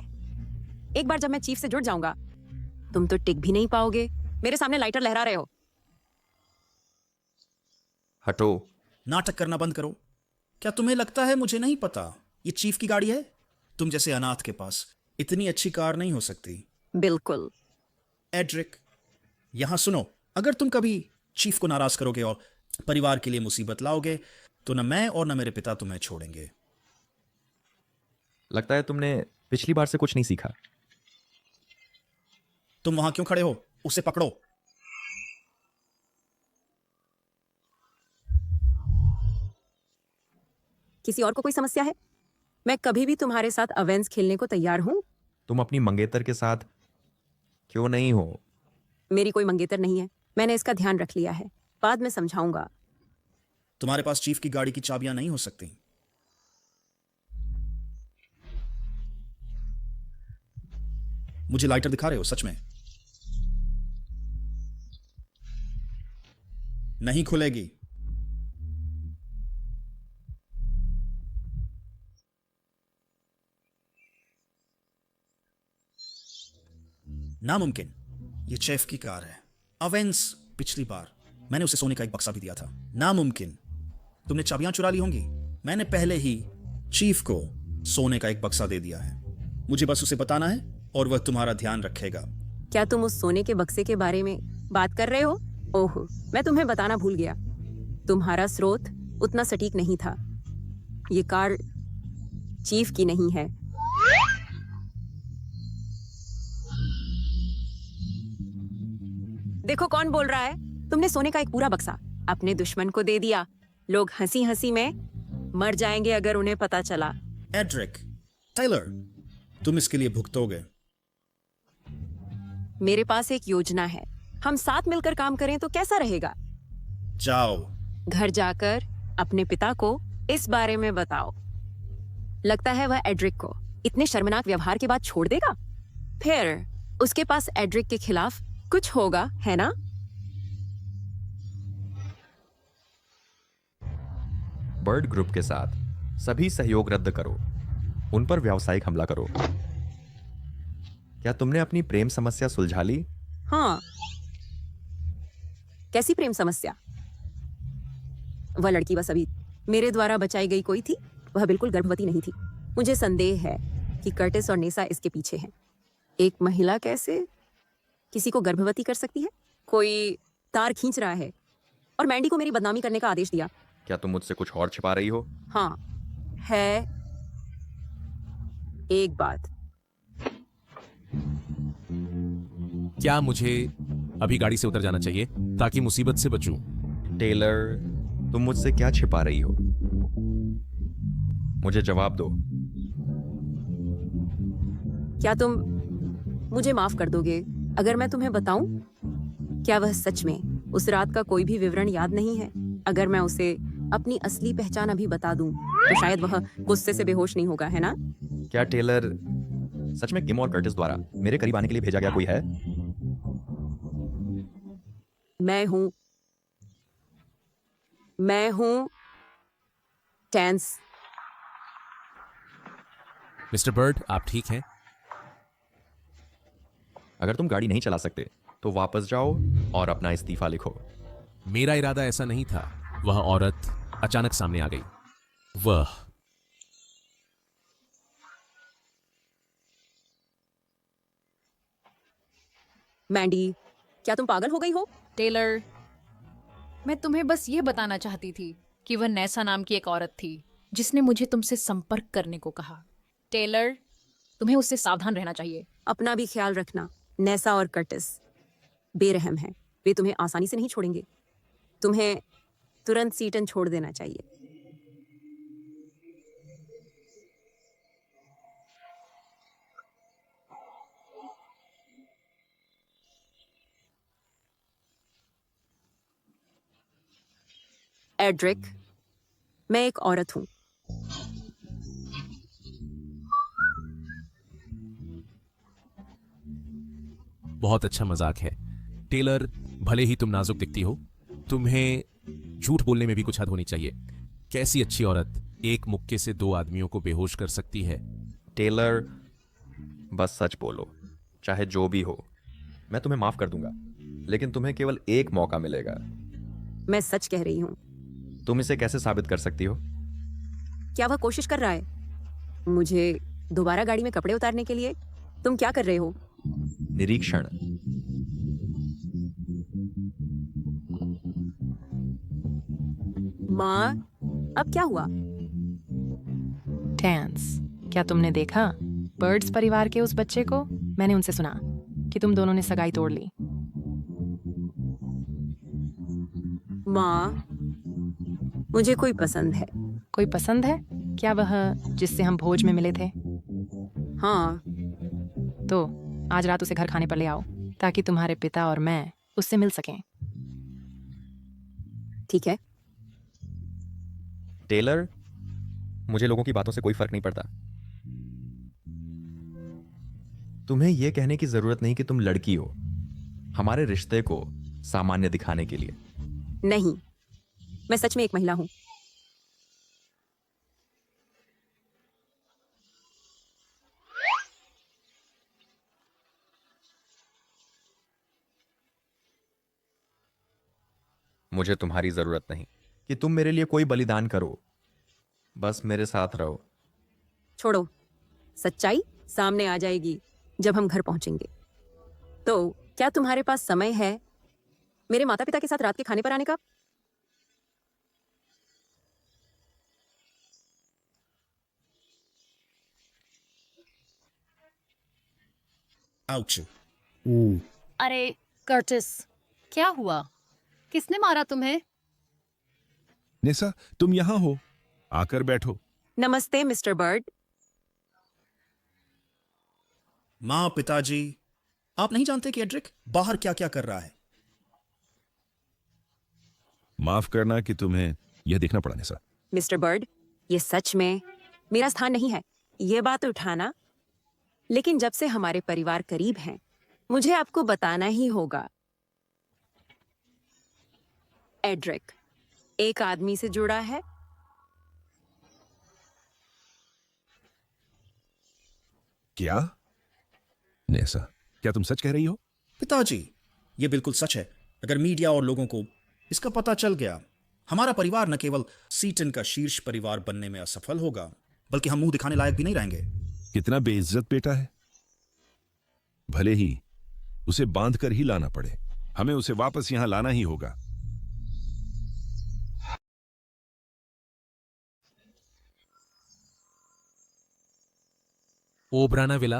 एक बार जब मैं चीफ से जुड़ जाऊंगा, तुम तो टिक भी नहीं पाओगे। मेरे सामने लाइटर लहरा रहे हो। हटो। नाटक करना बंद करो। क्या तुम्हें लगता है मुझे नहीं पता ये चीफ की गाड़ी है? तुम जैसे अनाथ के पास इतनी अच्छी कार नहीं हो सकती। बिल्कुल। एड्रिक, यहां सुनो। अगर तुम कभी चीफ को नाराज करोगे और परिवार के लिए मुसीबत लाओगे, तो न मैं और न मेरे पिता तुम्हें छोड़ेंगे। लगता है तुमने पिछली बार से कुछ नहीं सीखा। तुम वहां क्यों खड़े हो? उसे पकड़ो। किसी और को कोई समस्या है? मैं कभी भी तुम्हारे साथ अवेंस खेलने को तैयार हूँ। तुम अपनी मंगेतर के साथ क्यों नहीं हो? मेरी कोई मंगेतर नहीं है, मैंने इसका ध्यान रख लिया है, बाद में समझाऊंगा। तुम्हारे पास चीफ की गाड़ी की चाबियां नहीं हो सकती। मुझे लाइटर दिखा रहे हो सच में? नहीं खुलेगी। नामुमकिन। ये चेफ की कार है। अवेंस पिछली बार मैंने उसे सोने का एक बक्सा भी दिया था। नामुमकिन। तुमने चाबियां चुरा ली होंगी। मैंने पहले ही चीफ को सोने का एक बक्सा दे दिया है। मुझे बस उसे बताना है और वह तुम्हारा ध्यान रखेगा। क्या तुम उस सोने के बक्से के बारे में बात कर रहे हो? ओह, मैं तुम्हें बताना भूल गया। तुम्हारा स्रोत उतना सटीक नहीं था। ये कार चीफ की नहीं है। देखो कौन बोल रहा है। तुमने सोने का एक पूरा बक्सा अपने दुश्मन को दे दिया। लोग हंसी हंसी में मर जाएंगे अगर उन्हें पता चला। एड्रिक, टेलर, तुम इसके लिए भुगतोगे। मेरे पास एक योजना है, हम साथ मिलकर काम करें तो कैसा रहेगा? जाओ। घर जाकर अपने पिता को इस बारे में बताओ। लगता है वह एड्रिक को इतने शर्मनाक व्यवहार के बाद छोड़ देगा। फिर उसके पास एड्रिक के खिलाफ कुछ होगा, है ना? बर्ड ग्रुप के साथ सभी सहयोग रद्द करो, उन पर व्यावसायिक हमला करो। क्या तुमने अपनी प्रेम समस्या सुलझा ली? हाँ। कैसी प्रेम समस्या? वह लड़की बस अभी मेरे द्वारा बचाई गई कोई थी। वह बिल्कुल गर्भवती नहीं थी। मुझे संदेह है कि कर्टिस और नेसा इसके पीछे हैं। एक महिला कैसे किसी को गर्भवती कर सकती है? कोई तार खींच रहा है और मैंडी को मेरी बदनामी करने का आदेश दिया। क्या तुम मुझसे कुछ और छिपा रही हो? हाँ है। एक बात। क्या मुझे अभी गाड़ी से उतर जाना चाहिए ताकि मुसीबत से बचूं? टेलर, तुम मुझसे क्या छिपा रही हो? मुझे जवाब दो। क्या तुम मुझे माफ कर दोगे अगर मैं तुम्हें बताऊं? क्या वह सच में उस रात का कोई भी विवरण याद नहीं है? अगर मैं उसे अपनी असली पहचान अभी बता दूं तो शायद वह गुस्से से बेहोश नहीं होगा, है ना? क्या टेलर सच में किम और कर्टिस द्वारा मेरे करीब आने के लिए भेजा गया कोई है? मैं हूं टेंस। मिस्टर बर्ड, आप ठीक हैं? अगर तुम गाड़ी नहीं चला सकते तो वापस जाओ और अपना इस्तीफा लिखो। मेरा इरादा ऐसा नहीं था। वह औरत अचानक सामने आ गई। वह मैंडी, क्या तुम पागल हो गई हो? टेलर, मैं तुम्हें बस ये बताना चाहती थी कि वह नैसा नाम की एक औरत थी जिसने मुझे तुमसे संपर्क करने को कहा। टेलर, तुम्हें उससे सावधान रहना चाहिए। अपना भी ख्याल रखना। नैसा और कर्टिस बेरहम हैं। वे तुम्हें आसानी से नहीं छोड़ेंगे। तुम्हें तुरंत सीटन छोड़ देना चाहिए। एड्रिक, मैं एक औरत हूं। बहुत अच्छा मजाक है। टेलर, भले ही तुम नाजुक दिखती हो, तुम्हें झूठ बोलने में भी कुछ हद होनी चाहिए। कैसी अच्छी औरत एक मुक्के से दो आदमियों को बेहोश कर सकती है? टेलर, बस सच बोलो, चाहे जो भी हो। मैं तुम्हें माफ कर दूंगा, लेकिन तुम्हें केवल एक मौका मिलेगा। मैं सच कह रही हूं। तुम इसे कैसे साबित कर सकती हो? क्या वह कोशिश कर रहा है मुझे दोबारा गाड़ी में कपड़े उतारने के लिए? तुम क्या कर रहे हो? निरीक्षण। माँ, अब क्या हुआ? टेंस, क्या तुमने देखा बर्ड्स परिवार के उस बच्चे को? मैंने उनसे सुना कि तुम दोनों ने सगाई तोड़ ली। माँ, मुझे कोई पसंद है। कोई पसंद है? क्या वह जिससे हम भोज में मिले थे? हाँ। तो आज रात उसे घर खाने पर ले आओ ताकि तुम्हारे पिता और मैं उससे मिल सकें। ठीक है। टेलर, मुझे लोगों की बातों से कोई फर्क नहीं पड़ता। तुम्हें यह कहने की जरूरत नहीं कि तुम लड़की हो, हमारे रिश्ते को सामान्य दिखाने के लिए। नहीं, मैं सच में एक महिला हूं। मुझे तुम्हारी जरूरत नहीं कि तुम मेरे लिए कोई बलिदान करो, बस मेरे साथ रहो। छोड़ो, सच्चाई सामने आ जाएगी जब हम घर पहुंचेंगे। तो क्या तुम्हारे पास समय है मेरे माता पिता के साथ रात के खाने पर आने का? आउच। अरे कर्टिस, क्या हुआ? किसने मारा तुम्हें? नेसा, तुम यहां हो, आकर बैठो। नमस्ते मिस्टर बर्ड। माँ, पिताजी, आप नहीं जानते कि एड्रिक बाहर क्या क्या कर रहा है? माफ करना कि तुम्हें यह देखना पड़ा नेसा। मिस्टर बर्ड, ये सच में मेरा स्थान नहीं है ये बात उठाना, लेकिन जब से हमारे परिवार करीब हैं, मुझे आपको बताना ही होगा। एड्रिक एक आदमी से जुड़ा है। क्या? नेसा, क्या तुम सच कह रही हो? पिताजी, ये बिल्कुल सच है। अगर मीडिया और लोगों को इसका पता चल गया, हमारा परिवार न केवल सीटन का शीर्ष परिवार बनने में असफल होगा, बल्कि हम मुंह दिखाने लायक भी नहीं रहेंगे। कितना बेइज्जत बेटा है। भले ही उसे बांध कर ही लाना पड़े, हमें उसे वापस यहां लाना ही होगा। ओब्राना विला।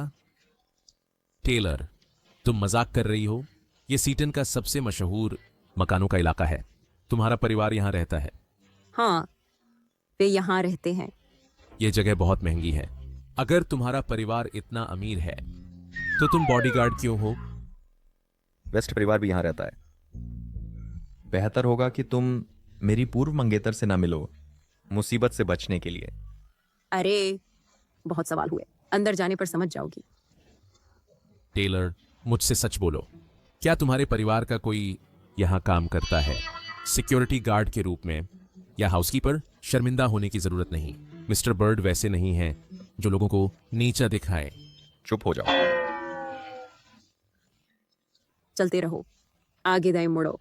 टेलर, तुम मजाक कर रही हो? यह सीटन का सबसे मशहूर मकानों का इलाका है। तुम्हारा परिवार यहां रहता है? हाँ, वे यहाँ रहते हैं। यह जगह बहुत महंगी है। अगर तुम्हारा परिवार इतना अमीर है तो तुम बॉडीगार्ड क्यों हो? वेस्ट परिवार भी यहां रहता है। बेहतर होगा कि तुम मेरी पूर्व मंगेतर से ना मिलो, मुसीबत से बचने के लिए। अरे, बहुत सवाल हुए, अंदर जाने पर समझ जाओगी। टेलर, मुझसे सच बोलो, क्या तुम्हारे परिवार का कोई यहां काम करता है? सिक्योरिटी गार्ड के रूप में या हाउसकीपर? शर्मिंदा होने की जरूरत नहीं। मिस्टर बर्ड वैसे नहीं हैं जो लोगों को नीचा दिखाए। चुप हो जाओ। चलते रहो, आगे दाएं मुड़ो।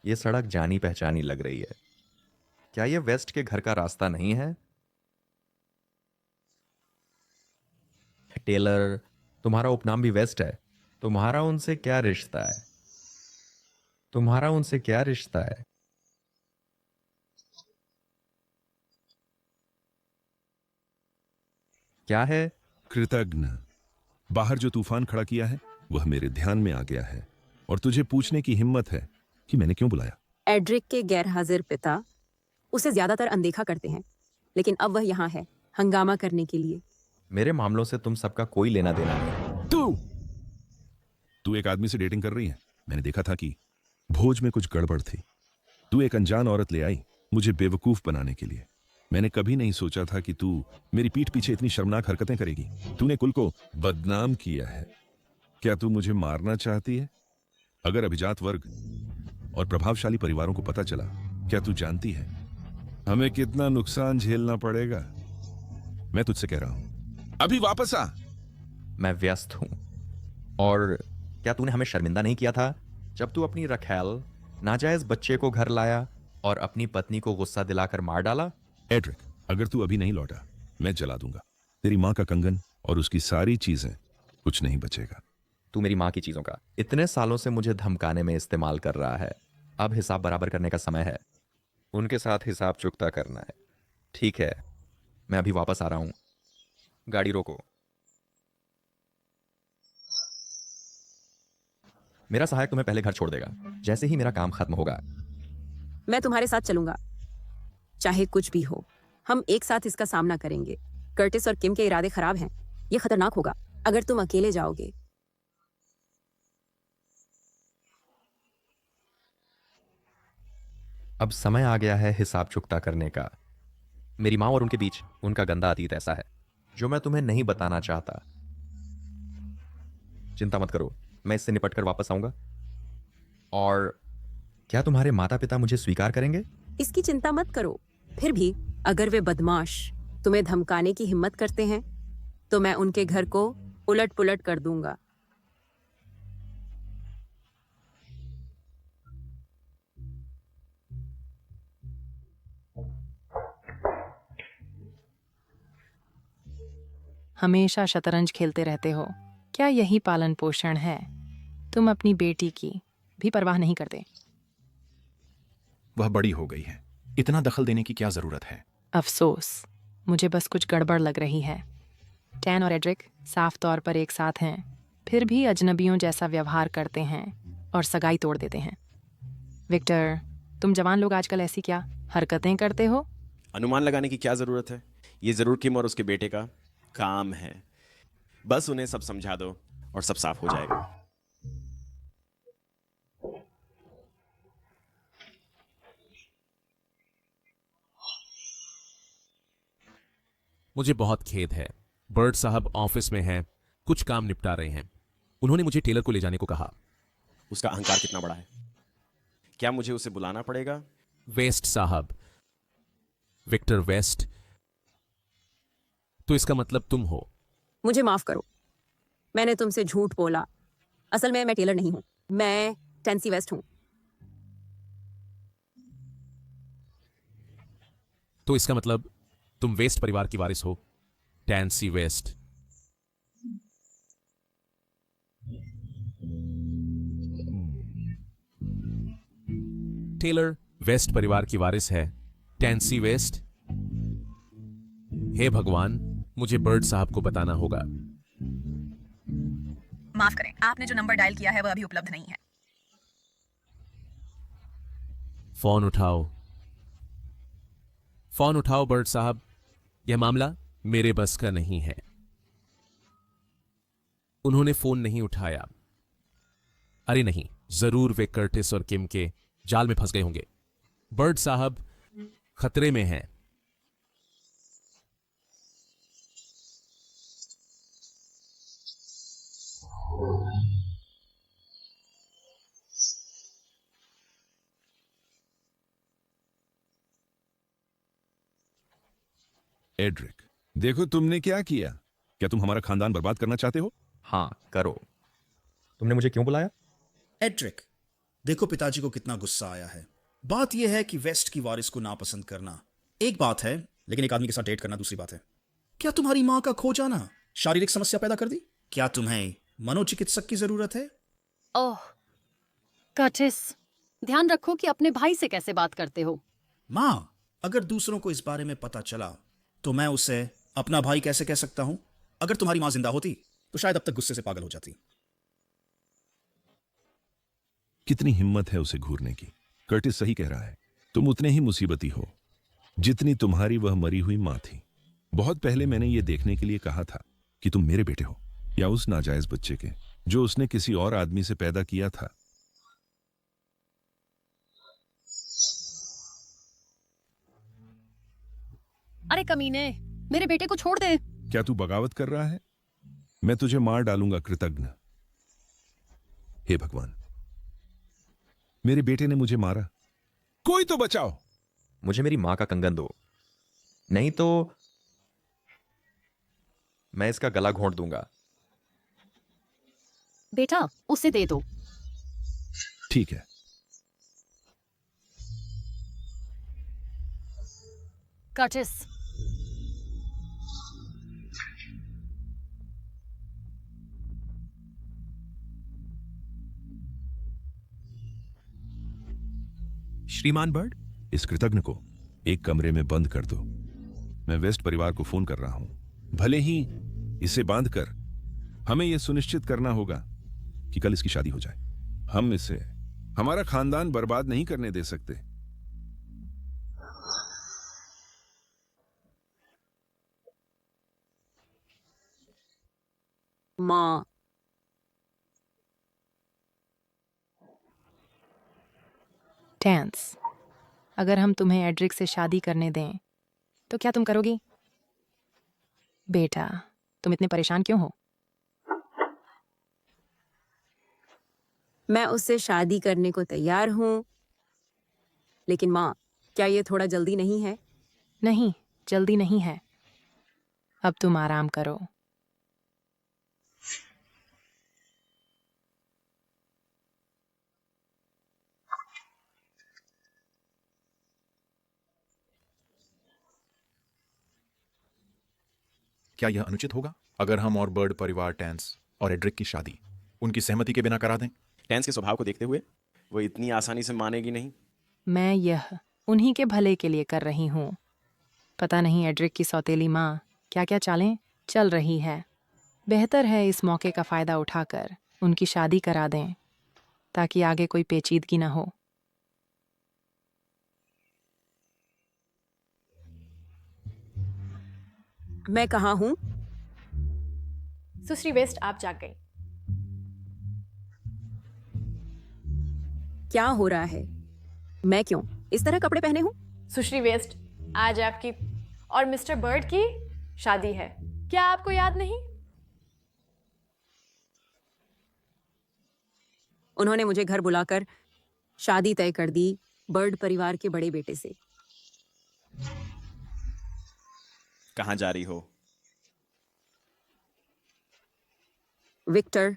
यह सड़क जानी पहचानी लग रही है। क्या यह वेस्ट के घर का रास्ता नहीं है? टेलर, तुम्हारा उपनाम भी वेस्ट है। तुम्हारा उनसे क्या रिश्ता है? तुम्हारा उनसे क्या रिश्ता है? क्या है? कृतज्ञ। बाहर जो तूफान खड़ा किया है वह मेरे ध्यान में आ गया है, और तुझे पूछने की हिम्मत है कि मैंने क्यों बुलाया। एड्रिक के गैरहाजिर पिता उसे ज्यादातर अनदेखा करते हैं, लेकिन अब वह यहाँ है हंगामा करने के लिए। मेरे मामलों से तुम सबका कोई लेना देना नहीं। तू एक आदमी से डेटिंग कर रही है। मैंने देखा था कि भोज में कुछ गड़बड़ थी। तू एक अनजान औरत ले आई मुझे बेवकूफ बनाने के लिए। मैंने कभी नहीं सोचा था कि तू मेरी पीठ पीछे इतनी शर्मनाक हरकतें करेगी। तूने कुल को बदनाम किया है। क्या तू मुझे मारना चाहती है? अगर अभिजात वर्ग और प्रभावशाली परिवारों को पता चला, क्या तू जानती है हमें कितना नुकसान झेलना पड़ेगा? मैं तुझसे कह रहा हूं, अभी वापस आ। मैं व्यस्त हूं। और क्या तूने हमें शर्मिंदा नहीं किया था जब तू अपनी रखैल नाजायज बच्चे को घर लाया और अपनी पत्नी को गुस्सा दिलाकर मार डाला? एड्रिक, अगर तू अभी नहीं लौटा, मैं जला दूंगा। तेरी माँ का कंगन और उसकी सारी चीजें, कुछ नहीं बचेगा। तू मेरी माँ की चीजों का इतने सालों से मुझे धमकाने में इस्तेमाल कर रहा है। अब हिसाब बराबर करने का समय है। उनके साथ हिसाब चुकता करना है। ठीक है, मैं अभी वापस आ रहा हूं। गाड़ी रोको। मेरा सहायक तुम्हें पहले घर छोड़ देगा जैसे ही मेरा काम खत्म होगा। मैं तुम्हारे साथ चलूंगा, चाहे कुछ भी हो। हम एक साथ इसका सामना करेंगे। कर्टिस और किम के इरादे खराब हैं। ये खतरनाक होगा अगर तुम अकेले जाओगे। अब समय आ गया है हिसाब चुकता करने का। मेरी माँ और उनके बीच उनका गंदा अतीत ऐसा है जो मैं तुम्हें नहीं बताना चाहता। चिंता मत करो, मैं इससे निपट कर वापस आऊंगा। और क्या तुम्हारे माता पिता मुझे स्वीकार करेंगे? इसकी चिंता मत करो। फिर भी अगर वे बदमाश तुम्हें धमकाने की हिम्मत करते हैं तो मैं उनके घर को उलट पुलट कर दूंगा। हमेशा शतरंज खेलते रहते हो, क्या यही पालन पोषण है? तुम अपनी बेटी की भी परवाह नहीं करते। वह बड़ी हो गई है, इतना दखल देने की क्या जरूरत है? अफसोस, मुझे बस कुछ गड़बड़ लग रही है। टैन और एड्रिक साफ तौर पर एक साथ हैं, फिर भी अजनबियों जैसा व्यवहार करते हैं और सगाई तोड़ देते हैं। विक्टर, तुम जवान लोग आजकल ऐसी क्या हरकतें करते हो? अनुमान लगाने की क्या जरूरत है? ये जरूर किम और उसके बेटे का काम है। बस उन्हें सब समझा दो और सब साफ हो जाएगा। मुझे बहुत खेद है, बर्ड साहब ऑफिस में हैं, कुछ काम निपटा रहे हैं। उन्होंने मुझे टेलर को ले जाने को कहा। उसका अहंकार कितना बड़ा है? क्या मुझे उसे बुलाना पड़ेगा? वेस्ट साहब, विक्टर वेस्ट। तो इसका मतलब तुम हो? मुझे माफ करो, मैंने तुमसे झूठ बोला। असल में मैं टेलर नहीं हूं, मैं टेंसी वेस्ट हूं। तो इसका मतलब तुम वेस्ट परिवार की वारिस हो, टैंसी वेस्ट। टेलर वेस्ट परिवार की वारिस है, टैंसी वेस्ट। हे भगवान, मुझे बर्ड साहब को बताना होगा। माफ करें, आपने जो नंबर डायल किया है वह अभी उपलब्ध नहीं है। फोन उठाओ, फोन उठाओ बर्ड साहब। यह मामला मेरे बस का नहीं है। उन्होंने फोन नहीं उठाया। अरे नहीं, जरूर वे कर्टिस और किम के जाल में फंस गए होंगे। बर्ड साहब खतरे में हैं। एड्रिक, देखो तुमने क्या किया। क्या तुम हमारा खानदान बर्बाद करना चाहते हो? हाँ, करो। तुमने मुझे क्यों बुलाया? एड्रिक, देखो पिताजी को कितना गुस्सा आया है। बात यह है कि वेस्ट की वारिस को नापसंद करना एक बात है, लेकिन एक आदमी के साथ डेट करना दूसरी बात है। क्या तुम्हारी मां का खो जाना शारीरिक समस्या पैदा कर दी? क्या तुम्हें मनोचिकित्सक की जरूरत है? ओह कर्टिस, ध्यान रखो कि अपने भाई से कैसे बात करते हो। मां, अगर दूसरों को इस बारे में पता चला तो मैं उसे अपना भाई कैसे कह सकता हूं? अगर तुम्हारी मां जिंदा होती तो शायद अब तक गुस्से से पागल हो जाती। कितनी हिम्मत है उसे घूरने की। कर्टिस सही कह रहा है, तुम उतने ही मुसीबती हो जितनी तुम्हारी वह मरी हुई मां थी। बहुत पहले मैंने यह देखने के लिए कहा था कि तुम मेरे बेटे हो या उस नाजायज बच्चे के जो उसने किसी और आदमी से पैदा किया था। अरे कमीने, मेरे बेटे को छोड़ दे। क्या तू बगावत कर रहा है? मैं तुझे मार डालूंगा कृतज्ञ। हे भगवान, मेरे बेटे ने मुझे मारा, कोई तो बचाओ। मुझे मेरी मां का कंगन दो, नहीं तो मैं इसका गला घोंट दूंगा। बेटा, उसे दे दो। ठीक है। कर्टिस, श्रीमान बर्ड, इस कृतज्ञ को एक कमरे में बंद कर दो। मैं वेस्ट परिवार को फोन कर रहा हूं। भले ही इसे बांधकर हमें यह सुनिश्चित करना होगा कि कल इसकी शादी हो जाए। हम इसे हमारा खानदान बर्बाद नहीं करने दे सकते। माँ। टेंस, अगर हम तुम्हें एड्रिक से शादी करने दें तो क्या तुम करोगी? बेटा, तुम इतने परेशान क्यों हो? मैं उससे शादी करने को तैयार हूँ, लेकिन माँ, क्या ये थोड़ा जल्दी नहीं है? नहीं, जल्दी नहीं है। अब तुम आराम करो। क्या यह अनुचित होगा अगर हम और बर्ड परिवार टेंस और एड्रिक की शादी उनकी सहमति के बिना करा दें? टेंस के स्वभाव को देखते हुए वो इतनी आसानी से मानेगी नहीं। मैं यह उन्हीं के भले के लिए कर रही हूँ। पता नहीं एड्रिक की सौतेली माँ क्या क्या चालें चल रही है। बेहतर है इस मौके का फ़ायदा उठाकर उनकी शादी करा दें, ताकि आगे कोई पेचीदगी ना हो। मैं कहाँ हूँ? सुश्री वेस्ट, आप जाग गई। क्या हो रहा है? मैं क्यों इस तरह कपड़े पहने हूँ? सुश्री वेस्ट, आज आपकी और मिस्टर बर्ड की शादी है, क्या आपको याद नहीं? उन्होंने मुझे घर बुलाकर शादी तय कर दी बर्ड परिवार के बड़े बेटे से। कहाँ जा रही हो? विक्टर,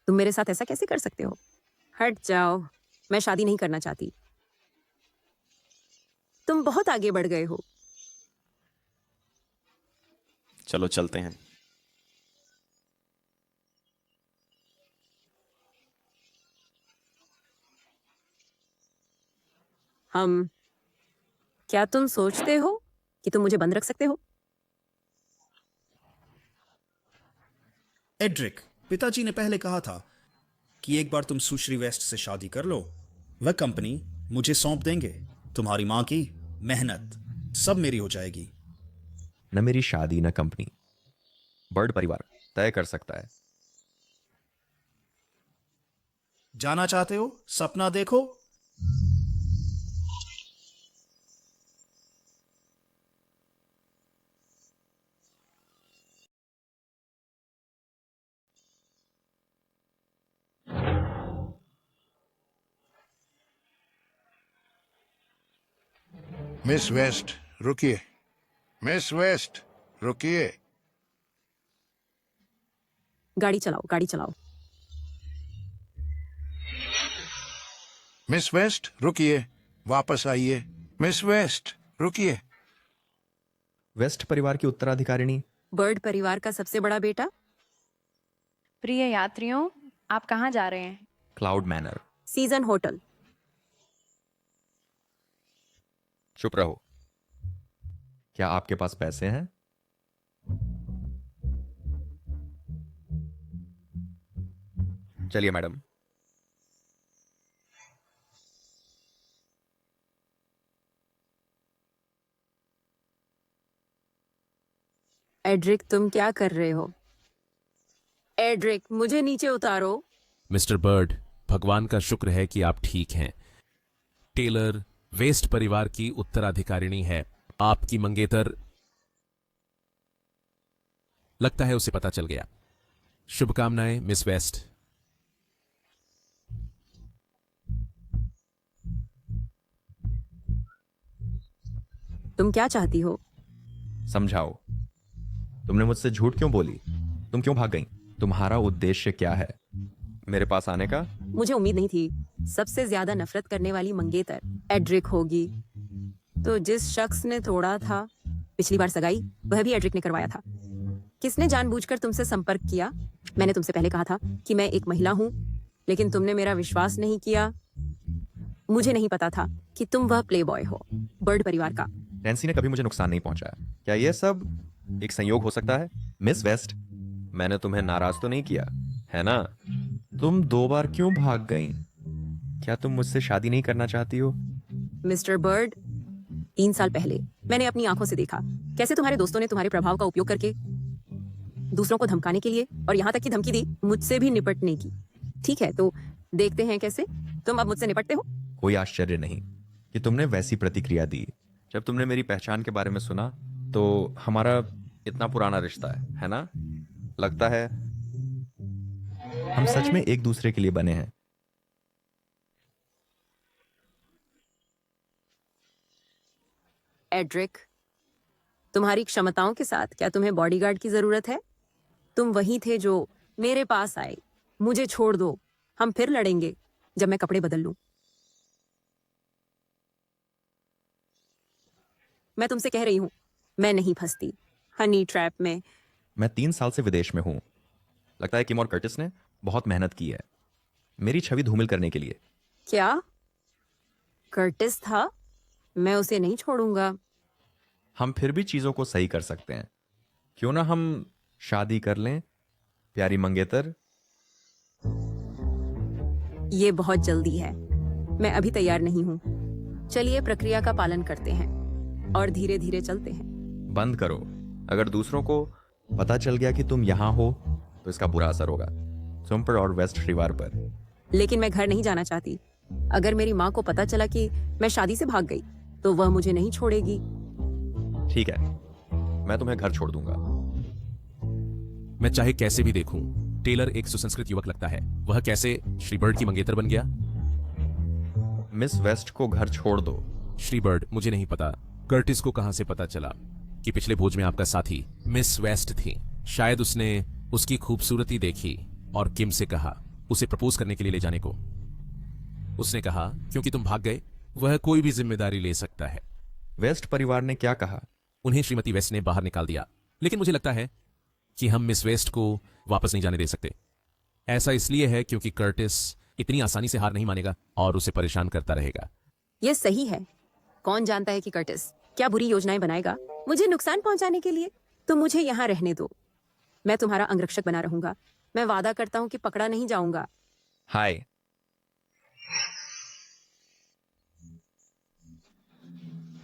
तुम मेरे साथ ऐसा कैसे कर सकते हो? हट जाओ, मैं शादी नहीं करना चाहती। तुम बहुत आगे बढ़ गए हो। चलो चलते हैं। क्या तुम सोचते हो कि तुम मुझे बंद रख सकते हो? एड्रिक, पिताजी ने पहले कहा था कि एक बार तुम सुश्री वेस्ट से शादी कर लो, वह कंपनी मुझे सौंप देंगे। तुम्हारी माँ की मेहनत सब मेरी हो जाएगी। न मेरी शादी न कंपनी, बर्ड परिवार तय कर सकता है। जाना चाहते हो? सपना देखो। मिस वेस्ट, रुकिए। मिस वेस्ट, रुकिए। गाड़ी चलाओ, गाड़ी चलाओ। मिस वेस्ट, रुकिए। वापस आइए। मिस वेस्ट, रुकिए। वेस्ट परिवार की उत्तराधिकारिणी, बर्ड परिवार का सबसे बड़ा बेटा। प्रिय यात्रियों, आप कहाँ जा रहे हैं? Cloud manner. Season hotel. चुप रहो। क्या आपके पास पैसे हैं? चलिए मैडम। एड्रिक, तुम क्या कर रहे हो? एड्रिक, मुझे नीचे उतारो। मिस्टर बर्ड, भगवान का शुक्र है कि आप ठीक हैं। टेलर वेस्ट परिवार की उत्तराधिकारिणी है। आपकी मंगेतर, लगता है उसे पता चल गया। शुभकामनाएं मिस वेस्ट। तुम क्या चाहती हो? समझाओ। तुमने मुझसे झूठ क्यों बोली? तुम क्यों भाग गई? तुम्हारा उद्देश्य क्या है मेरे पास आने का? मुझे उम्मीद नहीं थी सबसे ज्यादा नफरत करने वाली मंगेतर एड्रिक होगी। तो जिस शख्स ने तोड़ा था पिछली बार सगाई, वह भी एड्रिक ने करवाया था। किसने जानबूझकर तुमसे संपर्क किया? मैंने तुमसे पहले कहा था कि मैं एक महिला हूं, लेकिन तुमने मेरा विश्वास नहीं किया। मुझे नहीं पता था कि तुम वह प्लेबॉय हो, बर्ड परिवार का। नैन्सी ने कभी मुझे नुकसान नहीं पहुंचाया। क्या यह सब एक संयोग हो सकता है? मिस वेस्ट, मैंने तुम्हें नाराज तो नहीं किया है ना? तुम 2 बार क्यों भाग गई? क्या तुम मुझसे शादी नहीं करना चाहती हो? मिस्टर बर्ड, 3 साल पहले मैंने अपनी आंखों से देखा कैसे तुम्हारे दोस्तों ने तुम्हारे प्रभाव का उपयोग करके दूसरों को धमकाने के लिए, और यहाँ तक कि धमकी दी मुझसे भी निपटने की। ठीक है, तो देखते हैं कैसे तुम अब मुझसे निपटते हो। कोई आश्चर्य नहीं कि तुमने वैसी प्रतिक्रिया दी। जब तुमने मेरी पहचान के बारे में सुना तो हमारा इतना पुराना रिश्ता है ना? लगता है हम सच में एक दूसरे के लिए बने हैं। एड्रिक, तुम्हारी क्षमताओं के साथ क्या तुम्हें बॉडीगार्ड की जरूरत है? तुम वही थे जो मेरे पास आए, मुझे छोड़ दो, हम फिर लड़ेंगे जब मैं कपड़े बदल लूं। मैं तुमसे कह रही हूं, मैं नहीं फंसती हनी ट्रैप में। मैं 3 साल से विदेश में हूं। लगता है किम और कर्टिस ने बहुत मेहनत की है मेरी छवि धूमिल करने के लिए। क्या कर्टिस था? मैं उसे नहीं छोड़ूंगा। हम फिर भी चीजों को सही कर सकते हैं। क्यों ना हम शादी कर लें, प्यारी मंगेतर? ये बहुत जल्दी है, मैं अभी तैयार नहीं हूं। चलिए प्रक्रिया का पालन करते हैं और धीरे धीरे चलते हैं। बंद करो। अगर दूसरों को पता चल गया कि तुम यहां हो तो इसका बुरा असर होगा तुम पर और वेस्ट श्रीवार पर। लेकिन मैं घर नहीं जाना चाहती। अगर मेरी माँ को पता चला कि मैं शादी से भाग गई तो वह मुझे नहीं छोड़ेगी। ठीक है, मैं तुम्हें घर छोड़ दूंगा। मैं चाहे कैसे भी देखूं, टेलर एक सुसंस्कृत युवक लगता है। वह कैसे श्रीबर्ड की मंगेतर बन गया? मिस वेस्ट को घर छोड़ दो। श्रीबर्ड, मुझे नहीं पता कर्टिस को कहां से पता चला कि पिछले भोज में आपका साथी मिस वेस्ट थी। शायद उसने उसकी खूबसूरती देखी और किम से कहा उसे प्रपोज करने के लिए ले जाने को। उसने कहा क्योंकि तुम भाग गए वह कोई भी जिम्मेदारी ले सकता है। वेस्ट परिवार ने क्या कहा? उन्हें श्रीमती वेस्ट ने बाहर निकाल दिया। लेकिन मुझे लगता है कि हम मिस वेस्ट को वापस नहीं जाने दे सकते। ऐसा इसलिए है क्योंकि कर्टिस इतनी आसानी से हार नहीं मानेगा और उसे परेशान करता रहेगा। यह सही है। कौन जानता है कि कर्टिस क्या बुरी योजनाएं बनाएगा मुझे नुकसान पहुंचाने के लिए। तो मुझे यहाँ रहने दो। मैं तुम्हारा अंगरक्षक बना रहूंगा। मैं वादा करता हूँ कि पकड़ा नहीं जाऊंगा। हाय।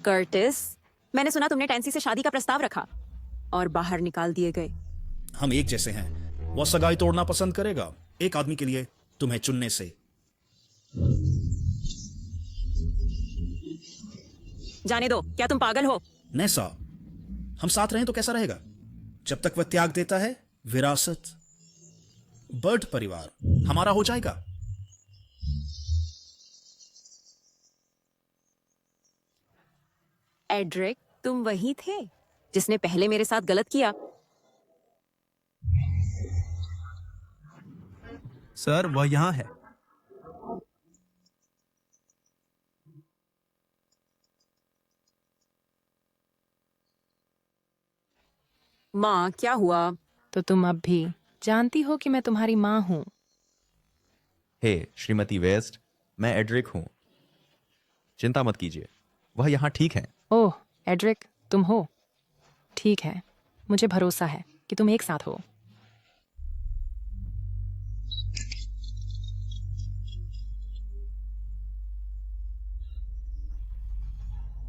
कर्टिस, मैंने सुना तुमने टैंसी से शादी का प्रस्ताव रखा और बाहर निकाल दिए गए। हम एक जैसे हैं। वो सगाई तोड़ना पसंद करेगा एक आदमी के लिए तुम्हें चुनने से। जाने दो, क्या तुम पागल हो? नैसा, हम साथ रहें तो कैसा रहेगा जब तक वह त्याग देता है विरासत। बर्ड परिवार हमारा हो जाएगा। एड्रिक, तुम वही थे जिसने पहले मेरे साथ गलत किया। सर, वह यहाँ है। माँ, क्या हुआ? तो तुम अब भी जानती हो कि मैं तुम्हारी माँ हूं। हे श्रीमती वेस्ट, मैं एड्रिक हूं। चिंता मत कीजिए, वह यहाँ ठीक है। ओह एड्रिक, तुम हो? ठीक है, मुझे भरोसा है कि तुम एक साथ हो।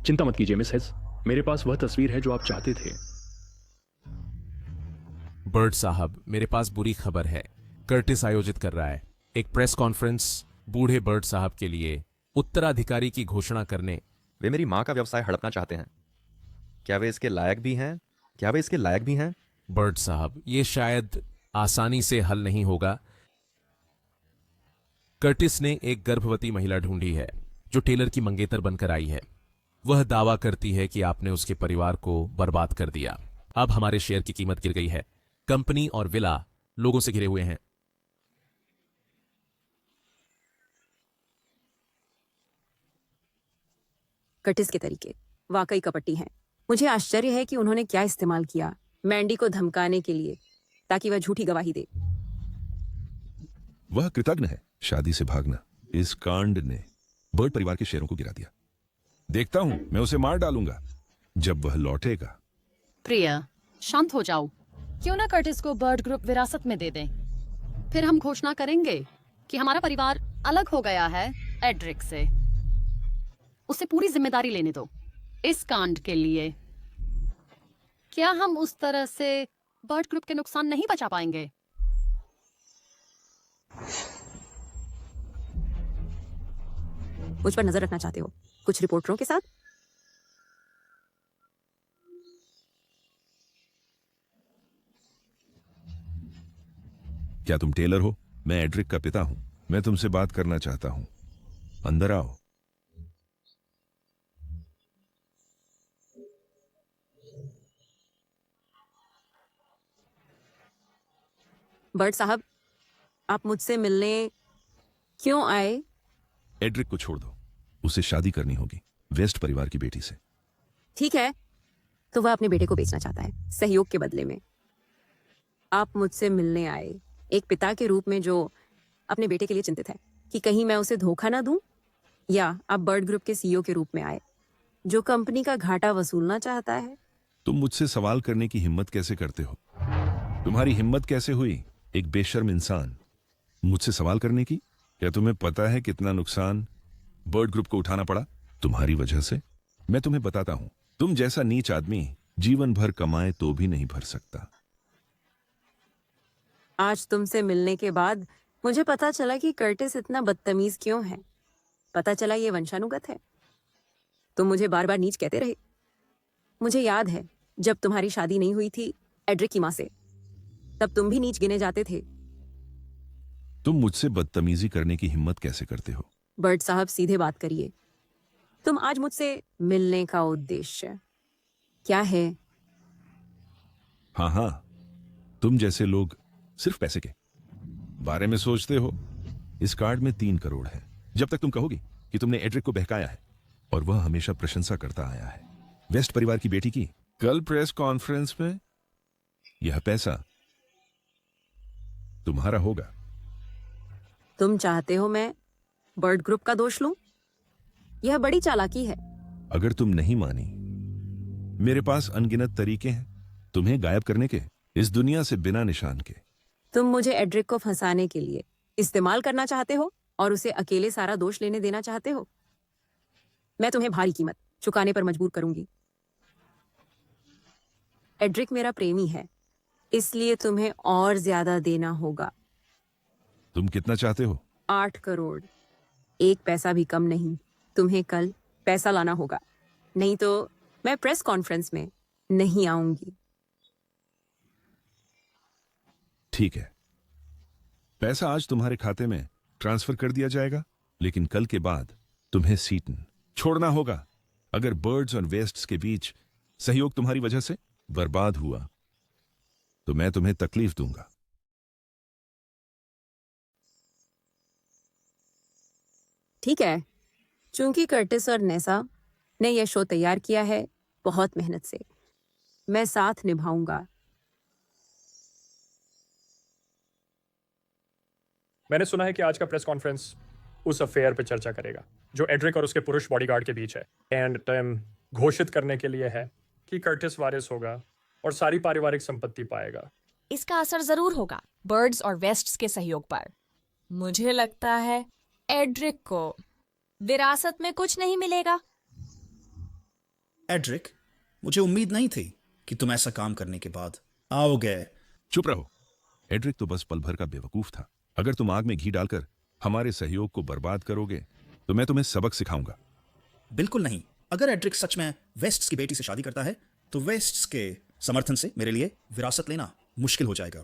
चिंता मत कीजिए मिस हेज, मेरे पास वह तस्वीर है जो आप चाहते थे। बर्ड साहब, मेरे पास बुरी खबर है। कर्टिस आयोजित कर रहा है एक प्रेस कॉन्फ्रेंस बूढ़े बर्ड साहब के लिए उत्तराधिकारी की घोषणा करने। वे मेरी माँ का व्यवसाय हड़पना चाहते हैं। क्या वे इसके लायक भी हैं? क्या वे इसके लायक भी हैं? बर्ड साहब, ये शायद आसानी से हल नहीं होगा। कर्टिस ने एक गर्भवती महिला ढूंढी है जो टेलर की मंगेतर बनकर आई है। वह दावा करती है कि आपने उसके परिवार को बर्बाद कर दिया। अब हमारे शेयर की कीमत गिर गई है। कंपनी और विला लोगों से घिरे हुए हैं। कर्टिस के तरीके वाकई कपटी हैं। मुझे आश्चर्य है कि उन्होंने क्या इस्तेमाल किया मैंडी को धमकाने के लिए ताकि वह झूठी गवाही दे। वह कृतज्ञ है। शादी से भागना, इस कांड ने बर्ड परिवार के शेयरों को गिरा दिया। देखता हूं, मैं उसे मार डालूंगा जब वह लौटेगा। प्रिया, शांत हो जाओ। क्यों ना कर्टिस को बर्ड ग्रुप विरासत में दे दें। फिर हम घोषणा करेंगे कि हमारा परिवार अलग हो गया है एड्रिक से। उसे पूरी जिम्मेदारी लेने दो इस कांड के लिए। क्या हम उस तरह से बर्ड ग्रुप के नुकसान नहीं बचा पाएंगे। मुझ पर नजर रखना चाहते हो कुछ रिपोर्टरों के साथ? क्या तुम टेलर हो? मैं एड्रिक का पिता हूं। मैं तुमसे बात करना चाहता हूं। अंदर आओ। बर्ड साहब, आप मुझसे मिलने क्यों आए? एड्रिक को छोड़ दो, उसे शादी करनी होगी वेस्ट परिवार की बेटी से। ठीक है, तो वह अपने बेटे को बेचना चाहता है सहयोग के बदले में। आप मुझसे मिलने आए एक पिता के रूप में जो अपने बेटे के लिए चिंतित है कि कहीं मैं उसे धोखा ना दूं, या आप बर्ड ग्रुप के सीईओ के रूप में आए जो कंपनी का घाटा वसूलना चाहता है? तुम मुझसे सवाल करने की हिम्मत कैसे करते हो? तुम्हारी हिम्मत कैसे हुई एक बेशर्म इंसान मुझसे सवाल करने की? क्या तुम्हें पता है कितना नुकसान बर्ड ग्रुप को उठाना पड़ा तुम्हारी वजह से? मैं तुम्हें बताता हूं, तुम जैसा नीच आदमी जीवन भर कमाए तो भी नहीं भर सकता। आज तुमसे मिलने के बाद मुझे पता चला कि कर्टिस इतना बदतमीज क्यों है। पता चला ये वंशानुगत है। तुम मुझे बार बार नीच कहते रहे। मुझे याद है जब तुम्हारी शादी नहीं हुई थी एड्रिक की मां से, तब तुम भी नीच गिने जाते थे। तुम मुझसे बदतमीजी करने की हिम्मत कैसे करते हो? बर्ड साहब, सीधे बात करिए। तुम आज मुझसे मिलने का उद्देश्य क्या है? हाँ, तुम जैसे लोग सिर्फ पैसे के बारे में सोचते हो। इस कार्ड में 3 करोड़ है। जब तक तुम कहोगी कि तुमने एड्रिक को बहकाया है और वह हमेशा प्रशंसा करता आया है वेस्ट परिवार की बेटी की, कल प्रेस कॉन्फ्रेंस में यह पैसा तुम्हारा होगा। तुम चाहते हो मैं बर्ड ग्रुप का दोष लूं? यह बड़ी चालाकी है। अगर तुम नहीं मानी, मेरे पास अनगिनत तरीके हैं तुम्हें गायब करने के इस दुनिया से बिना निशान के। तुम मुझे एड्रिक को फंसाने के लिए इस्तेमाल करना चाहते हो और उसे अकेले सारा दोष लेने देना चाहते हो। मैं तुम्हें भारी कीमत चुकाने पर मजबूर करूंगी। एड्रिक मेरा प्रेमी है, इसलिए तुम्हें और ज्यादा देना होगा। तुम कितना चाहते हो? 8 करोड़। एक पैसा भी कम नहीं। तुम्हें कल पैसा लाना होगा, नहीं तो मैं प्रेस कॉन्फ्रेंस में नहीं आऊंगी। ठीक है, पैसा आज तुम्हारे खाते में ट्रांसफर कर दिया जाएगा, लेकिन कल के बाद तुम्हें सीटन छोड़ना होगा। अगर बर्ड्स और वेस्ट्स के बीच सहयोग तुम्हारी वजह से बर्बाद हुआ तो मैं तुम्हें तकलीफ दूंगा। ठीक है, चूंकि कर्टिस और नेसा ने यह शो तैयार किया है बहुत मेहनत से, मैं साथ निभाऊंगा। मैंने सुना है कि आज का प्रेस कॉन्फ्रेंस उस अफेयर पे चर्चा करेगा जो एड्रिक और उसके पुरुष बॉडीगार्ड के बीच है। एंड टाइम घोषित करने के लिए है कि कर्टिस वारिस होगा और सारी पारिवारिक संपत्ति पाएगा। इसका असर जरूर होगा बर्ड्स और वेस्ट्स के सहयोग पर। मुझे लगता है एड्रिक को विरासत में कुछ नहीं मिलेगा। एड्रिक, मुझे उम्मीद नहीं थी कि तुम ऐसा काम करने के बाद आओगे। चुप रहो। एड्रिक तो बस पल भर का बेवकूफ था। अगर तुम आग में घी डालकर हमारे सहयोग को बर्बाद करोगे तो मैं तुम्हें सबक सिखाऊंगा। बिल्कुल नहीं। अगर एड्रिक सच में वेस्ट्स की बेटी से शादी करता है तो वेस्ट्स के समर्थन से मेरे लिए विरासत लेना मुश्किल हो जाएगा।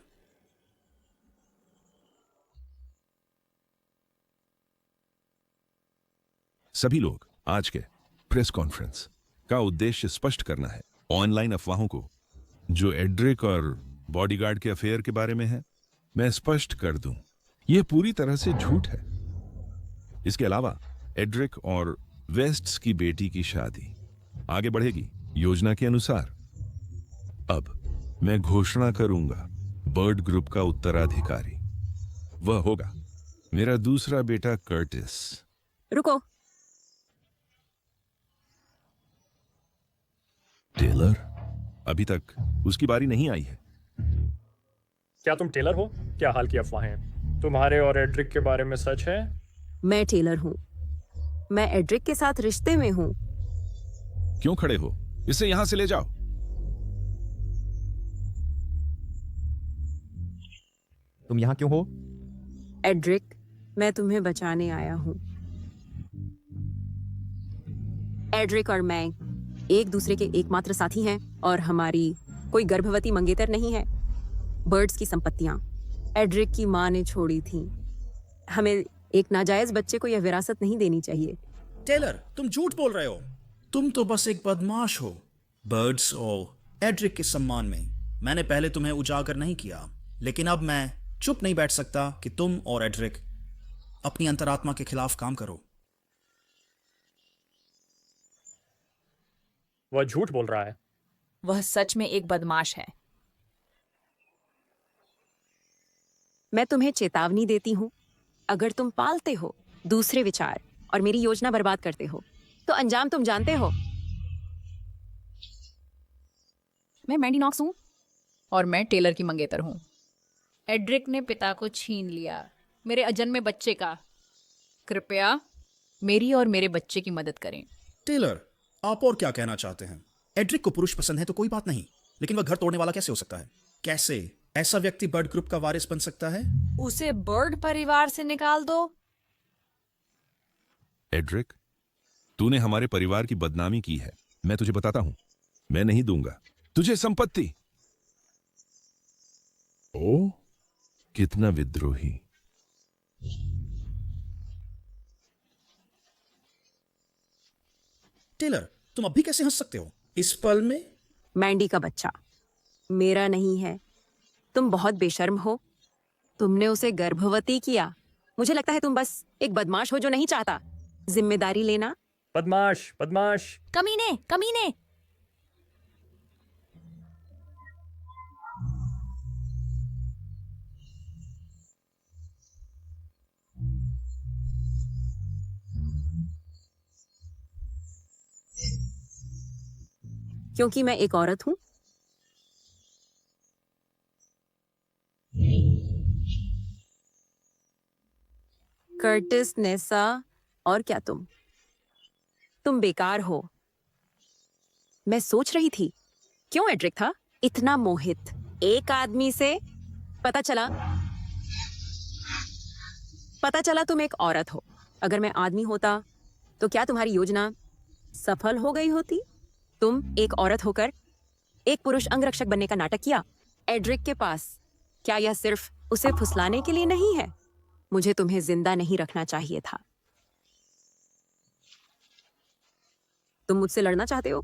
सभी लोग आज के प्रेस कॉन्फ्रेंस का उद्देश्य स्पष्ट करना है। ऑनलाइन अफवाहों को जो एड्रिक और बॉडीगार्ड के अफेयर के बारे में है, मैं स्पष्ट कर दूं, यह पूरी तरह से झूठ है। इसके अलावा एड्रिक और वेस्ट्स की बेटी की शादी आगे बढ़ेगी योजना के अनुसार। अब मैं घोषणा करूंगा बर्ड ग्रुप का उत्तराधिकारी वह होगा मेरा दूसरा बेटा कर्टिस। रुको। टेलर, अभी तक उसकी बारी नहीं आई है। क्या तुम टेलर हो? क्या हाल की अफवाहें तुम्हारे और एड्रिक के बारे में सच है? मैं टेलर हूं। मैं एड्रिक के साथ रिश्ते में हूं। क्यों खड़े हो? इसे यहां से ले जाओ। तुम यहाँ क्यों हो? एड्रिक, मैं तुम्हें बचाने आया हूँ। एड्रिक और मैं एक दूसरे के एकमात्र साथी हैं और हमारी कोई गर्भवती मंगेतर नहीं है। बर्ड्स की संपत्तियां एड्रिक की माँ ने छोड़ी थीं। हमें एक नाजायज बच्चे को यह विरासत नहीं देनी चाहिए। टेलर, तुम झूठ बोल रहे हो। तुम तो बस एक बदमाश हो। बर्ड्स और एड्रिक के सम्मान में मैंने पहले तुम्हें उजागर नहीं किया, लेकिन अब मैं चुप नहीं बैठ सकता कि तुम और एड्रिक अपनी अंतरात्मा के खिलाफ काम करो। वह झूठ बोल रहा है। वह सच में एक बदमाश है। मैं तुम्हें चेतावनी देती हूँ, अगर तुम पालते हो दूसरे विचार और मेरी योजना बर्बाद करते हो तो अंजाम तुम जानते हो। मैं मैंडी नॉक्स हूँ और मैं टेलर की मंगेतर हूँ। एड्रिक ने पिता को छीन लिया, मेरे अजन्मे बच्चे का। कृपया मेरी और मेरे बच्चे की मदद करें। टेलर, आप और क्या कहना चाहते हैं? एड्रिक को पुरुष पसंद है तो कोई बात नहीं, लेकिन वह घर तोड़ने वाला कैसे हो सकता है? कैसे ऐसा व्यक्ति बर्ड ग्रुप का वारिस बन सकता है? उसे बर्ड परिवार से निकाल दो। एड्रिक, तूने हमारे परिवार की बदनामी की है। मैं तुझे बताता हूं, मैं नहीं दूंगा तुझे संपत्ति। ओ, कितना विद्रोही। टेलर, तुम अब भी कैसे हंस सकते हो इस पल में? मैंडी का बच्चा मेरा नहीं है। तुम बहुत बेशर्म हो। तुमने उसे गर्भवती किया। मुझे लगता है तुम बस एक बदमाश हो जो नहीं चाहता जिम्मेदारी लेना। बदमाश, बदमाश। कमीने, कमीने। क्योंकि मैं एक औरत हूं। कर्टिस, नेसा और क्या तुम बेकार हो। मैं सोच रही थी क्यों एड्रिक था इतना मोहित एक आदमी से। पता चला तुम एक औरत हो। अगर मैं आदमी होता तो क्या तुम्हारी योजना सफल हो गई होती? तुम एक औरत होकर एक पुरुष अंगरक्षक बनने का नाटक किया एड्रिक के पास। क्या यह सिर्फ उसे फुसलाने के लिए नहीं है? मुझे तुम्हें जिंदा नहीं रखना चाहिए था। तुम मुझसे लड़ना चाहते हो?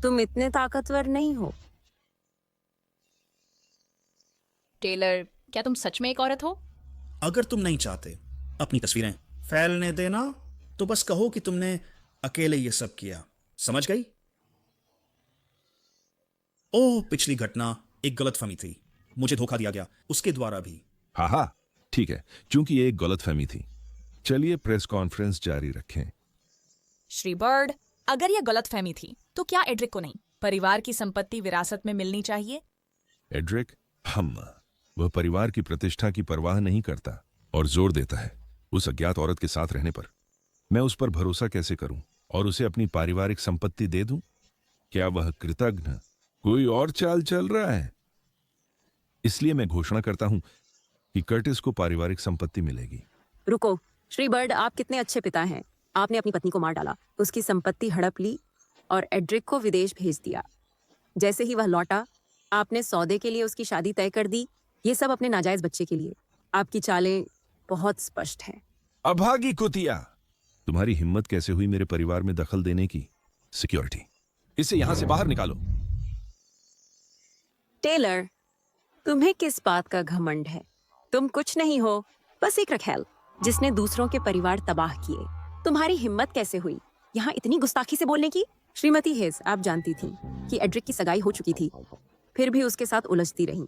तुम इतने ताकतवर नहीं हो। टेलर, क्या तुम सच में एक औरत हो? अगर तुम नहीं चाहते अपनी तस्वीरें फैलने देना तो बस कहो कि तुमने अकेले ये सब किया। समझ गई? ओह, पिछली घटना एक गलतफहमी थी। मुझे धोखा दिया गया उसके द्वारा भी। हाँ हाँ, ठीक है, क्योंकि ये एक गलतफहमी थी। चलिए प्रेस कॉन्फ्रेंस जारी रखें। श्री बर्ड, अगर यह गलतफहमी थी तो क्या एड्रिक को नहीं परिवार की संपत्ति विरासत में मिलनी चाहिए? एड्रिक, वह परिवार की प्रतिष्ठा की परवाह नहीं करता और जोर देता है उस अज्ञात औरत के साथ रहने पर। मैं उस पर भरोसा कैसे करूं और उसे अपनी पारिवारिक संपत्ति दे दूं? क्या वह कृतज्ञ कोई और चाल चल रहा है? इसलिए मैं घोषणा करता हूं कि कर्टिस को पारिवारिक संपत्ति मिलेगी। रुको श्री बर्ड, आप कितने अच्छे पिता हैं। आपने अपनी पत्नी को मार डाला, उसकी संपत्ति हड़प ली और एड्रिक को विदेश भेज दिया। जैसे ही वह लौटा आपने सौदे के लिए उसकी शादी तय कर दी। ये सब अपने नाजायज बच्चे के लिए। आपकी चालें बहुत स्पष्ट हैं। अभागी कुतिया, तुम्हारी हिम्मत कैसे हुई मेरे परिवार में दखल देने की? सिक्योरिटी, इसे यहां से बाहर निकालो। टेलर, तुम्हें किस बात का घमंड है? तुम कुछ नहीं हो, बस एक रखेल जिसने दूसरों के परिवार तबाह किए। तुम्हारी हिम्मत कैसे हुई यहाँ इतनी गुस्ताखी से बोलने की? श्रीमती हेज, आप जानती थी कि एड्रिक की सगाई हो चुकी थी, फिर भी उसके साथ उलझती रहीं।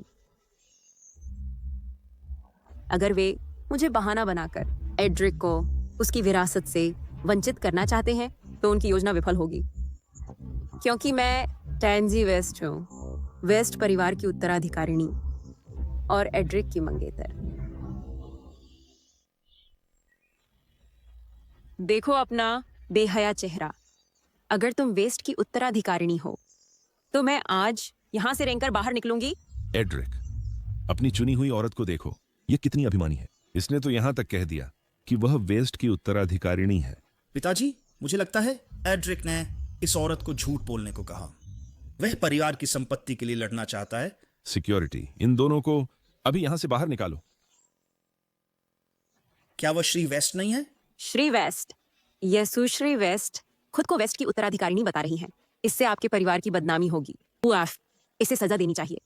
अगर वे मुझे बहाना बनाकर एड्रिक को उसकी विरासत से वंचित करना चाहते हैं तो उनकी योजना विफल होगी। क्योंकि मैं टैंजी वेस्ट हूँ, वेस्ट परिवार की उत्तराधिकारिणी और एड्रिक की मंगेतर। देखो अपना बेहया चेहरा। अगर तुम वेस्ट की उत्तराधिकारिणी हो तो मैं आज यहां से रेंगकर बाहर निकलूंगी। एड्रिक, अपनी चुनी हुई औरत को देखो। ये कितनी अभिमानी है। इसने तो यहां तक कह दिया कि वह वेस्ट की उत्तराधिकारिणी है। पिताजी, मुझे लगता है एड्रिक ने इस औरत को झूठ बोलने को कहा। वह परिवार की संपत्ति के लिए लड़ना चाहता है। सिक्योरिटी, इन दोनों को अभी यहां से बाहर निकालो। क्या वह श्री वेस्ट नहीं है? श्री वेस्ट, यह सुश्री वेस्ट खुद को वेस्ट की उत्तराधिकारिणी बता रही हैं। इससे आपके परिवार की बदनामी होगी। उआफ, इसे सजा देनी चाहिए।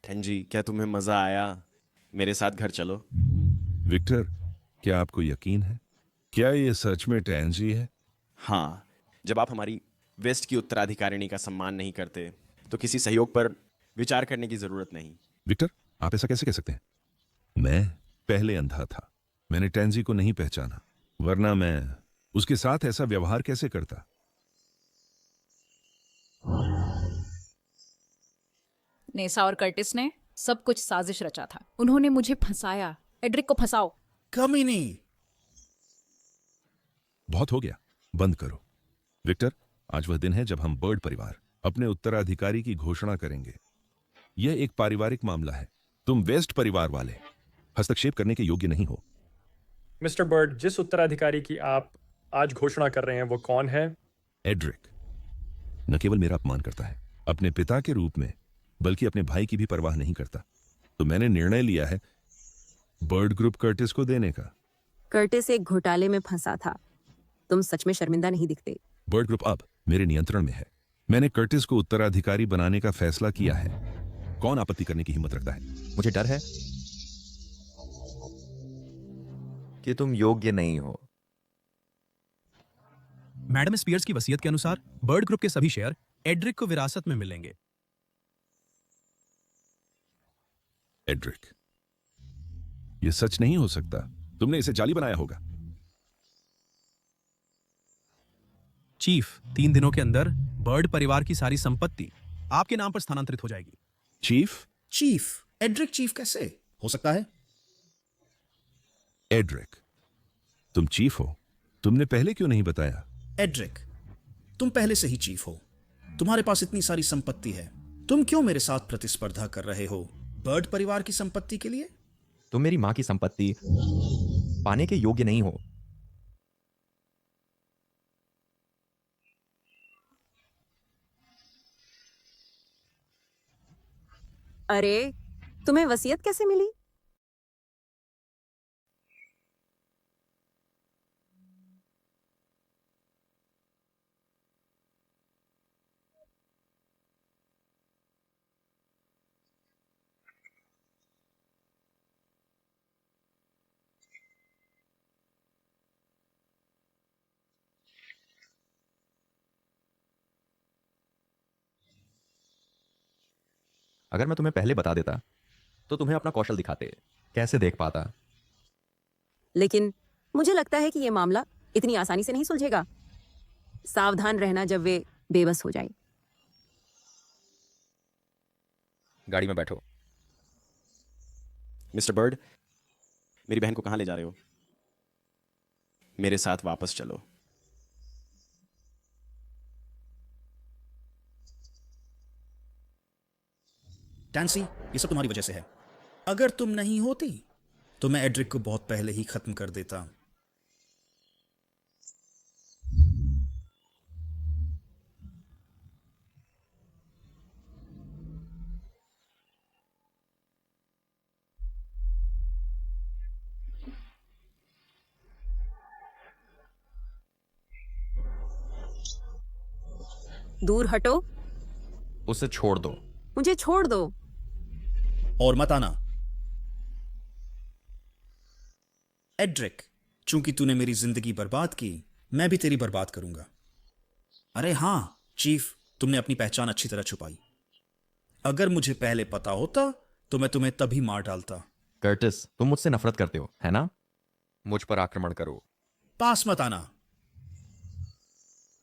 जी, क्या तुम्हें मजा आया? मेरे साथ घर चलो। विक्टर, क्या आपको यकीन है? क्या ये सच में टैंजी है? हाँ, जब आप हमारी वेस्ट की उत्तराधिकारिणी का सम्मान नहीं करते तो किसी सहयोग पर विचार करने की जरूरत नहीं। विक्टर, आप ऐसा कैसे कह सकते हैं? मैं पहले अंधा था, मैंने टैंजी को नहीं पहचाना, वरना मैं उसके साथ ऐसा व्यवहार कैसे करता? नेसा और कर्टिस ने सब कुछ साजिश रचा था। उन्होंने मुझे फंसाया। एड्रिक को फंसाओ। कमी नहीं। बहुत हो गया, बंद करो। विक्टर, आज वह दिन है जब हम बर्ड परिवार अपने उत्तराधिकारी की घोषणा करेंगे। यह एक पारिवारिक मामला है। तुम वेस्ट परिवार वाले हस्तक्षेप करने के योग्य नहीं हो। मिस्टर बर्ड, जिस उत्तराधिकारी की आप आज घोषणा कर रहे हैं वो कौन है? एड्रिक न केवल मेरा अपमान करता है अपने पिता के रूप में, बल्कि अपने भाई की भी परवाह नहीं करता। तो मैंने निर्णय लिया है बर्ड ग्रुप कर्टिस को देने का। कर्टिस एक घोटाले में फंसा था। तुम सच में शर्मिंदा नहीं दिखते। बर्ड ग्रुप अब मेरे नियंत्रण में है। मैंने कर्टिस को उत्तराधिकारी बनाने का फैसला किया है। कौन आपत्ति करने की हिम्मत रखता है? मुझे डर है कि तुम योग्य नहीं हो। मैडम स्पियर्स की वसीयत के अनुसार बर्ड ग्रुप के सभी शेयर एड्रिक को विरासत में मिलेंगे। एड्रिक, यह सच नहीं हो सकता। तुमने इसे जाली बनाया होगा। चीफ, 3 दिनों के अंदर बर्ड परिवार की सारी संपत्ति आपके नाम पर स्थानांतरित हो जाएगी। चीफ? चीफ? एड्रिक चीफ कैसे हो सकता है? एड्रिक, तुम चीफ हो। तुमने पहले क्यों नहीं बताया? एड्रिक, तुम पहले से ही चीफ हो। तुम्हारे पास इतनी सारी संपत्ति है। तुम क्यों मेरे साथ प्रतिस्पर्धा कर रहे हो बर्ड परिवार की संपत्ति के लिए? तुम मेरी मां की संपत्ति पाने के योग्य नहीं हो। अरे, तुम्हें वसीयत कैसे मिली? अगर मैं तुम्हें पहले बता देता तो तुम्हें अपना कौशल दिखाते, कैसे देख पाता। लेकिन मुझे लगता है कि यह मामला इतनी आसानी से नहीं सुलझेगा। सावधान रहना जब वे बेबस हो जाए। गाड़ी में बैठो। मिस्टर बर्ड, मेरी बहन को कहां ले जा रहे हो? मेरे साथ वापस चलो। टैंसी, ये सब तुम्हारी वजह से है। अगर तुम नहीं होती तो मैं एड्रिक को बहुत पहले ही खत्म कर देता। दूर हटो। उसे छोड़ दो। मुझे छोड़ दो। और मत आना। एड्रिक, चूंकि तूने मेरी जिंदगी बर्बाद की, मैं भी तेरी बर्बाद करूंगा। अरे हां चीफ, तुमने अपनी पहचान अच्छी तरह छुपाई। अगर मुझे पहले पता होता तो मैं तुम्हें तभी मार डालता। कर्टिस, तुम मुझसे नफरत करते हो, है ना? मुझ पर आक्रमण करो। पास मत आना।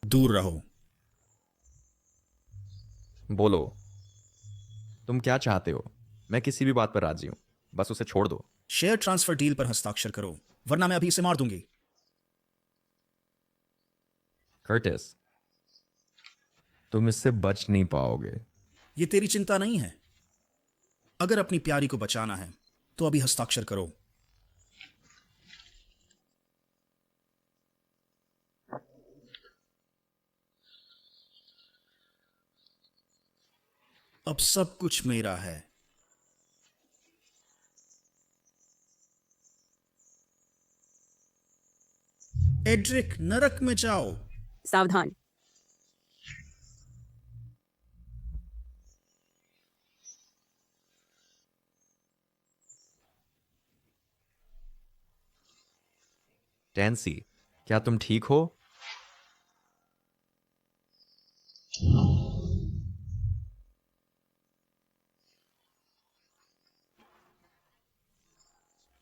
दूर रहो। बोलो, तुम क्या चाहते हो? मैं किसी भी बात पर राजी हूं, बस उसे छोड़ दो। शेयर ट्रांसफर डील पर हस्ताक्षर करो, वरना मैं अभी इसे मार दूंगी। कर्टिस, तुम इससे बच नहीं पाओगे। ये तेरी चिंता नहीं है। अगर अपनी प्यारी को बचाना है तो अभी हस्ताक्षर करो, अब सब कुछ मेरा है। एड्रिक, नरक में जाओ। सावधान। टैंसी, क्या तुम ठीक हो?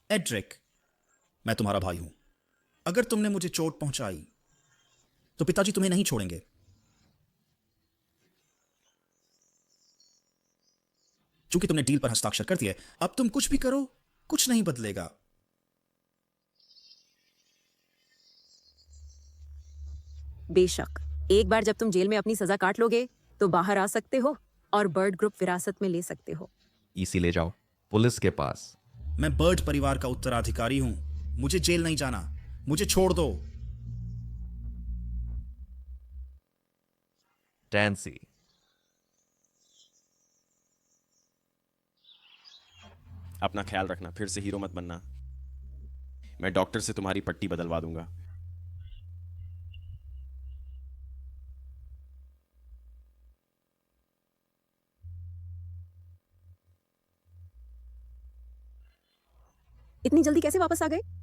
एड्रिक, मैं तुम्हारा भाई हूं। अगर तुमने मुझे चोट पहुंचाई तो पिताजी तुम्हें नहीं छोड़ेंगे। चूंकि तुमने डील पर हस्ताक्षर कर दिए, अब तुम कुछ भी करो, कुछ नहीं बदलेगा। बेशक, एक बार जब तुम जेल में अपनी सजा काट लोगे तो बाहर आ सकते हो और बर्ड ग्रुप विरासत में ले सकते हो। इसी ले जाओ पुलिस के पास। मैं बर्ड परिवार का उत्तराधिकारी हूं। मुझे जेल नहीं जाना। मुझे छोड़ दो। टैंसी, अपना ख्याल रखना, फिर से हीरो मत बनना। मैं डॉक्टर से तुम्हारी पट्टी बदलवा दूंगा। इतनी जल्दी कैसे वापस आ गए?